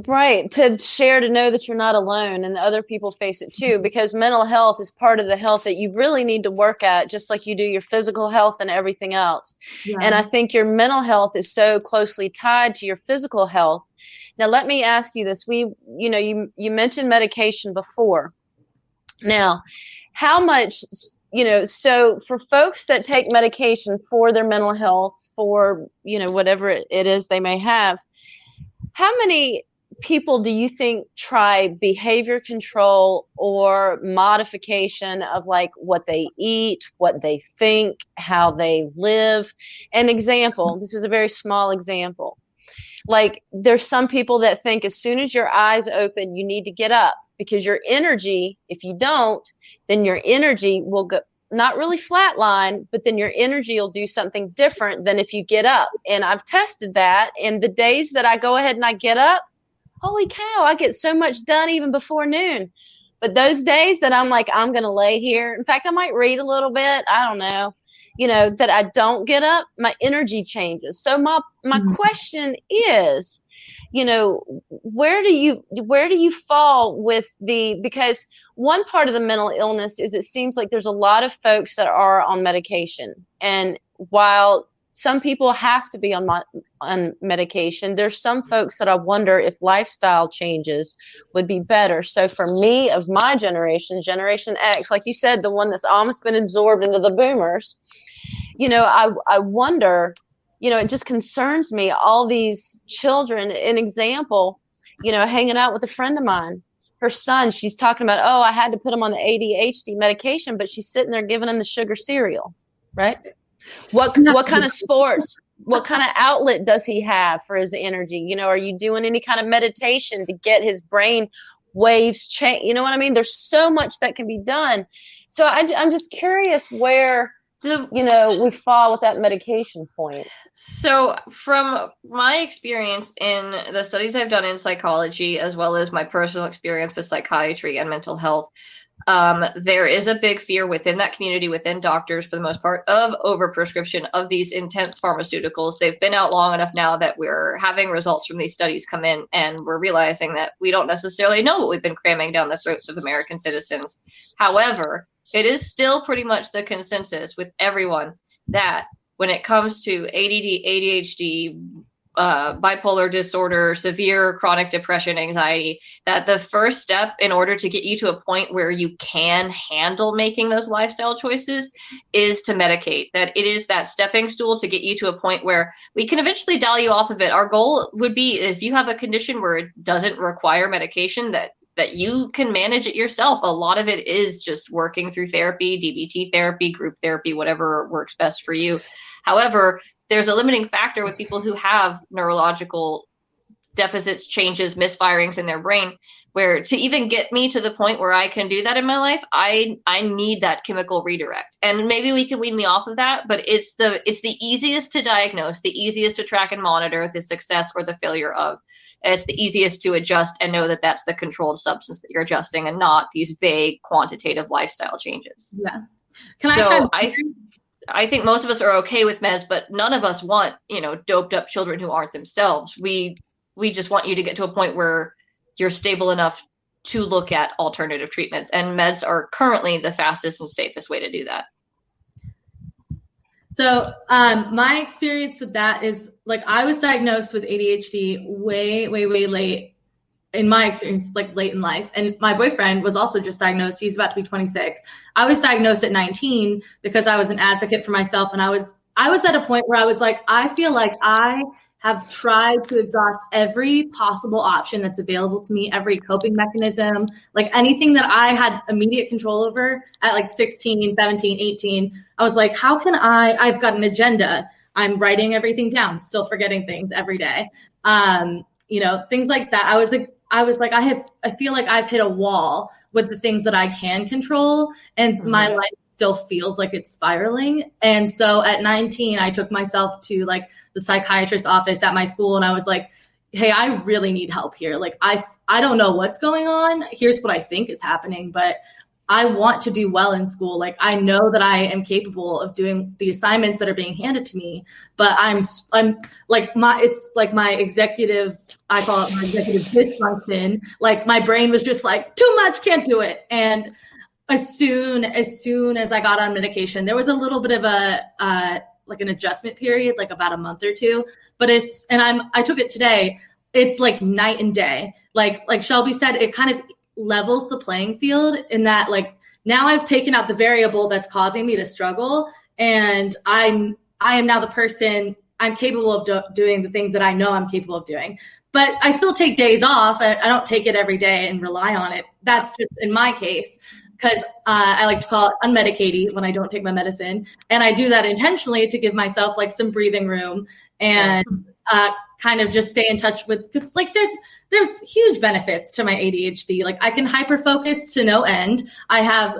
Right, to share, to know that you're not alone and that other people face it too, because mental health is part of the health that you really need to work at, just like you do your physical health and everything else. And I think your mental health is so closely tied to your physical health. Now, let me ask you this. You mentioned medication before. Now, how much, so for folks that take medication for their mental health, for, whatever it is they may have, how many people do you think try behavior control or modification of like what they eat, what they think, how they live? An example, this is a very small example. Like, there's some people that think as soon as your eyes open, you need to get up, because your energy, if you don't, then your energy will go, not really flatline, but then your energy will do something different than if you get up. And I've tested that. And the days that I go ahead and I get up, holy cow, I get so much done even before noon. But those days that I'm like, I'm going to lay here. In fact, I might read a little bit. I don't know, that I don't get up, my energy changes. So my question is, where do you fall with because one part of the mental illness is it seems like there's a lot of folks that are on medication. And while some people have to be on medication, there's some folks that I wonder if lifestyle changes would be better. So for me, of my generation, Generation X, like you said, the one that's almost been absorbed into the boomers, I wonder, it just concerns me, all these children. An example, hanging out with a friend of mine, her son, she's talking about, oh, I had to put him on the ADHD medication, but she's sitting there giving him the sugar cereal, right? What kind of sports, what kind of outlet does he have for his energy? Are you doing any kind of meditation to get his brain waves change? You know what I mean? There's so much that can be done. So I'm just curious where, we fall with that medication point. So from my experience in the studies I've done in psychology, as well as my personal experience with psychiatry and mental health, there is a big fear within that community, within doctors for the most part, of overprescription of these intense pharmaceuticals. They've been out long enough now that we're having results from these studies come in, and we're realizing that we don't necessarily know what we've been cramming down the throats of American citizens. However, it is still pretty much the consensus with everyone that when it comes to ADD, ADHD, bipolar disorder, severe chronic depression, anxiety, that the first step in order to get you to a point where you can handle making those lifestyle choices is to medicate. That it is that stepping stool to get you to a point where we can eventually dial you off of it. Our goal would be, if you have a condition where it doesn't require medication, that you can manage it yourself. A lot of it is just working through therapy, DBT therapy, group therapy, whatever works best for you. However, there's a limiting factor with people who have neurological deficits, changes, misfirings in their brain, where to even get me to the point where I can do that in my life, I need that chemical redirect. And maybe we can wean me off of that, but it's the easiest to diagnose, the easiest to track and monitor the success or the failure of. It's the easiest to adjust and know that that's the controlled substance that you're adjusting and not these vague quantitative lifestyle changes. Yeah. I think most of us are okay with meds, but none of us want, doped up children who aren't themselves. We just want you to get to a point where you're stable enough to look at alternative treatments, and meds are currently the fastest and safest way to do that. So my experience with that is, like, I was diagnosed with ADHD way, way, way late. in my experience, like late in life. And my boyfriend was also just diagnosed. He's about to be 26. I was diagnosed at 19 because I was an advocate for myself. And I was at a point where I was like, I feel like I have tried to exhaust every possible option that's available to me, every coping mechanism, like anything that I had immediate control over at like 16, 17, 18. I was like, how can I've got an agenda. I'm writing everything down, still forgetting things every day. Things like that. I was like, I feel like I've hit a wall with the things that I can control, and my life still feels like it's spiraling. And so at 19, I took myself to like the psychiatrist's office at my school, and I was like, hey, I really need help here. Like, I don't know what's going on. Here's what I think is happening, but I want to do well in school. Like, I know that I am capable of doing the assignments that are being handed to me, but I'm like it's like my executive, I call it my executive dysfunction. Like, my brain was just like, too much, can't do it. And as soon as I got on medication, there was a little bit of like an adjustment period, like about a month or two, but I took it today. It's like night and day. Like Shelby said, it kind of levels the playing field in that, like, now I've taken out the variable that's causing me to struggle, and I am now the person. I'm capable of doing the things that I know I'm capable of doing, but I still take days off. I don't take it every day and rely on it. That's just in my case, because I like to call it unmedicated when I don't take my medicine, and I do that intentionally to give myself like some breathing room and kind of just stay in touch with, because like there's huge benefits to my ADHD. Like, I can hyper focus to no end. I have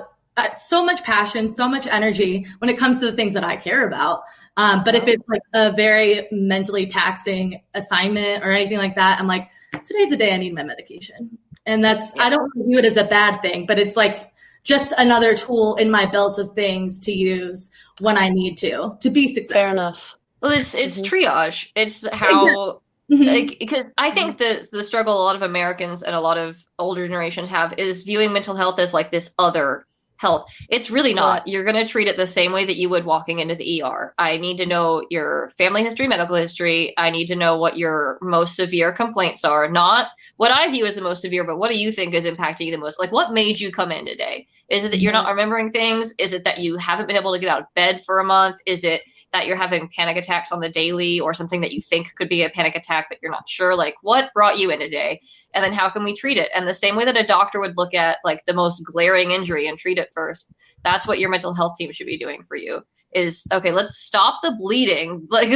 so much passion, so much energy when it comes to the things that I care about. But if it's like a very mentally taxing assignment or anything like that, I'm like, today's the day I need my medication. And I don't view it as a bad thing, but it's like just another tool in my belt of things to use when I need to be successful. Fair enough. Well, it's triage. It's how, like, because I think the struggle a lot of Americans and a lot of older generations have is viewing mental health as like this other health. It's really not. You're going to treat it the same way that you would walking into the ER. I need to know your family history, medical history. I need to know what your most severe complaints are, not what I view as the most severe, but what do you think is impacting you the most? Like, what made you come in today? Is it that you're not remembering things? Is it that you haven't been able to get out of bed for a month? Is it that you're having panic attacks on the daily, or something that you think could be a panic attack, but you're not sure? Like, what brought you in today? And then how can we treat it? And the same way that a doctor would look at like the most glaring injury and treat it first, that's what your mental health team should be doing for you. Is, okay, let's stop the bleeding. Like,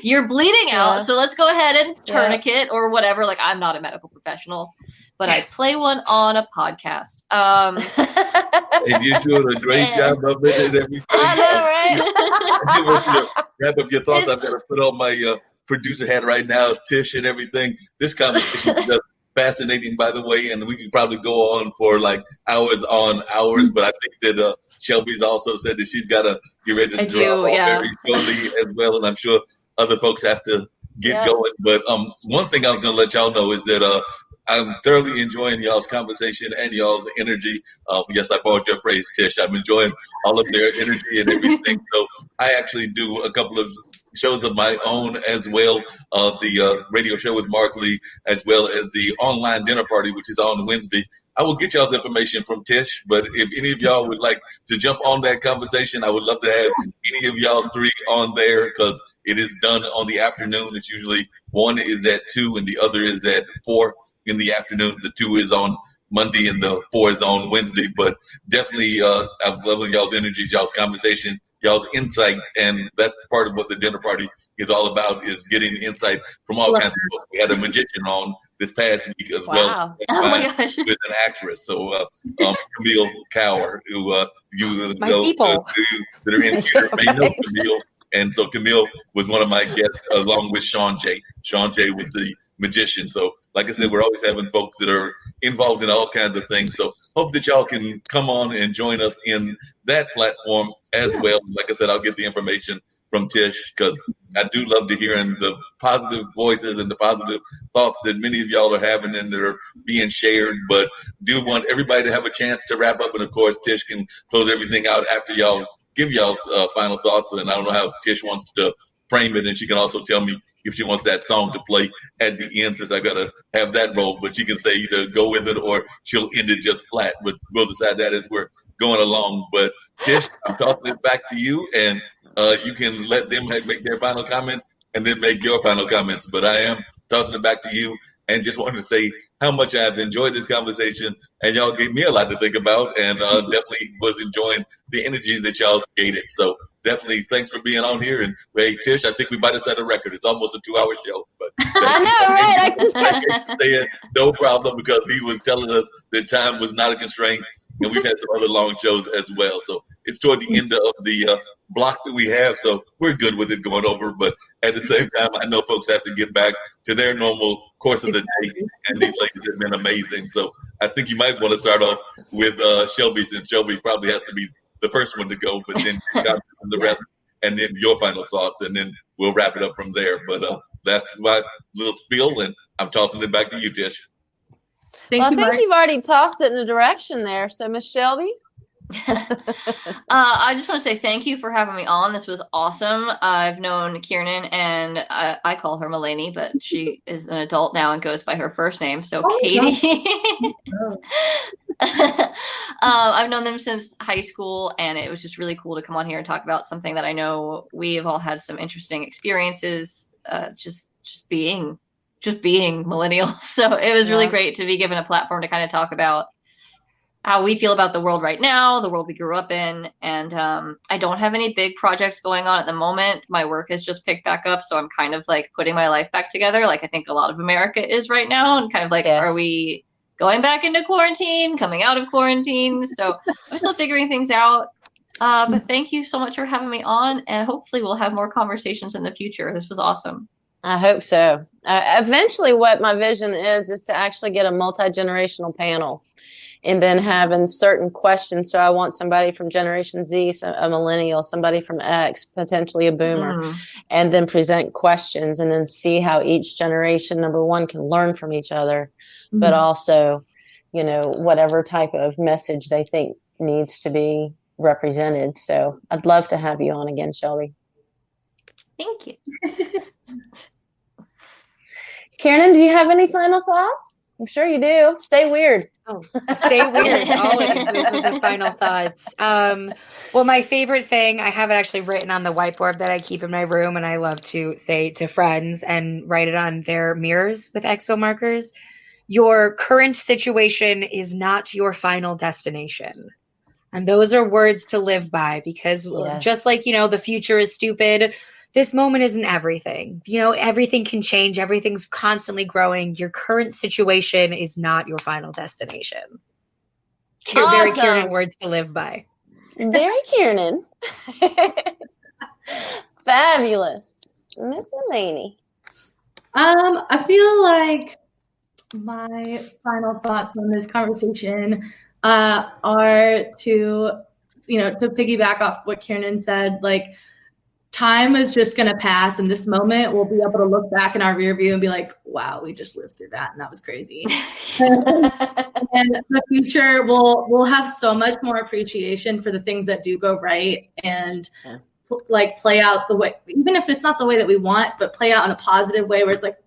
you're bleeding out, so let's go ahead and tourniquet or whatever. Like, I'm not a medical professional, but I play one on a podcast. And you're doing a great job of it and everything. I know, right? Wrap up your thoughts. I've got to put on my producer hat right now, Tish, and everything. This conversation is fascinating, by the way, and we could probably go on for like hours on hours, but I think that Shelby's also said that she's got to get ready to drop very shortly as well, and I'm sure other folks have to get going. But one thing I was going to let y'all know is that I'm thoroughly enjoying y'all's conversation and y'all's energy. Yes, I borrowed your phrase, Tish. I'm enjoying all of their energy and everything. So I actually do a couple of shows of my own as well. The radio show with Mark Lee, as well as the online dinner party, which is on Wednesday. I will get y'all's information from Tish, but if any of y'all would like to jump on that conversation, I would love to have any of y'all three on there, because it is done on the afternoon. It's usually one is at 2 and the other is at 4 in the afternoon. The 2 is on Monday and the 4 is on Wednesday. But definitely, I'm loving y'all's energies, y'all's conversation, y'all's insight, and that's part of what the dinner party is all about, is getting insight from all kinds of folks. We had a magician on this past week as well. Oh my gosh. With an actress. So Camille Cower, who you know, people that are in here may know Camille. And so Camille was one of my guests, along with Sean Jay. Sean Jay was the magician. So like I said, we're always having folks that are involved in all kinds of things. So hope that y'all can come on and join us in that platform as well. Like I said, I'll get the information from Tish, because I do love to hear the positive voices and the positive thoughts that many of y'all are having and that are being shared. But do want everybody to have a chance to wrap up. And of course, Tish can close everything out after y'all give y'all's final thoughts. And I don't know how Tish wants to frame it. And she can also tell me if she wants that song to play at the end, since I got to have that roll. But she can say either go with it or she'll end it just flat. But we'll decide that as we're going along. But Tish, I'm tossing it back to you, and you can let them make their final comments and then make your final comments. But I am tossing it back to you, and just wanted to say how much I've enjoyed this conversation, and y'all gave me a lot to think about, and definitely was enjoying the energy that y'all gave it. So definitely thanks for being on here. And hey, Tish, I think we might have set a record. It's almost a 2-hour show. But I know, right? I just kept saying no problem, because he was telling us that time was not a constraint, and we've had some other long shows as well. So it's toward the end of the block that we have, so we're good with it going over. But at the same time, I know folks have to get back to their normal course of the day, and these ladies have been amazing. So I think you might want to start off with Shelby, since Shelby probably has to be the first one to go, but then the rest, and then your final thoughts, and then we'll wrap it up from there. But that's my little spiel, and I'm tossing it back to you, Tish. I think you've already tossed it in a direction there. So, Miss Shelby? I just want to say thank you for having me on. This was awesome. I've known Kiernan, and I call her Mulaney, but she is an adult now and goes by her first name. So Katie. I've known them since high school, and it was just really cool to come on here and talk about something that I know we have all had some interesting experiences. Just being millennials. So it was really great to be given a platform to kind of talk about how we feel about the world right now, the world we grew up in. And I don't have any big projects going on at the moment. My work has just picked back up. So I'm kind of like putting my life back together, like I think a lot of America is right now. And kind of like, Are we going back into quarantine, coming out of quarantine? So I'm still figuring things out. But thank you so much for having me on. And hopefully we'll have more conversations in the future. This was awesome. I hope so. Eventually, what my vision is to actually get a multi-generational panel, and then having certain questions. So I want somebody from Generation Z, a millennial, somebody from X, potentially a boomer, and then present questions, and then see how each generation, number one, can learn from each other, but also, whatever type of message they think needs to be represented. So I'd love to have you on again, Shelby. Thank you. Kiernan, do you have any final thoughts? I'm sure you do. Stay weird. Oh, stay weird. Always with the final thoughts. Well, my favorite thing, I have it actually written on the whiteboard that I keep in my room, and I love to say to friends and write it on their mirrors with Expo markers. Your current situation is not your final destination. And those are words to live by, because just like, the future is stupid, this moment isn't everything. Everything can change. Everything's constantly growing. Your current situation is not your final destination. Awesome. Very Kiernan words to live by. Very Kiernan. Fabulous. Miss Mulaney. I feel like my final thoughts on this conversation are to piggyback off what Kiernan said, like, time is just going to pass, and this moment we'll be able to look back in our rear view and be like, wow, we just lived through that, and that was crazy. And the future we'll have so much more appreciation for the things that do go right, and play out the way, even if it's not the way that we want, but play out in a positive way where it's like,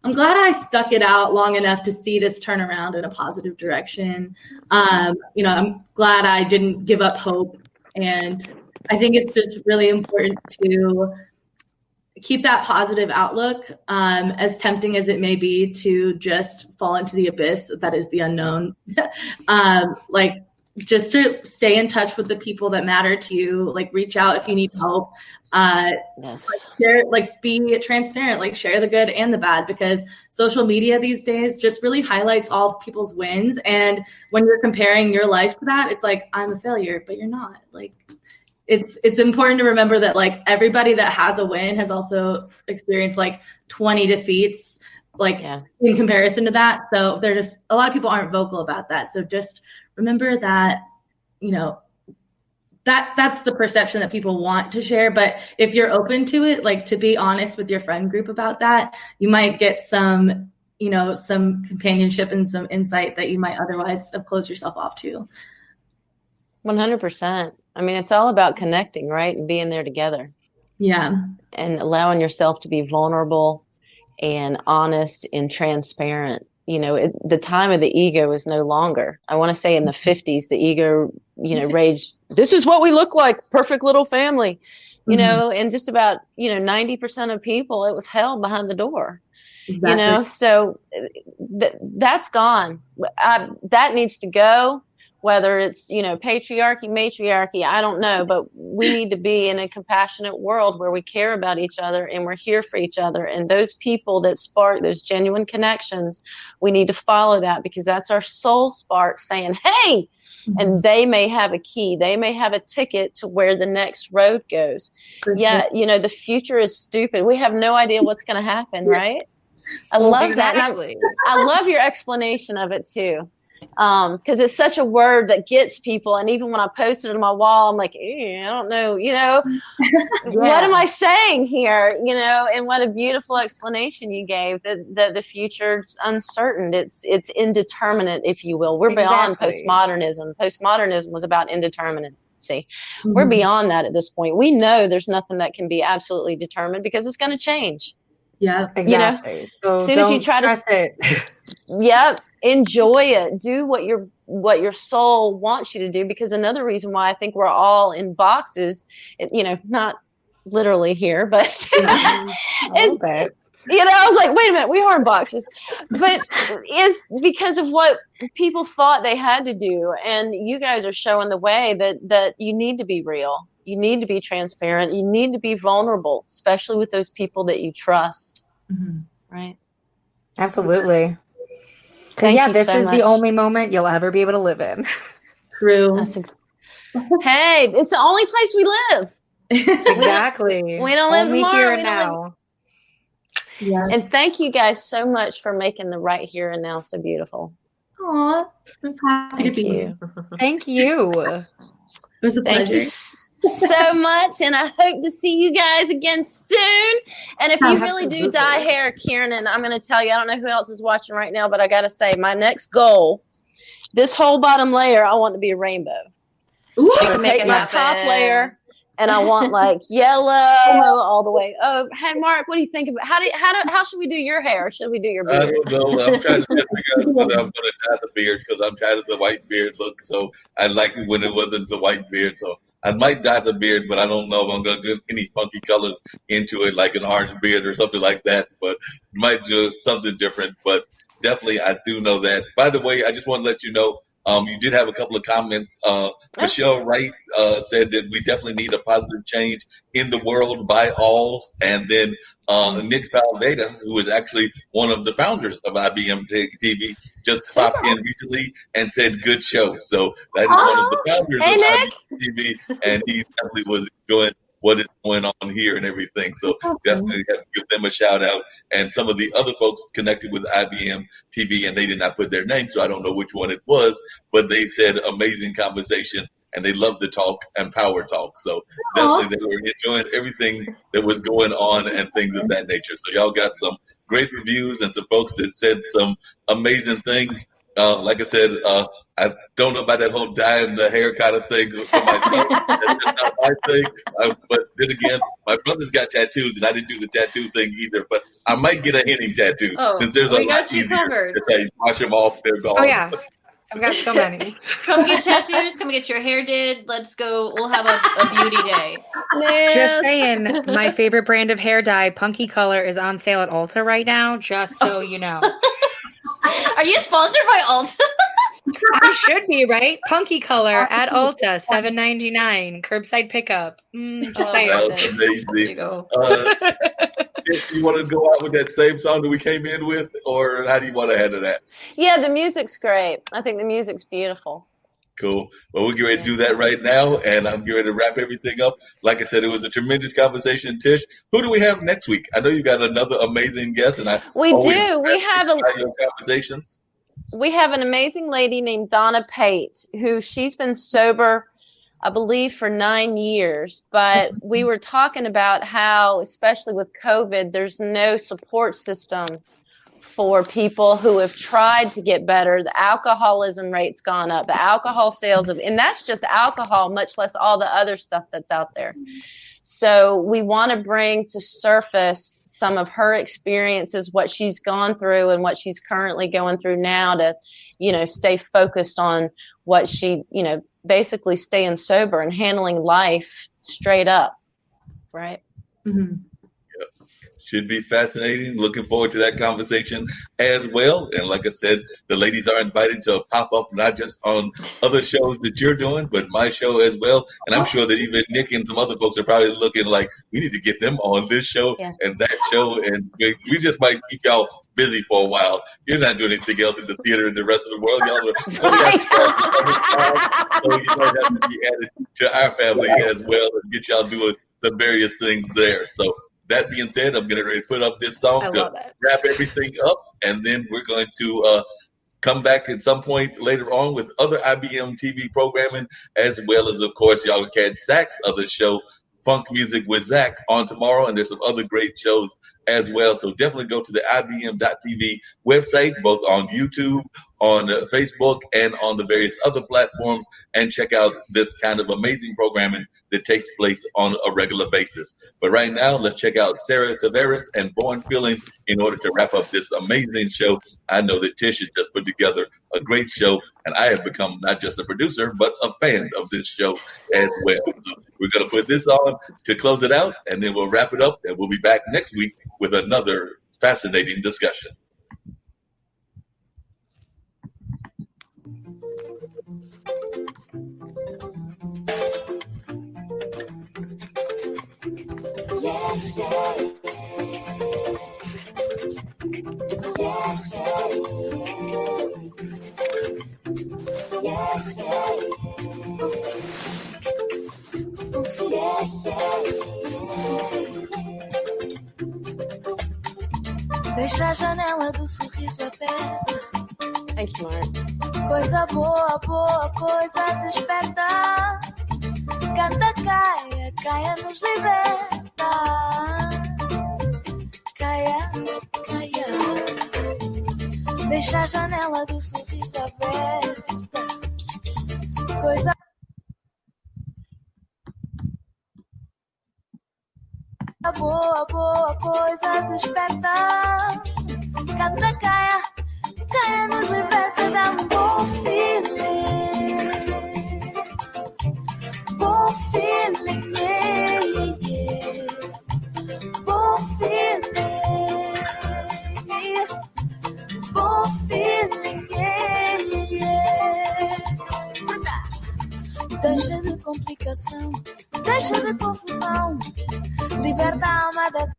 I'm glad I stuck it out long enough to see this turn around in a positive direction. I'm glad I didn't give up hope, and I think it's just really important to keep that positive outlook, as tempting as it may be to just fall into the abyss that is the unknown. Just to stay in touch with the people that matter to you, reach out if you need help. Be transparent, share the good and the bad, because social media these days just really highlights all people's wins. And when you're comparing your life to that, it's like, I'm a failure, but you're not. It's important to remember that everybody that has a win has also experienced 20 defeats in comparison to that. So they're just, a lot of people aren't vocal about that. So just remember that, that's the perception that people want to share. But if you're open to it, to be honest with your friend group about that, you might get some companionship and some insight that you might otherwise have closed yourself off to. 100%. I mean, it's all about connecting, right? And being there together. Yeah. And allowing yourself to be vulnerable and honest and transparent. You know, the time of the ego is no longer. I want to say in the 50s, the ego, raged, this is what we look like, perfect little family, and just about, 90% of people, it was hell behind the door, Exactly. so that's gone. That needs to go. Whether it's, patriarchy, matriarchy, I don't know, but we need to be in a compassionate world where we care about each other and we're here for each other. And those people that spark those genuine connections, we need to follow that, because that's our soul spark saying, hey, and they may have a key. They may have a ticket to where the next road goes. Yeah, the future is stupid. We have no idea what's going to happen, right? I love exactly. that. And I love your explanation of it too. Because it's such a word that gets people. And even when I posted it on my wall, I'm like, I don't know, what am I saying here? And what a beautiful explanation you gave, that the future's uncertain. It's indeterminate, if you will. We're beyond postmodernism. Postmodernism was about indeterminacy. We're beyond that at this point. We know there's nothing that can be absolutely determined, because it's going to change. Yeah, exactly. So as soon as you try to stress it. Yep. Enjoy it. Do what your soul wants you to do. Because another reason why I think we're all in boxes, not literally here, but a little bit. I was like, wait a minute, we are in boxes, but is because of what people thought they had to do. And you guys are showing the way that you need to be real. You need to be transparent. You need to be vulnerable, especially with those people that you trust. Right. Absolutely. Because this is the only moment you'll ever be able to live in. True. Hey, it's the only place we live. Exactly. We don't live only tomorrow. Here and now. Yeah. And thank you guys so much for making the right here and now so beautiful. Aw, I'm happy to be here. Thank you. It was a pleasure. Thank you so much, and I hope to see you guys again soon. And if you really do dye hair, Kiernan, I'm going to tell you, I don't know who else is watching right now, but I got to say, my next goal, this whole bottom layer, I want to be a rainbow. Ooh, take my top layer, and I want like yellow all the way up. Hey, Mark, what do you think about how should we do your hair? Should we do your beard? I don't know. I'm trying to figure out whether I'm going to dye the beard, because I'm tired of the white beard look. So I like it when it wasn't the white beard. So I might dye the beard, but I don't know if I'm going to get any funky colors into it, like an orange beard or something like that. But might do something different. But definitely, I do know that. By the way, I just want to let you know, you did have a couple of comments. Michelle Wright said that we definitely need a positive change in the world by all. And then Nick Palveda, who is actually one of the founders of IBM TV, just popped in recently and said, good show. So that is one of the founders of IBM TV, and he definitely was enjoying what is going on here and everything. So definitely have to give them a shout out. And some of the other folks connected with IBM TV, and they did not put their name, so I don't know which one it was, but they said amazing conversation, and they loved the talk and power talk. So definitely they were enjoying everything that was going on and things of that nature. So y'all got some great reviews and some folks that said some amazing things. Like I said, I don't know about that whole dyeing the hair kind of thing for myself. That's just not my thing. But then again, my brother's got tattoos, and I didn't do the tattoo thing either. But I might get a Henning tattoo, since there's a lot easier to say, wash them off. They're gone. Oh, yeah. I've got so many. Come get tattoos. Come get your hair did. Let's go. We'll have a beauty day. Just saying, my favorite brand of hair dye, Punky Color, is on sale at Ulta right now, just so you know. Are you sponsored by Ulta? I should be, right? Punky Color at Ulta, $7.99, curbside pickup. Just saying. That was amazing. There you go. Tish, do you want to go out with that same song that we came in with, or how do you want to handle that? Yeah, the music's great. I think the music's beautiful. Cool. Well, we're getting ready to do that right now, and I'm getting ready to wrap everything up. Like I said, it was a tremendous conversation. Tish, who do we have next week? I know you got another amazing guest, and we have your conversations. We have an amazing lady named Donna Pate, who she's been sober, I believe, for 9 years. But we were talking about how, especially with COVID, there's no support system for people who have tried to get better. The alcoholism rate's gone up. The alcohol sales and that's just alcohol, much less all the other stuff that's out there. So we want to bring to surface some of her experiences, what she's gone through and what she's currently going through now to, stay focused on what she, basically staying sober and handling life straight up. Right. Mm-hmm. Should be fascinating. Looking forward to that conversation as well. And like I said, the ladies are invited to pop up, not just on other shows that you're doing, but my show as well. And I'm sure that even Nick and some other folks are probably looking like, we need to get them on this show and that show. And we just might keep y'all busy for a while. You're not doing anything else in the theater in the rest of the world. Y'all so you might have to be added to our family as well and get y'all doing the various things there. So that being said, I'm getting ready to put up this song to wrap everything up, and then we're going to come back at some point later on with other IBM TV programming, as well as, of course, y'all can catch Zach's other show, Funk Music with Zach, on tomorrow, and there's some other great shows as well. So definitely go to the IBM.TV website, both on YouTube, on Facebook, and on the various other platforms, and check out this kind of amazing programming that takes place on a regular basis. But right now, let's check out Sarah Tavares and Born Feeling in order to wrap up this amazing show. I know that Tish has just put together a great show, and I have become not just a producer, but a fan of this show as well. So we're going to put this on to close it out, and then we'll wrap it up, and we'll be back next week with another fascinating discussion. Deixa a janela do sorriso aberta. Thank you, Mark. Coisa boa, boa, coisa desperta. Canta, caia, caia nos liberta. Caia, caia. Deixa a janela do sorriso aberta. Coisa boa, boa, coisa desperta. Canta, caia, caia nos liberta. Dá bom feeling. Bom feeling, yeah, yeah. Bom feeling. Bom feeling, yeah, yeah. Deixa de complicação, deixa de confusão. Liberta a alma dessa